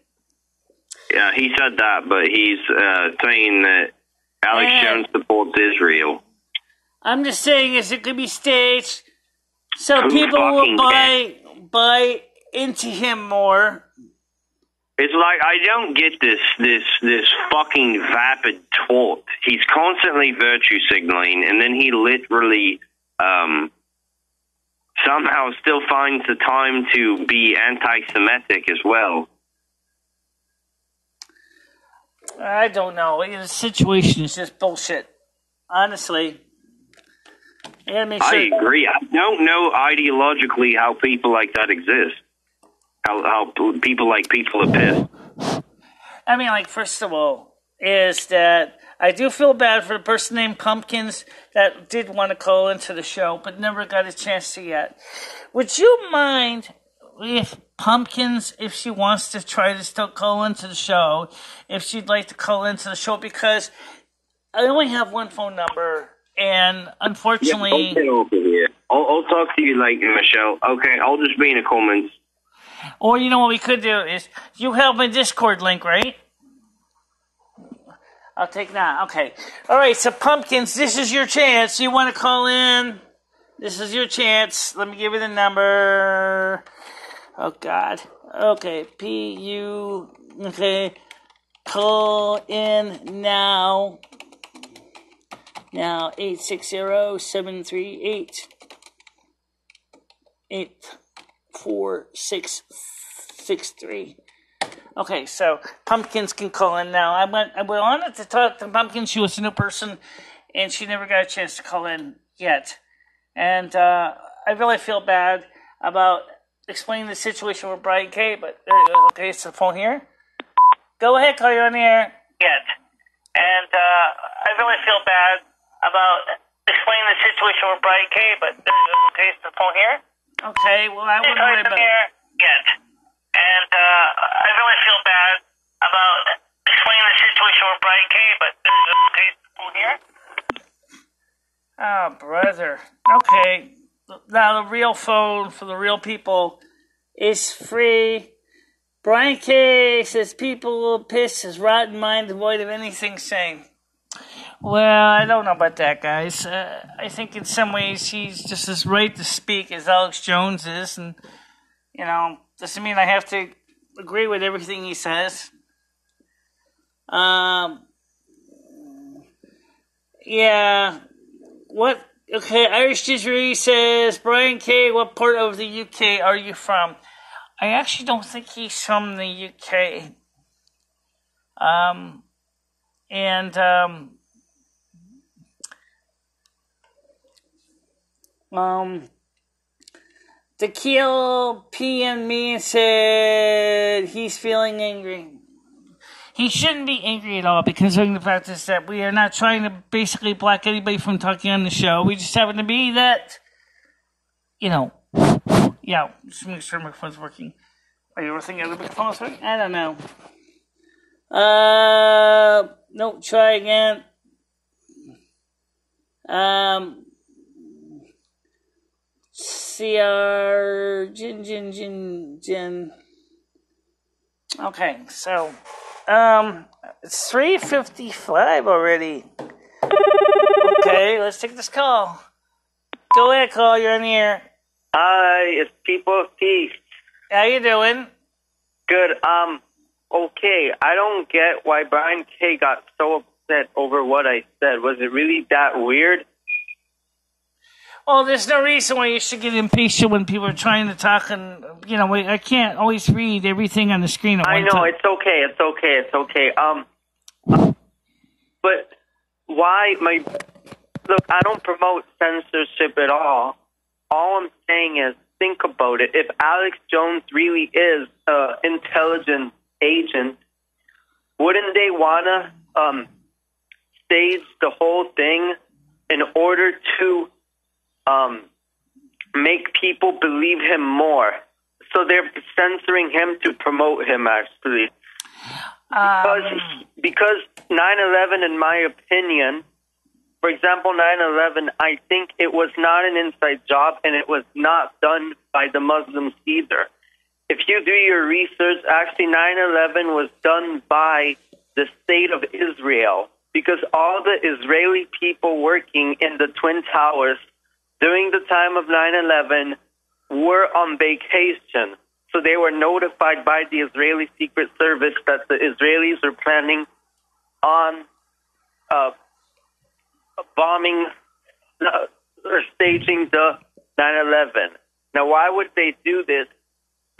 Yeah, he said that, but he's saying that Alex Jones supports Israel. I'm just saying it could be staged so people will buy into him more. It's like, I don't get this fucking vapid twat. He's constantly virtue signaling, and then he literally somehow still finds the time to be anti-Semitic as well. I don't know. The situation is just bullshit. Honestly. I agree. I don't know ideologically how people like that exist. How people are pissed. I mean, first of all, is that I do feel bad for the person named Pumpkins that did want to call into the show, but never got a chance to yet. Would you mind if Pumpkins, if she wants to try to still call into the show, if she'd like to call into the show, because I only have one phone number, and unfortunately... Yeah, don't get over here. I'll talk to you later, Michelle. Okay, I'll just be in the comments. Or you know what we could do is, you have my Discord link, right? I'll take that. Okay. All right, so Pumpkins, this is your chance. You want to call in? This is your chance. Let me give you the number. Oh, God. Okay, okay. Call in now. Now, 860-738-8463. Okay, so Pumpkins can call in now. I wanted to talk to Pumpkins. She was a new person, and she never got a chance to call in yet. And I really feel bad about explaining the situation with Brian K. But okay, it's the phone here. Go ahead, call you on the air. Yet, and I really feel bad about explaining the situation with Brian K. But okay, it's the phone here. Okay, well I wouldn't worry about. Yet. And I really feel bad about explaining the situation with Brian K. But okay, phone here. Oh, brother. Okay, now the real phone for the real people is free. Brian K. says people will piss his rotten mind devoid of anything sane. Well, I don't know about that, guys. I think in some ways he's just as right to speak as Alex Jones is, and doesn't mean I have to agree with everything he says. Yeah. What? Okay, Irish Disney says, Brian K., what part of the UK are you from? I actually don't think he's from the UK. Tequila P and me said he's feeling angry. He shouldn't be angry at all, because the fact is that we are not trying to basically block anybody from talking on the show. We just happen to be that, yeah, just make sure my phone's working. Are you ever thinking the phone was working? I don't know. No, try again. CR Jin. Okay, so it's 3:55 already. Okay, let's take this call. Go ahead, call. You're on the air. Hi, it's People of Peace. How you doing? Good. Okay. I don't get why Brian K. got so upset over what I said. Was it really that weird? Well, there's no reason why you should get impatient when people are trying to talk, and I can't always read everything on the screen at one time. I know, it's okay. But why look, I don't promote censorship at all. All I'm saying is, think about it. If Alex Jones really is an intelligence agent, wouldn't they want to stage the whole thing in order to make people believe him more? So they're censoring him to promote him, actually. Because 9/11, in my opinion, for example, 9/11, I think it was not an inside job, and it was not done by the Muslims either. If you do your research, actually 9/11 was done by the state of Israel, because all the Israeli people working in the Twin Towers during the time of 9/11 were on vacation. So they were notified by the Israeli Secret Service that the Israelis were planning on bombing or staging the 9/11. Now, why would they do this?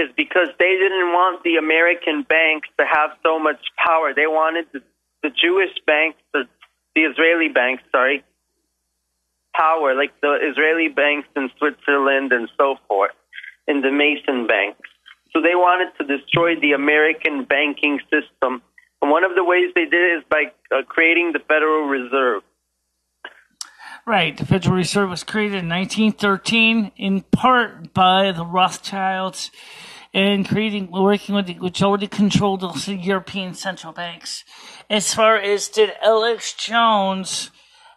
Is because they didn't want the American banks to have so much power. They wanted the Jewish banks, the Israeli banks, power, like the Israeli banks in Switzerland and so forth, and the Mason banks. So they wanted to destroy the American banking system. And one of the ways they did it is by creating the Federal Reserve. Right. The Federal Reserve was created in 1913, in part by the Rothschilds, and working with which already controlled the European central banks. As far as did Alex Jones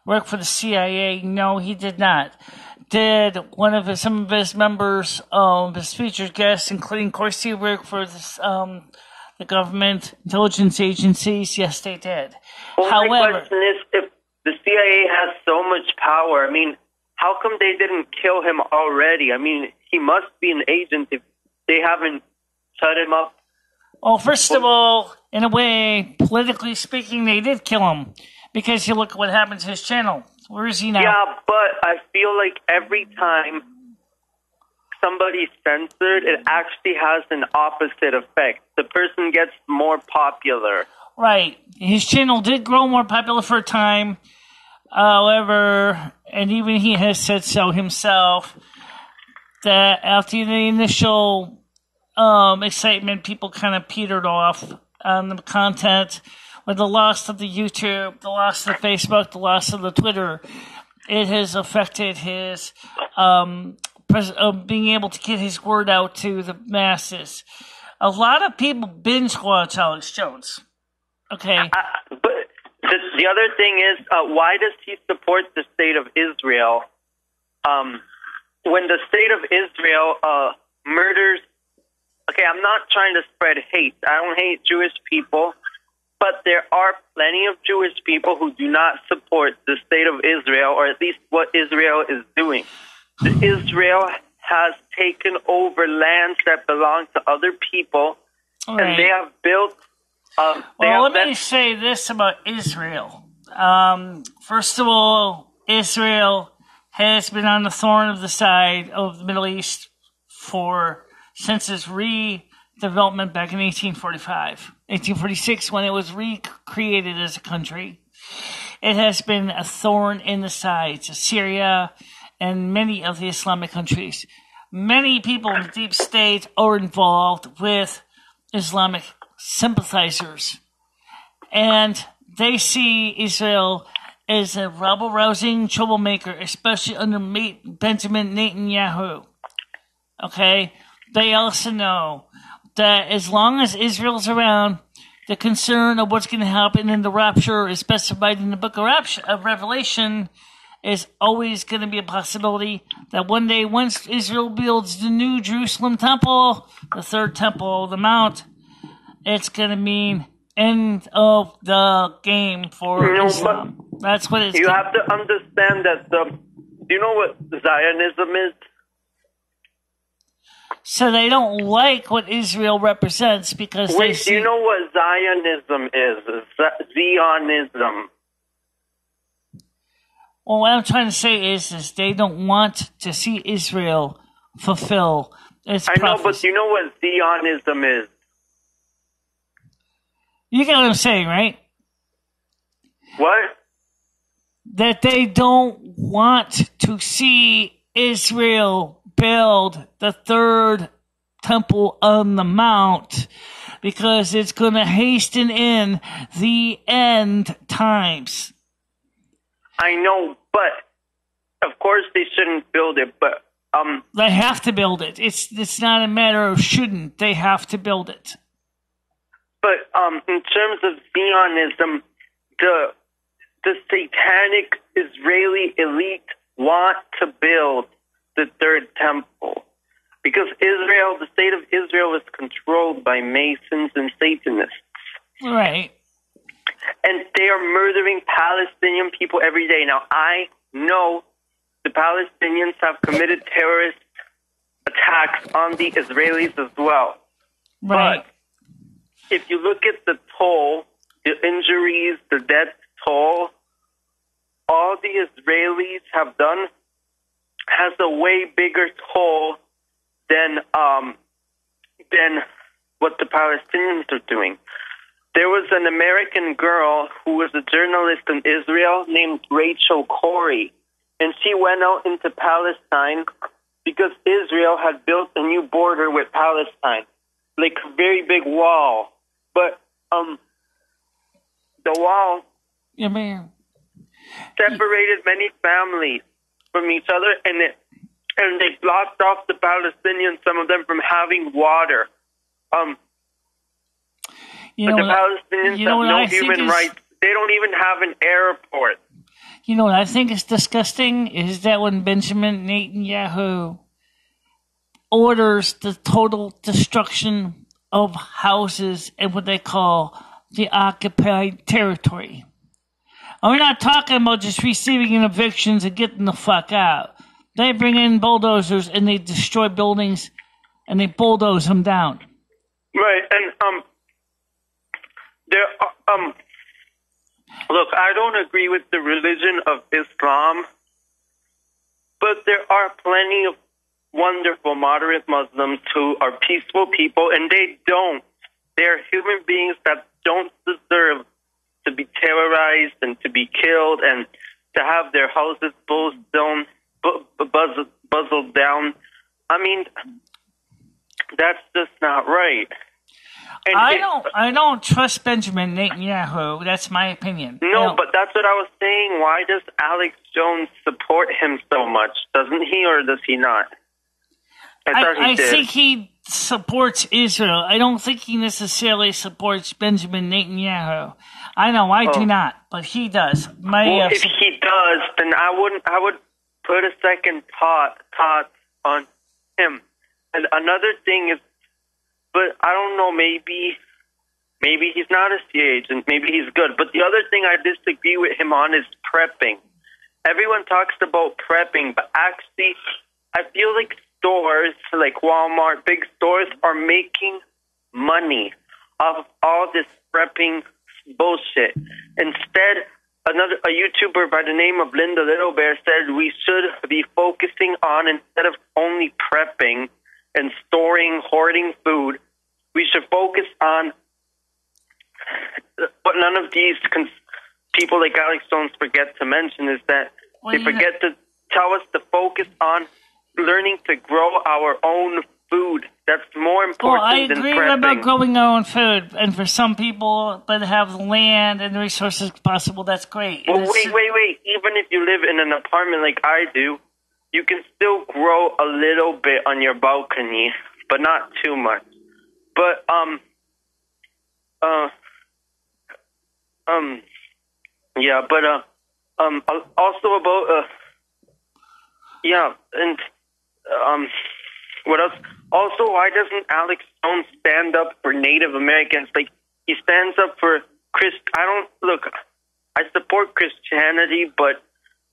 work for the CIA? No, he did not. Did some of his members, his featured guests, including Corsi, work for this, the government intelligence agencies? Yes, they did. Well, however, my question is, if the CIA has so much power, I mean, how come they didn't kill him already? I mean, he must be an agent if they haven't shut him up. Well, first of all, in a way, politically speaking, they did kill him. Because you look at what happened to his channel. Where is he now? Yeah, but I feel like every time somebody's censored, it actually has an opposite effect. The person gets more popular. Right. His channel did grow more popular for a time. However, and even he has said so himself, that after the initial excitement, people kind of petered off on the content. With the loss of the YouTube, the loss of the Facebook, the loss of the Twitter, it has affected his being able to get his word out to the masses. A lot of people binge watch Alex Jones. Okay. But the other thing is, why does he support the state of Israel? When the state of Israel murders... Okay, I'm not trying to spread hate. I don't hate Jewish people. But there are plenty of Jewish people who do not support the state of Israel, or at least what Israel is doing. Israel has taken over lands that belong to other people, and they have built... let me say this about Israel. First of all, Israel has been on the thorn of the side of the Middle East since its redevelopment back in 1846, when it was recreated as a country. It has been a thorn in the sides of Syria and many of the Islamic countries. Many people in the deep state are involved with Islamic sympathizers, and they see Israel as a rabble-rousing troublemaker, especially under Benjamin Netanyahu. Okay? They also know that as long as Israel's around, the concern of what's going to happen in the rapture is specified in the book of Revelation is always going to be a possibility that one day, once Israel builds the new Jerusalem temple, the third temple of the Mount, it's going to mean end of the game for Islam. That's what it's. You have to understand that Do you know what Zionism is? So they don't like what Israel represents because do you know what Zionism is? Zionism. Well, what I'm trying to say is they don't want to see Israel fulfill its prophecy. I know, but do you know what Zionism is? You get what I'm saying, right? What? That they don't want to see Israel build the third temple on the mount because it's going to hasten in the end times. I know, but of course they shouldn't build it, but they have to build it. It's not a matter of shouldn't. They have to build it. But in terms of Zionism, the satanic Israeli elite want to build the third temple because Israel, the state of Israel, is controlled by Masons and Satanists. Right. And they are murdering Palestinian people every day. Now, I know the Palestinians have committed terrorist attacks on the Israelis as well. Right. But if you look at the toll, the injuries, the death toll, all the Israelis have done has a way bigger toll than what the Palestinians are doing. There was an American girl who was a journalist in Israel named Rachel Corrie, and she went out into Palestine because Israel had built a new border with Palestine, like a very big wall. But the wall separated many families from each other, and they blocked off the Palestinians, some of them, from having water. But the Palestinians have no human rights. They don't even have an airport. You know what I think is disgusting is that when Benjamin Netanyahu orders the total destruction of houses in what they call the occupied territory. And we're not talking about just receiving evictions and getting the fuck out. They bring in bulldozers and they destroy buildings and they bulldoze them down. Right, and look, I don't agree with the religion of Islam, but there are plenty of wonderful moderate Muslims who are peaceful people, and they don't. They're human beings that don't deserve to be terrorized and to be killed and to have their houses buzzed down. I mean, that's just not right. And I don't trust Benjamin Netanyahu. That's my opinion. No, but that's what I was saying. Why does Alex Jones support him so much? Doesn't he, or does he not? I think he supports Israel. I don't think he necessarily supports Benjamin Netanyahu. I know I do not, but he does. If he does, then I would put a second thought on him. And another thing is, but I don't know, maybe he's not a CIA agent, maybe he's good. But the other thing I disagree with him on is prepping. Everyone talks about prepping, but actually I feel like stores, like Walmart, big stores, are making money off of all this prepping bullshit. Instead, a YouTuber by the name of Linda Little Bear said we should be focusing on, instead of only prepping and hoarding food, we should focus on what none of these people like Alex Jones forget to mention is that they forget to tell us to focus on learning to grow our own food. That's more important than prepping. Well, I agree about growing our own food, and for some people that have the land and the resources possible, that's great. Well, wait. Even if you live in an apartment like I do, you can still grow a little bit on your balcony, but not too much. But also about what else? Also, why doesn't Alex Jones stand up for Native Americans? Like, he stands up for I support Christianity, but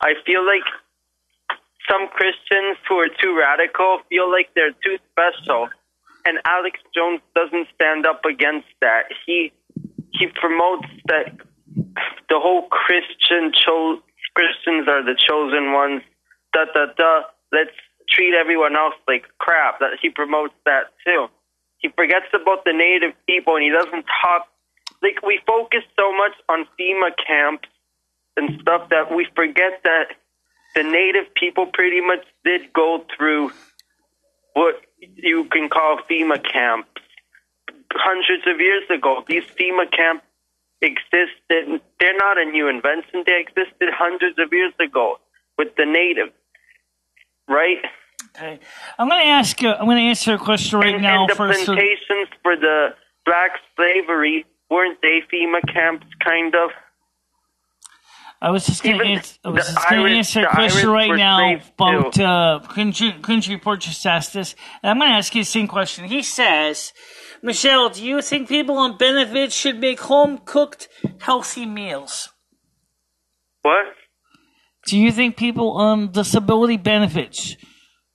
I feel like some Christians who are too radical feel like they're too special, and Alex Jones doesn't stand up against that. He promotes that the whole Christians are the chosen ones. Let's treat everyone else like crap. That he promotes that too. He forgets about the native people, and he doesn't talk. Like, we focus so much on FEMA camps and stuff that we forget that the native people pretty much did go through what you can call FEMA camps hundreds of years ago. These FEMA camps existed. They're not a new invention. They existed hundreds of years ago with the natives, right? Okay, I'm going to ask you. I'm going to answer a question right now. And the first, plantations for the black slavery, weren't they FEMA camps, kind of? I was just going to answer a question right now about Country Report just asked this. And I'm going to ask you the same question. He says, Michelle, do you think people on benefits should make home-cooked, healthy meals? What? Do you think people on disability benefits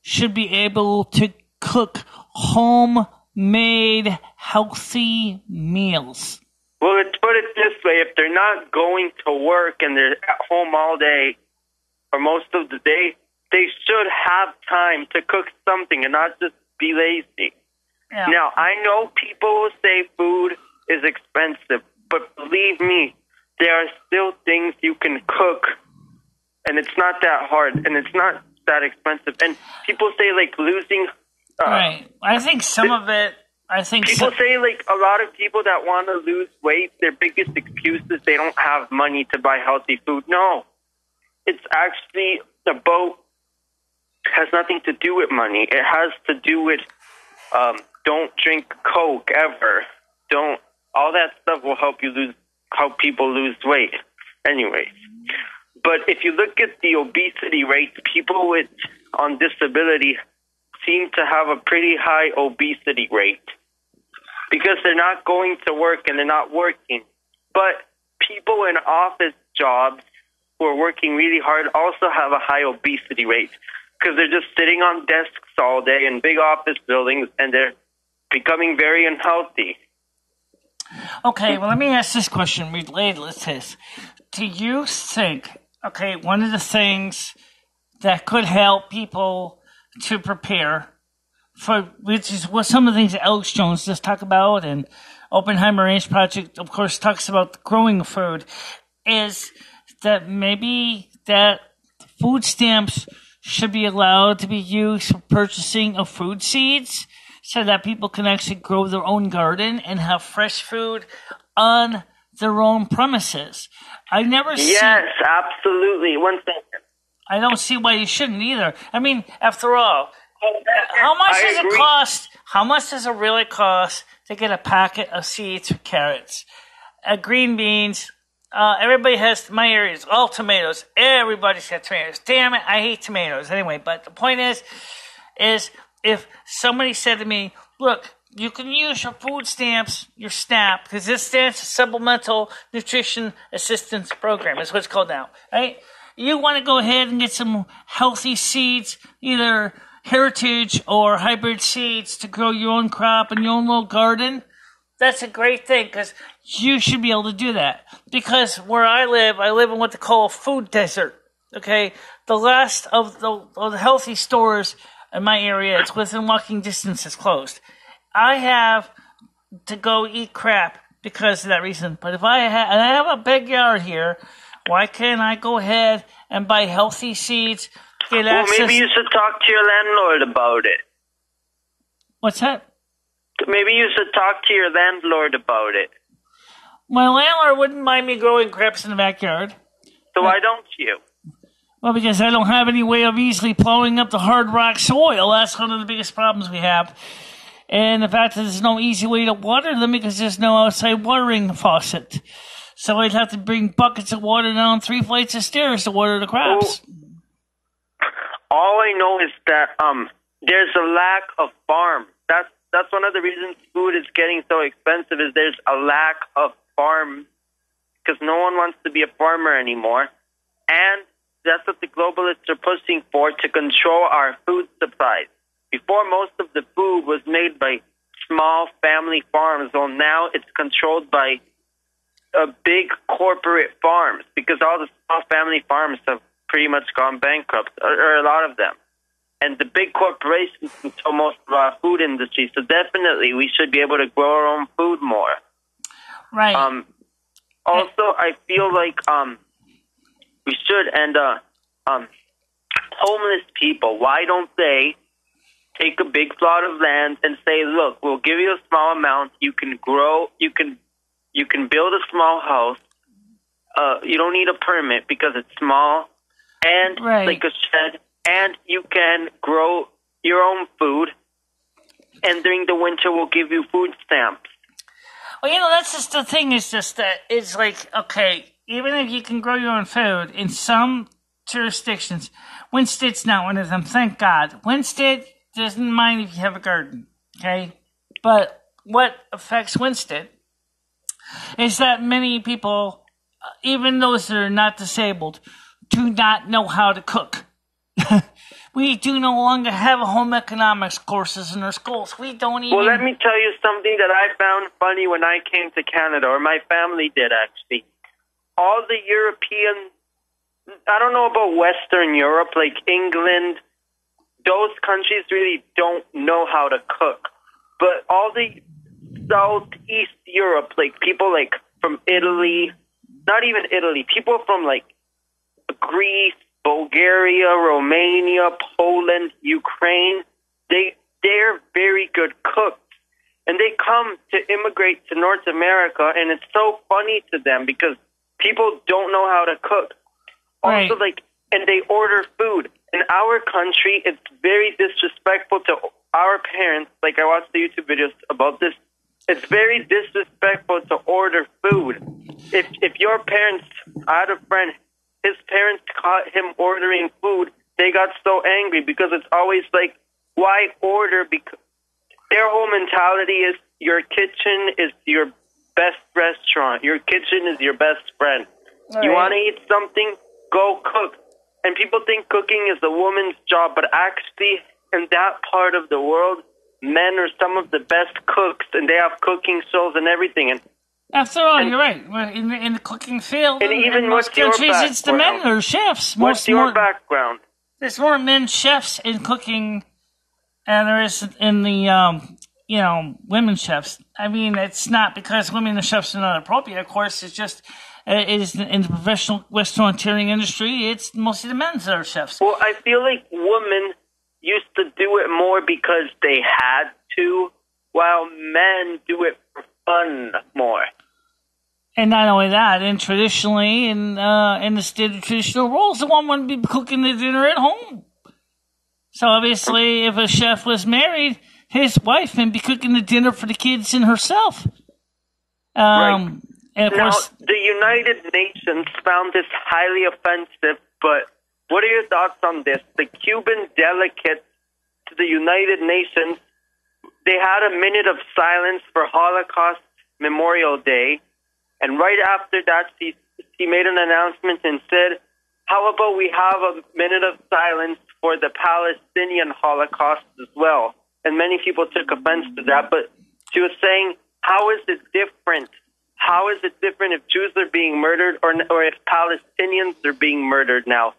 should be able to cook homemade, healthy meals? Well, let's put it this way. If they're not going to work and they're at home all day or most of the day, they should have time to cook something and not just be lazy. Yeah. Now, I know people will say food is expensive, but believe me, there are still things you can cook, and it's not that hard, and it's not that expensive. And people say, like, losing... right. I think some of it... People say, like, a lot of people that want to lose weight, their biggest excuse is they don't have money to buy healthy food. No. It's actually has nothing to do with money. It has to do with don't drink Coke ever. All that stuff will help people lose weight. Anyways. But if you look at the obesity rates, people on disability seem to have a pretty high obesity rate because they're not going to work and they're not working. But people in office jobs who are working really hard also have a high obesity rate because they're just sitting on desks all day in big office buildings and they're becoming very unhealthy. Okay, well, let me ask this question related to this. Do you think, one of the things that could help people to prepare for, which is what some of the things that Alex Jones just talked about, and Oppenheimer Ranch Project, of course, talks about growing food, is that maybe that food stamps should be allowed to be used for purchasing of food seeds so that people can actually grow their own garden and have fresh food on their own premises. I never see... Yes, absolutely. One second. I don't see why you shouldn't either. I mean, after all, how much does it cost? How much does it really cost to get a packet of seeds for carrots? Green beans. Everybody has, my area is all tomatoes. Everybody's got tomatoes. Damn it, I hate tomatoes. Anyway, but the point is if somebody said to me, look, you can use your food stamps, your SNAP, because this stands for Supplemental Nutrition Assistance Program. That's what it's called now, right? You want to go ahead and get some healthy seeds, either heritage or hybrid seeds to grow your own crop in your own little garden. That's a great thing because you should be able to do that. Because where I live in what they call a food desert. Okay, the last of the healthy stores in my area, it's within walking distance, is closed. I have to go eat crap because of that reason. But if I have a big yard here, why can't I go ahead and buy healthy seeds? Get access? Maybe you should talk to your landlord about it. What's that? Maybe you should talk to your landlord about it. My landlord wouldn't mind me growing crepes in the backyard. So why don't you? Well, because I don't have any way of easily plowing up the hard rock soil. That's one of the biggest problems we have. And the fact that there's no easy way to water them because there's no outside watering faucet. So I'd have to bring buckets of water down 3 flights of stairs to water the crops. All I know is that there's a lack of farms. That's one of the reasons food is getting so expensive is there's a lack of farms because no one wants to be a farmer anymore. And the globalists are pushing for, to control our food supplies. Before, most of the food was made by small family farms. Well, now it's controlled by big corporate farms, because all the small family farms have pretty much gone bankrupt, or a lot of them. And the big corporations control most of our food industry. So definitely we should be able to grow our own food more. Right. Also, I feel like we should, and homeless people, why don't they take a big plot of land and say, look, we'll give you a small amount, you can grow, you can build a small house, you don't need a permit because it's small, and like a shed, and you can grow your own food, and during the winter we'll give you food stamps. Well, that's just the thing, is just that it's like, okay, even if you can grow your own food, in some jurisdictions, Winstead's not one of them, thank God. Winstead doesn't mind if you have a garden, okay? But what affects Winstead is that many people, even those that are not disabled, do not know how to cook. We do no longer have home economics courses in our schools. We don't even... Well, let me tell you something that I found funny when I came to Canada, or my family did, actually. All the European... I don't know about Western Europe, like England. Those countries really don't know how to cook. But all the Southeast Europe, like people like from Italy, not even Italy, people from like Greece, Bulgaria, Romania, Poland, Ukraine, they're very good cooks. And they come to immigrate to North America, and it's so funny to them because people don't know how to cook. Right. Also, and they order food. In our country, it's very disrespectful to our parents. Like, I watched the YouTube videos about this. It's very disrespectful to order food. If your parents, I had a friend, his parents caught him ordering food, they got so angry because it's always like, why order? Because their whole mentality is your kitchen is your best restaurant. Your kitchen is your best friend. All you right. want to eat something? Go cook. And people think cooking is a woman's job, but actually, in that part of the world, men are some of the best cooks, and they have cooking shows and everything. And after all, you're right. In the cooking field, and even in most what's your countries, it's the men that are chefs. What's your background? There's more men chefs in cooking than there is in the women chefs. I mean, it's not because women are chefs are not appropriate. Of course, it's just it is in the professional restaurateuring industry. It's mostly the men that are chefs. Well, I feel like women used to do it more because they had to, while men do it for fun more. And not only that, and traditionally, in the state of traditional roles, the woman would be cooking the dinner at home. So obviously, if a chef was married, his wife would be cooking the dinner for the kids and herself. Right. And of course, the United Nations found this highly offensive, but what are your thoughts on this? The Cuban delegates to the United Nations, they had a minute of silence for Holocaust Memorial Day, and right after that, he made an announcement and said, how about we have a minute of silence for the Palestinian Holocaust as well? And many people took offense to that, but she was saying, how is it different? How is it different if Jews are being murdered or if Palestinians are being murdered now?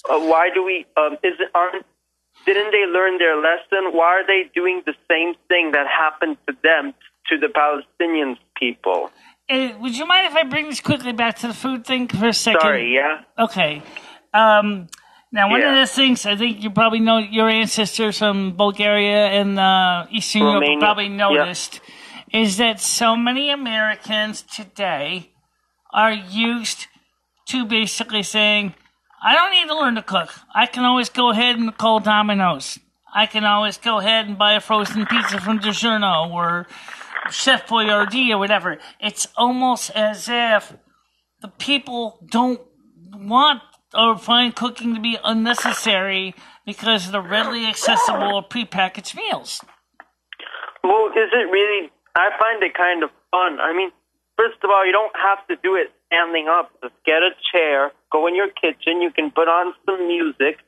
Why do we? Didn't they learn their lesson? Why are they doing the same thing that happened to them to the Palestinian people? Would you mind if I bring this quickly back to the food thing for a second? Sorry, yeah. Okay. Now, one of the things I think you probably know, your ancestors from Bulgaria and Eastern Europe probably noticed, is that so many Americans today are used to basically saying, I don't need to learn to cook. I can always go ahead and call Domino's. I can always go ahead and buy a frozen pizza from DiGiorno or Chef Boyardee or whatever. It's almost as if the people don't want or find cooking to be unnecessary because of the readily accessible prepackaged meals. Well, is it really? I find it kind of fun. I mean, first of all, you don't have to do it standing up. Just get a chair, go in your kitchen, you can put on some music,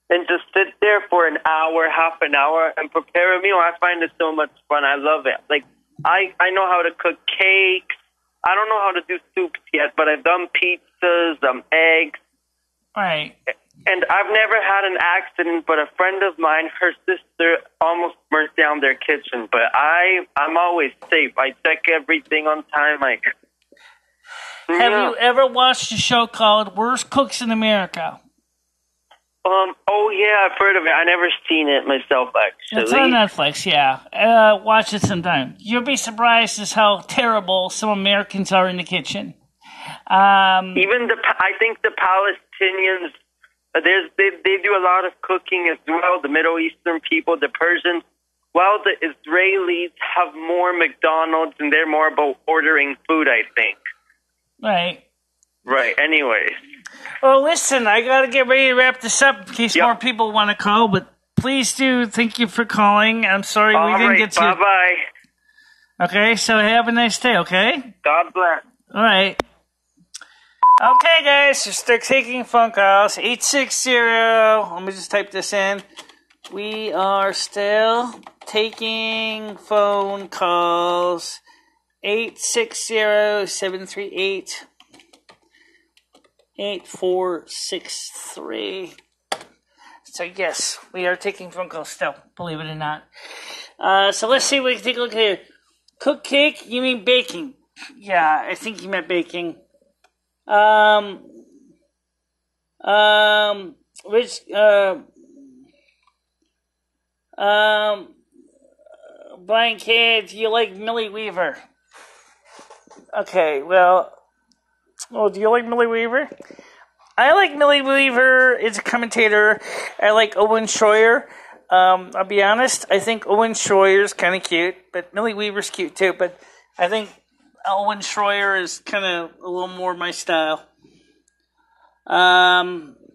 and just sit there for an hour, half an hour, and prepare a meal. I find it so much fun. I love it. Like, I know how to cook cakes. I don't know how to do soups yet, but I've done pizzas, eggs. Right. And I've never had an accident, but a friend of mine, her sister almost burnt down their kitchen. But I'm always safe. I check everything on time. Have you ever watched a show called Worst Cooks in America? Oh yeah, I've heard of it. I never seen it myself, actually. It's on Netflix, yeah. Watch it sometime. You'll be surprised as how terrible some Americans are in the kitchen. Even I think the Palestinians, they do a lot of cooking as well. The Middle Eastern people, the Persians. Well, the Israelis have more McDonald's, and they're more about ordering food, I think. Right. Right. Anyways. Well, listen, I got to get ready to wrap this up in case more people want to call, but please do. Thank you for calling. I'm sorry we didn't get to. Bye-bye. Okay, so have a nice day, okay? God bless. All right. Okay, guys, so start taking phone calls. 860. Let me just type this in. We are still taking phone calls. 860-738 8463. So yes, we are taking phone calls still, believe it or not. So let's see what we can take a look here. Cook cake? You mean baking? Yeah, I think you meant baking. Brian K, do you like Millie Weaver? Okay, well, do you like Millie Weaver? I like Millie Weaver as a commentator. I like Owen Schroyer. I'll be honest, I think Owen Schroyer's kind of cute, but Millie Weaver's cute too, but I think Owen Schroyer is kind of a little more my style.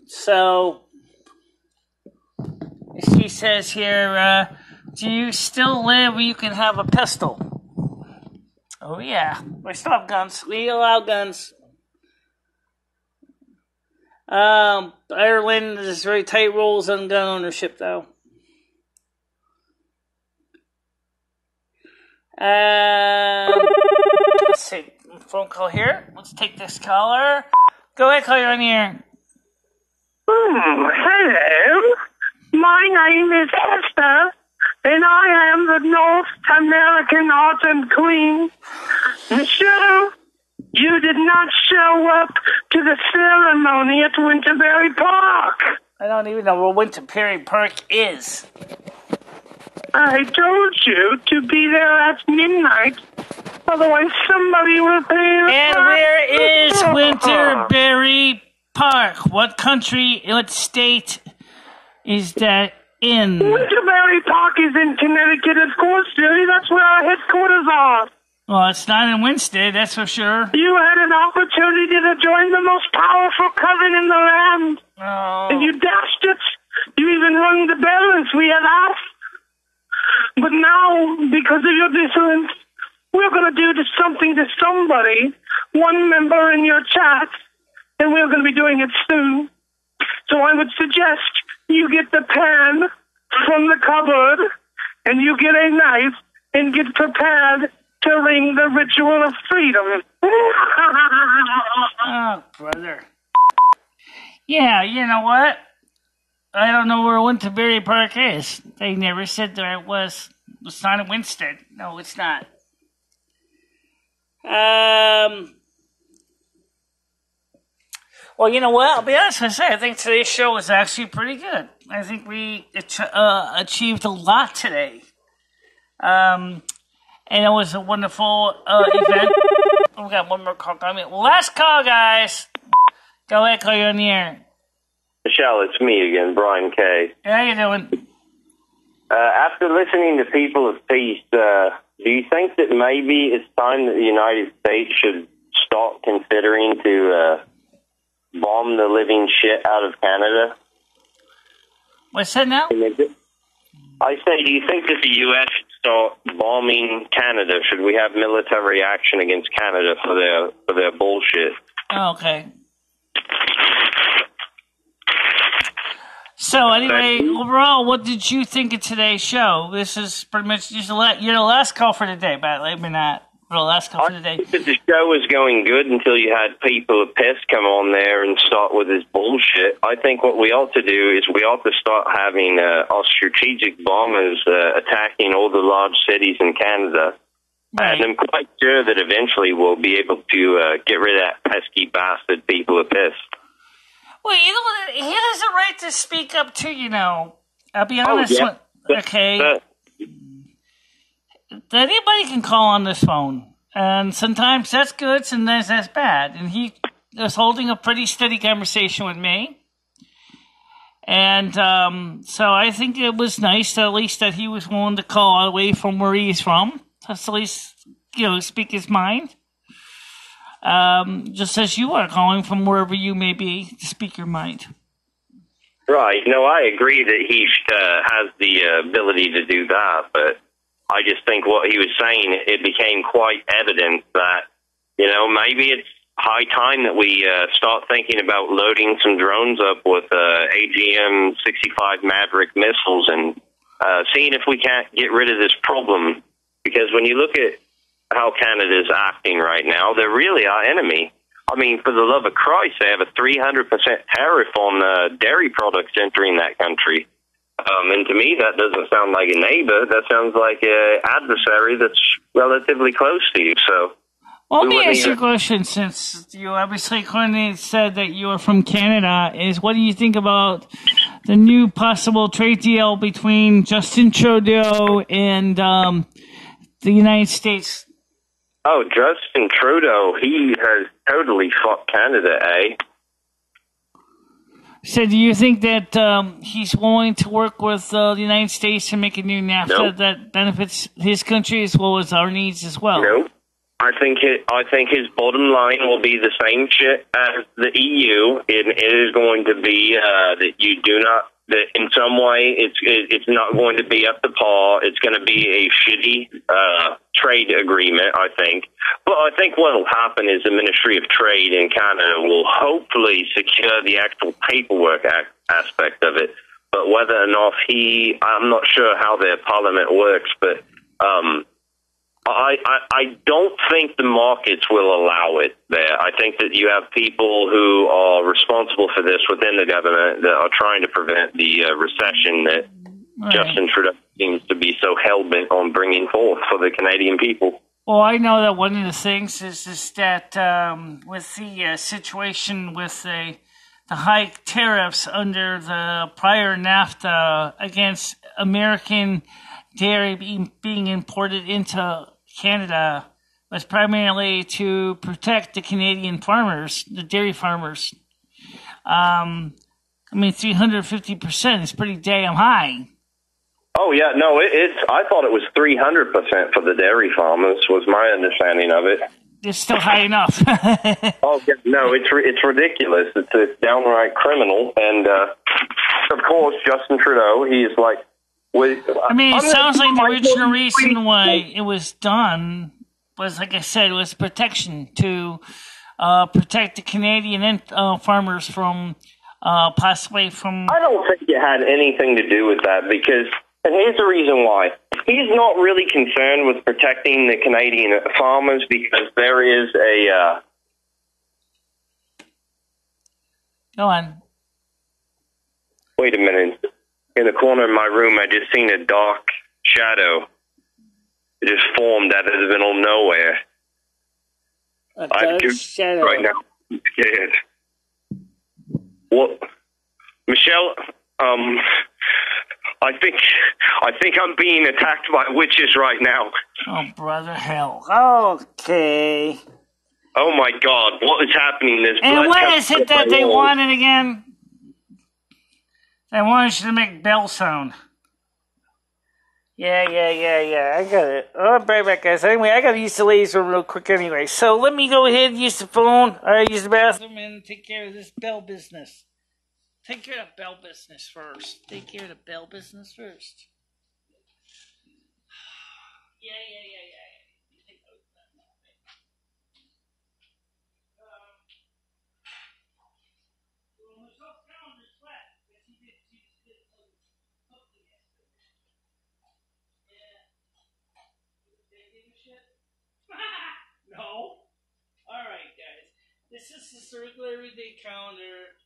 So, she says here, do you still live where you can have a pistol? Oh yeah, we still have guns. We allow guns. Ireland has very tight rules on gun ownership, though. Let's see. Phone call here. Let's take this caller. Go ahead, call. You're on the air. Hello. My name is Esther, and I am the North American Autumn Queen. Michelle, you did not show up to the ceremony at Winterberry Park. I don't even know where Winterberry Park is. I told you to be there at midnight, otherwise somebody will pay the And price. where is Winterberry Park? What country, what state is that in? Winterberry Park is in Connecticut, of course, Judy. That's where our headquarters are. Well, it's not in Winston, that's for sure. You had an opportunity to join the most powerful coven in the land. Oh. And you dashed it. You even rung the bell as we had asked. But now, because of your difference, we're going to do something to somebody, one member in your chat, and we're going to be doing it soon. So I would suggest you get the pan from the cupboard, and you get a knife, and get prepared to ring the ritual of freedom. Oh, brother. Yeah, you know what? I don't know where Winterberry Park is. They never said there it was. It's not in Winston. No, it's not. Well, you know what? I'll be honest with you. I think today's show was actually pretty good. I think we achieved a lot today. And it was a wonderful event. We got one more call coming. Last call, guys. Go ahead, call you on the air. Michelle, it's me again, Brian K. How you doing? After listening to People of Peace, do you think that maybe it's time that the United States should start considering to bomb the living shit out of Canada? What's that now? I say, do you think that the U.S. should start bombing Canada? Should we have military action against Canada for their bullshit? Okay. So anyway, overall, what did you think of today's show? This is pretty much just you're the last call for today, but maybe not. For the last call for today. I think that the show was going good until you had people of piss come on there and start with this bullshit. I think what we ought to do is we ought to start having our strategic bombers attacking all the large cities in Canada. Right. And I'm quite sure that eventually we'll be able to get rid of that pesky bastard people of piss. Well, you know, he has a right to speak up too, you know. I'll be honest with okay. Anybody can call on this phone. And sometimes that's good, sometimes that's bad. And he was holding a pretty steady conversation with me. And so I think it was nice at least that he was willing to call all the way from where he's from. Just at least, you know, speak his mind. Just as you are calling from wherever you may be to speak your mind. Right. No, I agree that he has the ability to do that, but I just think what he was saying, it became quite evident that, you know, maybe it's high time that we start thinking about loading some drones up with AGM-65 Maverick missiles and seeing if we can't get rid of this problem. Because when you look at how Canada's acting right now, they're really our enemy. I mean, for the love of Christ, they have a 300% tariff on dairy products entering that country. And to me, that doesn't sound like a neighbor. That sounds like an adversary that's relatively close to you. So, well, let me ask you a question, since you obviously said that you are from Canada, is what do you think about the new possible trade deal between Justin Trudeau and the United States? Oh, Justin Trudeau, he has totally fucked Canada, eh? So do you think that he's willing to work with the United States to make a new NAFTA that benefits his country as well as our needs as well? No. I think his bottom line will be the same shit as the EU. It is going to be that you do not, that in some way it's not going to be up to par. It's going to be a shitty trade agreement, I think. But I think what will happen is the Ministry of Trade in Canada will hopefully secure the actual paperwork aspect of it. But whether or not I'm not sure how their parliament works, but I don't think the markets will allow it there. I think that you have people who are responsible for this within the government that are trying to prevent the recession that Justin Trudeau seems to be so hell-bent on bringing forth for the Canadian people. Well, I know that one of the things is that with the situation with the high tariffs under the prior NAFTA against American dairy being imported into Canada was primarily to protect the Canadian farmers, the dairy farmers. I mean, 350% is pretty damn high. Oh, yeah, no, I thought it was 300% for the dairy farmers, was my understanding of it. It's still high enough. Oh, yeah, no, it's ridiculous. It's downright criminal. And, of course, Justin Trudeau, he's like, I mean, it sounds like the original reason why it was done was, like I said, was protection to protect the Canadian farmers from possibly from... I don't think it had anything to do with that because, and here's the reason why. He's not really concerned with protecting the Canadian farmers because there is a... Go on. Wait a minute. In the corner of my room, I just seen a dark shadow. It just formed out of the middle of nowhere. A dark shadow. Right now, I'm scared. What, Michelle? I think I'm being attacked by witches right now. Oh, brother, hell. Okay. Oh my God! What is happening? And what is it that they wanted again? They wanted you to make bell sound. Yeah. I got it. Oh, I'll be right back, guys. Anyway, I got to use the ladies' room real quick anyway. So let me go ahead and use the phone, or use the bathroom, and take care of this bell business. Take care of the bell business first. Yeah. This is just a regular everyday calendar.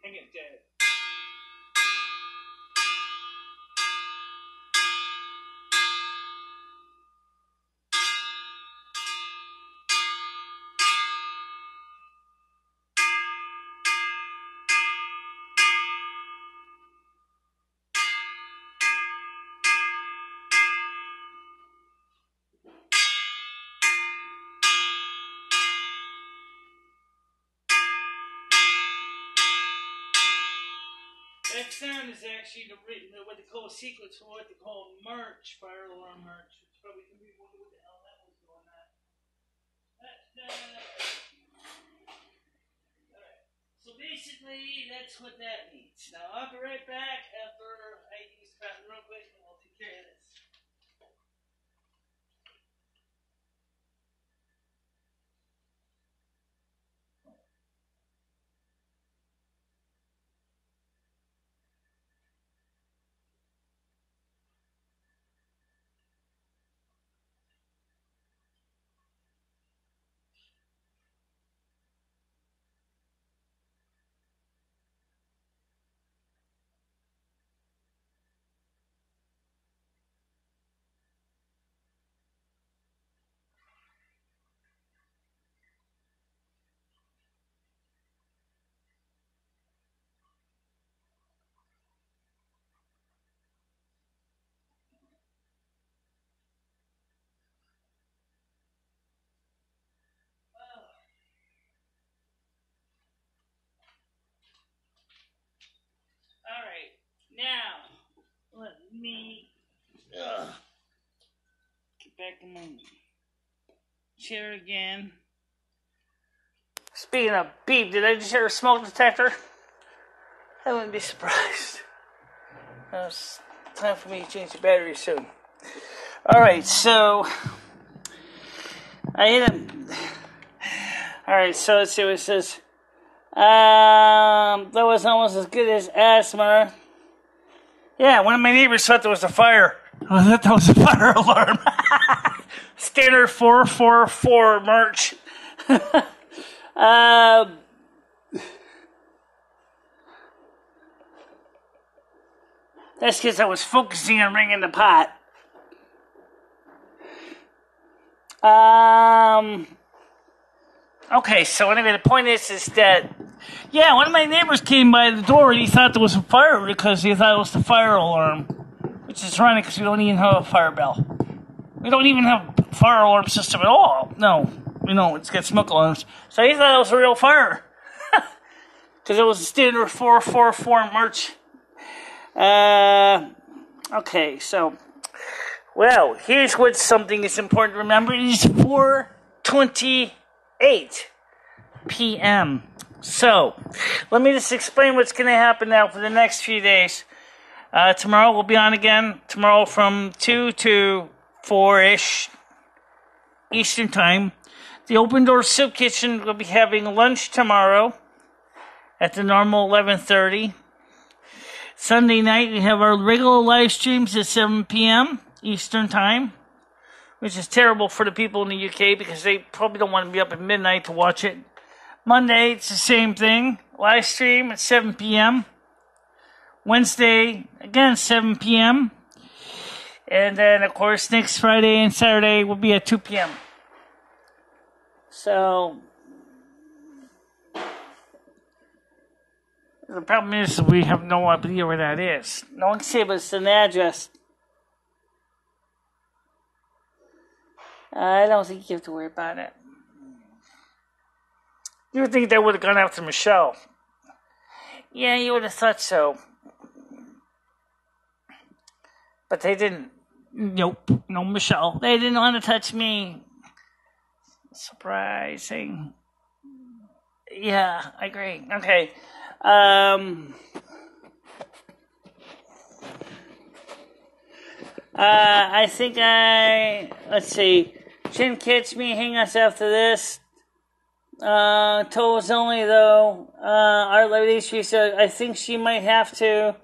Hang it dead. That sound is actually what they call a sequence for what they call merch, fire alarm merch. Which probably can be wondering what the hell that was going on. Alright. So basically, that's what that means. Now, I'll be right back after I use the bathroom real quick and we'll take care of this. Alright, now, let me get back in my chair again. Speaking of beep, did I just hear a smoke detector? I wouldn't be surprised. It's time for me to change the battery soon. Alright, so I hit him. Alright, so let's see what it says. That was almost as good as asthma. Yeah, one of my neighbors thought there was a fire. I thought that was a fire alarm. Standard 444 merch. That's because I was focusing on ringing the pot. Okay, so anyway, the point is that, yeah, one of my neighbors came by the door and he thought there was a fire because he thought it was the fire alarm, which is ironic because we don't even have a fire bell. We don't even have a fire alarm system at all. No, we don't. It's got smoke alarms. So he thought it was a real fire because it was a standard 444 merch. Okay, so, well, here's what something is important to remember. It is 4:28 p.m. So, let me just explain what's going to happen now for the next few days. Tomorrow we'll be on again. Tomorrow from 2 to 4-ish Eastern Time. The Open Door Soup Kitchen will be having lunch tomorrow at the normal 11:30. Sunday night we have our regular live streams at 7 p.m. Eastern Time, which is terrible for the people in the UK because they probably don't want to be up at midnight to watch it. Monday, it's the same thing. Live stream at 7 p.m. Wednesday, again, 7 p.m. And then, of course, next Friday and Saturday will be at 2 p.m. So, the problem is we have no idea where that is. No one can say, but it's an address. I don't think you have to worry about it. You would think they would have gone after Michelle. Yeah, you would have thought so. But they didn't. Nope, no Michelle. They didn't want to touch me. Surprising. Yeah, I agree. Okay. I think let's see. Shouldn't catch me, hang us after this. Toes only though. Our lady, she said, I think she might have to.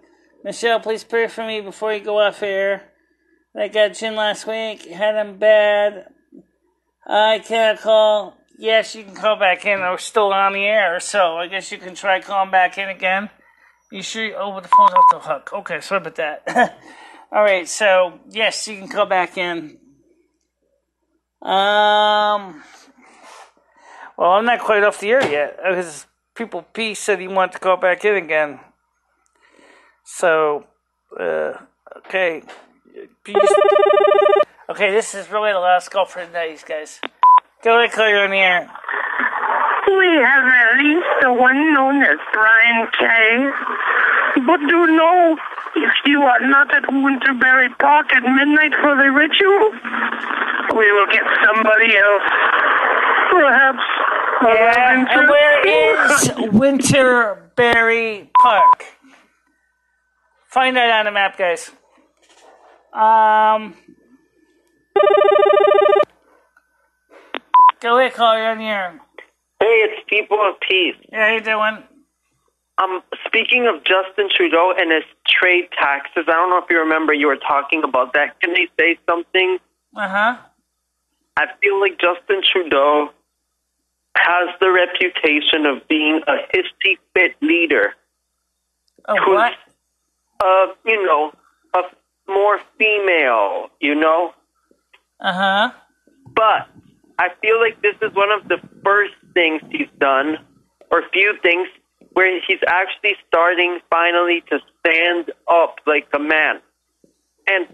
Michelle, please pray for me before you go off air. I got Jim last week, had him bad. I can't call. Yes, you can call back in. We're still on the air, so I guess you can try calling back in again. You sure? Oh, the phone's off the hook. Okay, sorry about that. All right, so yes, you can call back in. Well, I'm not quite off the air yet because People P said he wanted to call back in again. So, okay. Okay, this is really the last call for the night, guys. Go ahead, call you on the air. We have released the one known as Brian K. But do know, if you are not at Winterberry Park at midnight for the ritual, we will get somebody else. Perhaps. Yeah, and where is Winterberry Park? Find that on the map, guys. Go ahead, call you on the air. Hey, it's People of Peace. Yeah, how you doing? Speaking of Justin Trudeau and his trade taxes, I don't know if you remember you were talking about that. Can they say something? Uh-huh. I feel like Justin Trudeau has the reputation of being a hissy-fit leader. Oh, what? A more female, Uh-huh. But I feel like this is one of the first things he's done, or few things, where he's actually starting finally to stand up like a man. And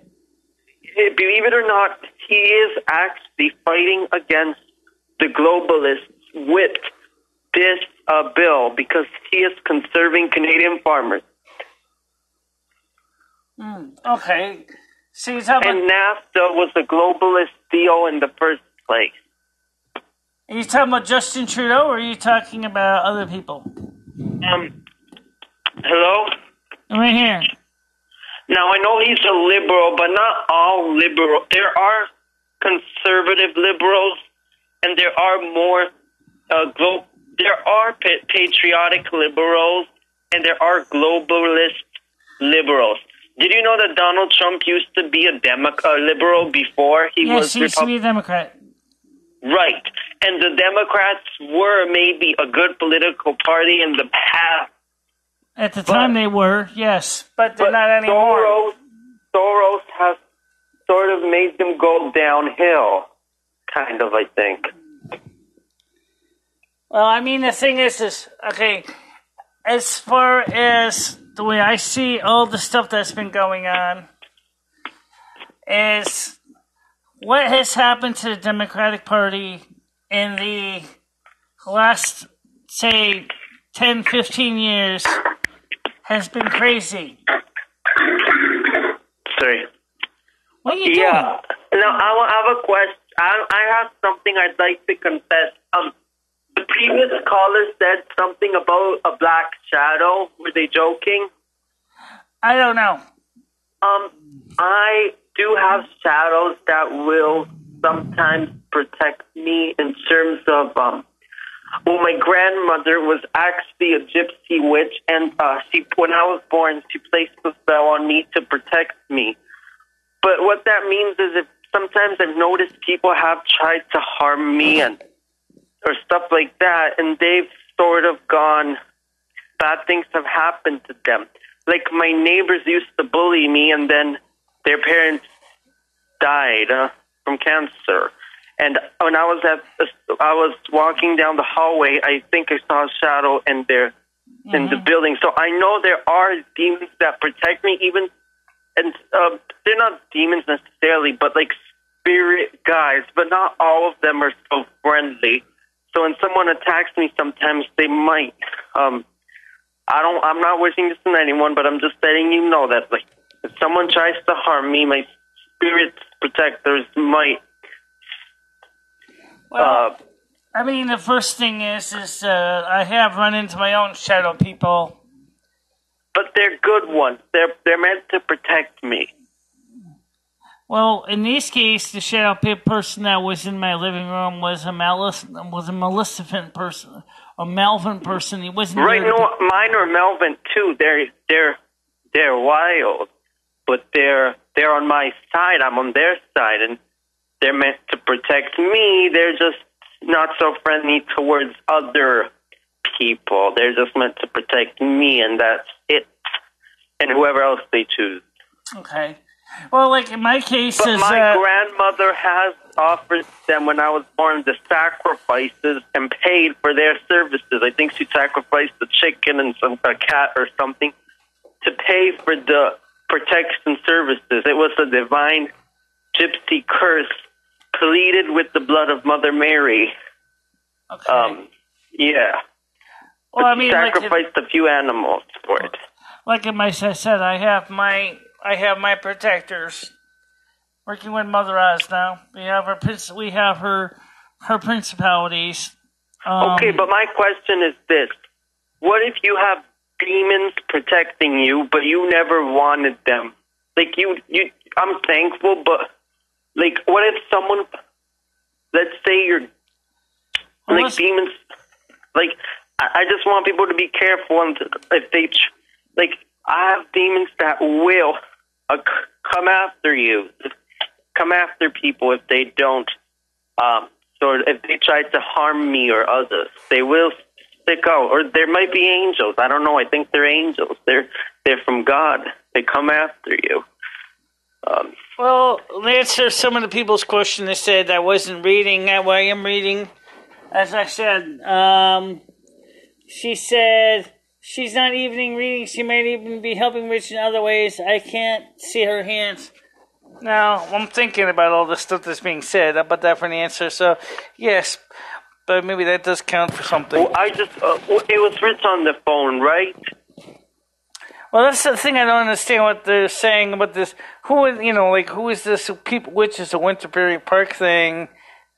believe it or not, he is actually fighting against the globalists with this bill because he is conserving Canadian farmers. Okay. So you're talking and NAFTA was a globalist deal in the first place. Are you talking about Justin Trudeau, or are you talking about other people? Hello? Right here. Now, I know he's a liberal, but not all liberal. There are conservative liberals, and there are more there are patriotic liberals, and there are globalist liberals. Did you know that Donald Trump used to be a liberal before he was he used to be a Democrat. Right. And the Democrats were maybe a good political party in the past. At the time they were, yes. But they're not anymore. Soros has sort of made them go downhill, kind of, I think. Well, I mean, the thing is, okay, as far as the way I see all the stuff that's been going on, is what has happened to the Democratic Party in the last, say, 10, 15 years has been crazy. Sorry. What are you doing? Yeah. Now, I have a question. I have something I'd like to confess. The previous caller said something about a black shadow. Were they joking? I don't know. I do have shadows that will sometimes protect me in terms of, my grandmother was actually a gypsy witch, and when I was born, she placed a spell on me to protect me. But what that means is if sometimes I've noticed people have tried to harm me or stuff like that, and they've sort of gone, bad things have happened to them. Like my neighbors used to bully me, and then their parents died from cancer. And when I was walking down the hallway, I think I saw a shadow in the building. So I know there are demons that protect me, and they're not demons necessarily, but like spirit guides. But not all of them are so friendly. So when someone attacks me, sometimes they might. I'm not wishing this on anyone, but I'm just letting you know that like if someone tries to harm me, my spirit protectors might. Well, I mean, the first thing is I have run into my own shadow people. But they're good ones. They're meant to protect me. Well, in this case, the shadow person that was in my living room was a maleficent person, a Melvin person. He wasn't right. No, mine are Melvin too. They're wild, but they're on my side. I'm on their side, and They're meant to protect me. They're just not so friendly towards other people. They're just meant to protect me, and that's it. And whoever else they choose. Okay. Well, like in my case, but my grandmother has offered them when I was born the sacrifices and paid for their services. I think she sacrificed the chicken and a cat or something to pay for the protection services. It was a divine gypsy curse pleaded with the blood of Mother Mary. Okay. Yeah. Well, I mean, sacrificed a few animals for it. Like I said, I have my protectors working with Mother Oz now. We have her principalities. Okay, but my question is this: what if you have demons protecting you, but you never wanted them? Like I'm thankful, but like, what if someone, let's say you're demons, like I just want people to be careful if they I have demons that will come after you, come after people if they don't, if they try to harm me or others, they will stick out. Or there might be angels. I don't know. I think they're angels. They're from God. They come after you. Well, to answer some of the people's question, they said I wasn't reading. Well, I am reading. As I said, she said she's not evening reading. She might even be helping Rich in other ways. I can't see her hands. Now, I'm thinking about all the stuff that's being said. I'll put that for an answer. So, yes, but maybe that does count for something. Well, it was Rich on the phone, right? Well, that's the thing. I don't understand what they're saying about this. Who is this? Which is a Winterberry Park thing?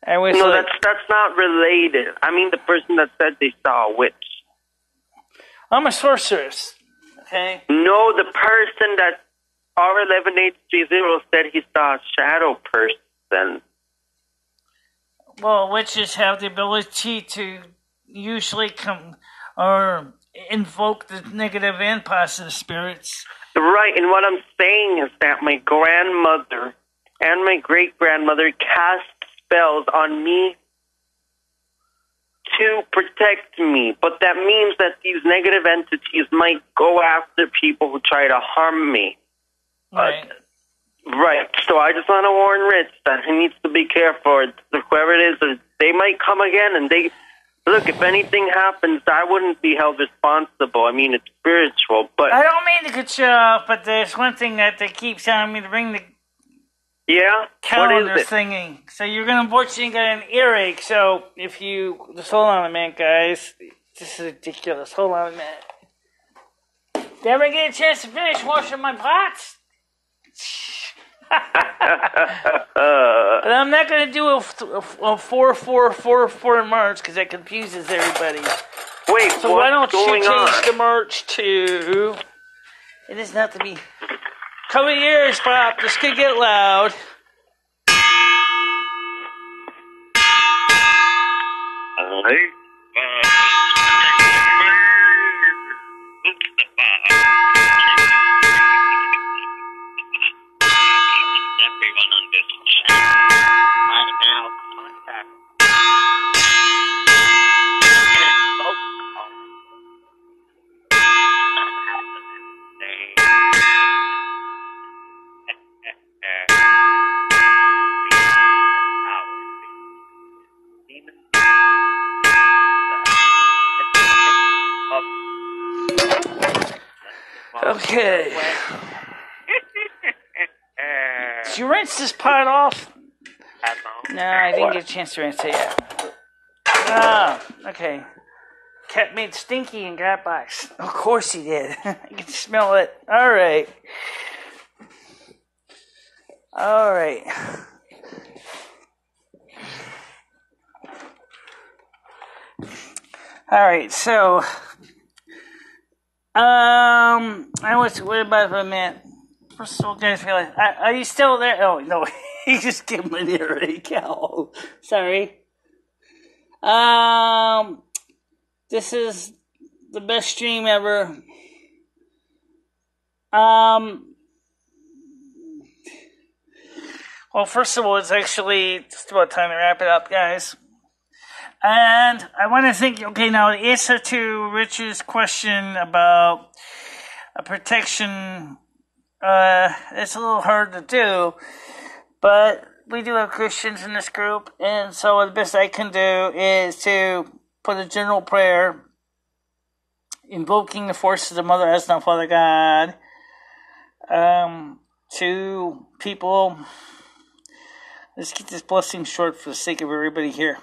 No, that's not related. I mean, the person that said they saw a witch. I'm a sorceress. Okay. No, the person that R11830 said he saw a shadow person. Well, witches have the ability to usually come or invoke the negative and positive spirits. Right, and what I'm saying is that my grandmother and my great-grandmother cast spells on me to protect me, but that means that these negative entities might go after people who try to harm me. Right. Right. So I just want to warn Rich that he needs to be careful. Whoever it is, they might come again, and look, if anything happens, I wouldn't be held responsible. I mean, it's spiritual, but I don't mean to cut you off, but there's one thing that they keep telling me to bring the calendar thingy. So you're going to unfortunately get an earache. So if you just hold on a minute, guys. This is ridiculous. Hold on a minute. Did I ever get a chance to finish washing my pots? But I'm not going to do a 4-4-4-4 March because that confuses everybody. Wait, so why don't you change the March to? It doesn't have to be. Cover your ears, Pop. This could get loud. Everyone on this chat right now contact Okay. Did you rinse this pot off? No, I didn't get a chance to rinse it yet. Ah, okay. Cat made stinky and got box. Of course he did. I can smell it. All right. All right. All right. So, I was worried about it for a minute. First of all, guys, are you still there? Oh no, he just gave him an earache. Oh, sorry. This is the best stream ever. Hold Well, first of all, it's actually just about time to wrap it up, guys. And I want to think, okay, now the answer to Richard's question about a protection, it's a little hard to do, but we do have Christians in this group, and so the best I can do is to put a general prayer invoking the forces of Mother Asna, Father God, to people. Let's get this blessing short for the sake of everybody here.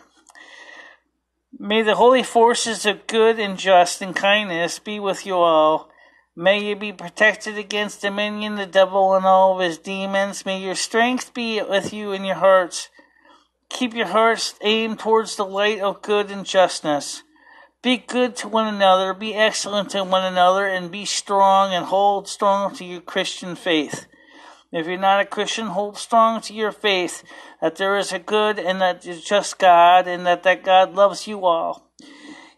May the holy forces of good and just and kindness be with you all. May you be protected against dominion, the devil, and all of his demons. May your strength be with you in your hearts. Keep your hearts aimed towards the light of good and justness. Be good to one another, be excellent to one another, and be strong and hold strong to your Christian faith. If you're not a Christian, hold strong to your faith that there is a good and that is just God, and that God loves you all.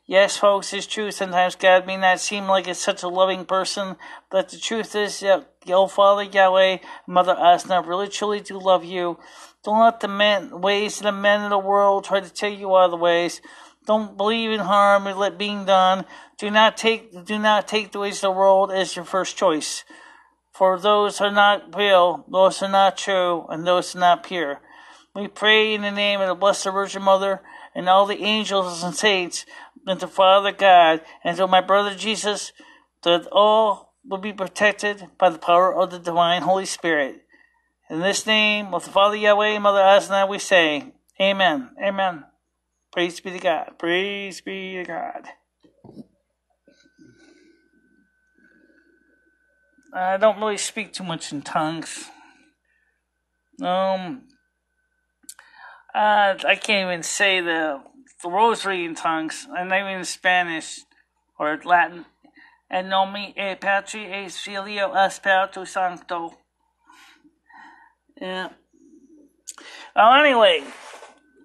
Yes, folks, it's true. Sometimes God may not seem like it's such a loving person, but the truth is that Father Yahweh, Mother Asna really truly do love you. Don't let the ways of the men of the world try to tell you other ways. Don't believe in harm or let being done. Do not take the ways of the world as your first choice. For those are not real, those are not true, and those are not pure. We pray in the name of the Blessed Virgin Mother and all the angels and saints, and to Father God, and to my brother Jesus, that all will be protected by the power of the Divine Holy Spirit. In this name of the Father Yahweh and Mother Asna, we say, Amen. Amen. Praise be to God. Praise be to God. I don't really speak too much in tongues. I can't even say the rosary in tongues, and not even in Spanish or Latin. En nomine Patri et Filio et Spiritus Sancto. Yeah. Well, anyway,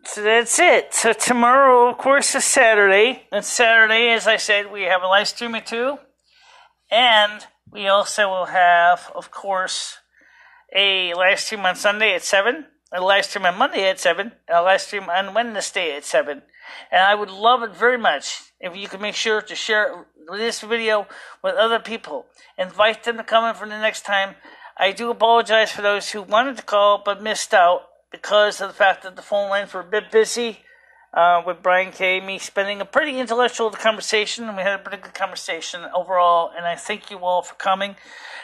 so that's it. So tomorrow, of course, is Saturday. And Saturday, as I said, we have a live stream at 2. And we also will have, of course, a live stream on Sunday at 7, a live stream on Monday at 7, and a live stream on Wednesday at 7. And I would love it very much if you could make sure to share this video with other people. Invite them to come in for the next time. I do apologize for those who wanted to call but missed out because of the fact that the phone lines were a bit busy with Brian K. Me spending a pretty intellectual conversation, and we had a pretty good conversation overall, and I thank you all for coming.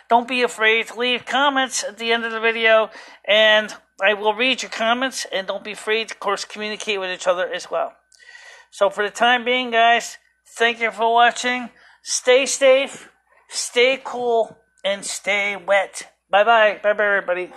Don't be afraid to leave comments at the end of the video, and I will read your comments, and don't be afraid to, of course, communicate with each other as well. So for the time being, guys, thank you for watching. Stay safe, stay cool, and stay wet. Bye-bye. Bye-bye, everybody.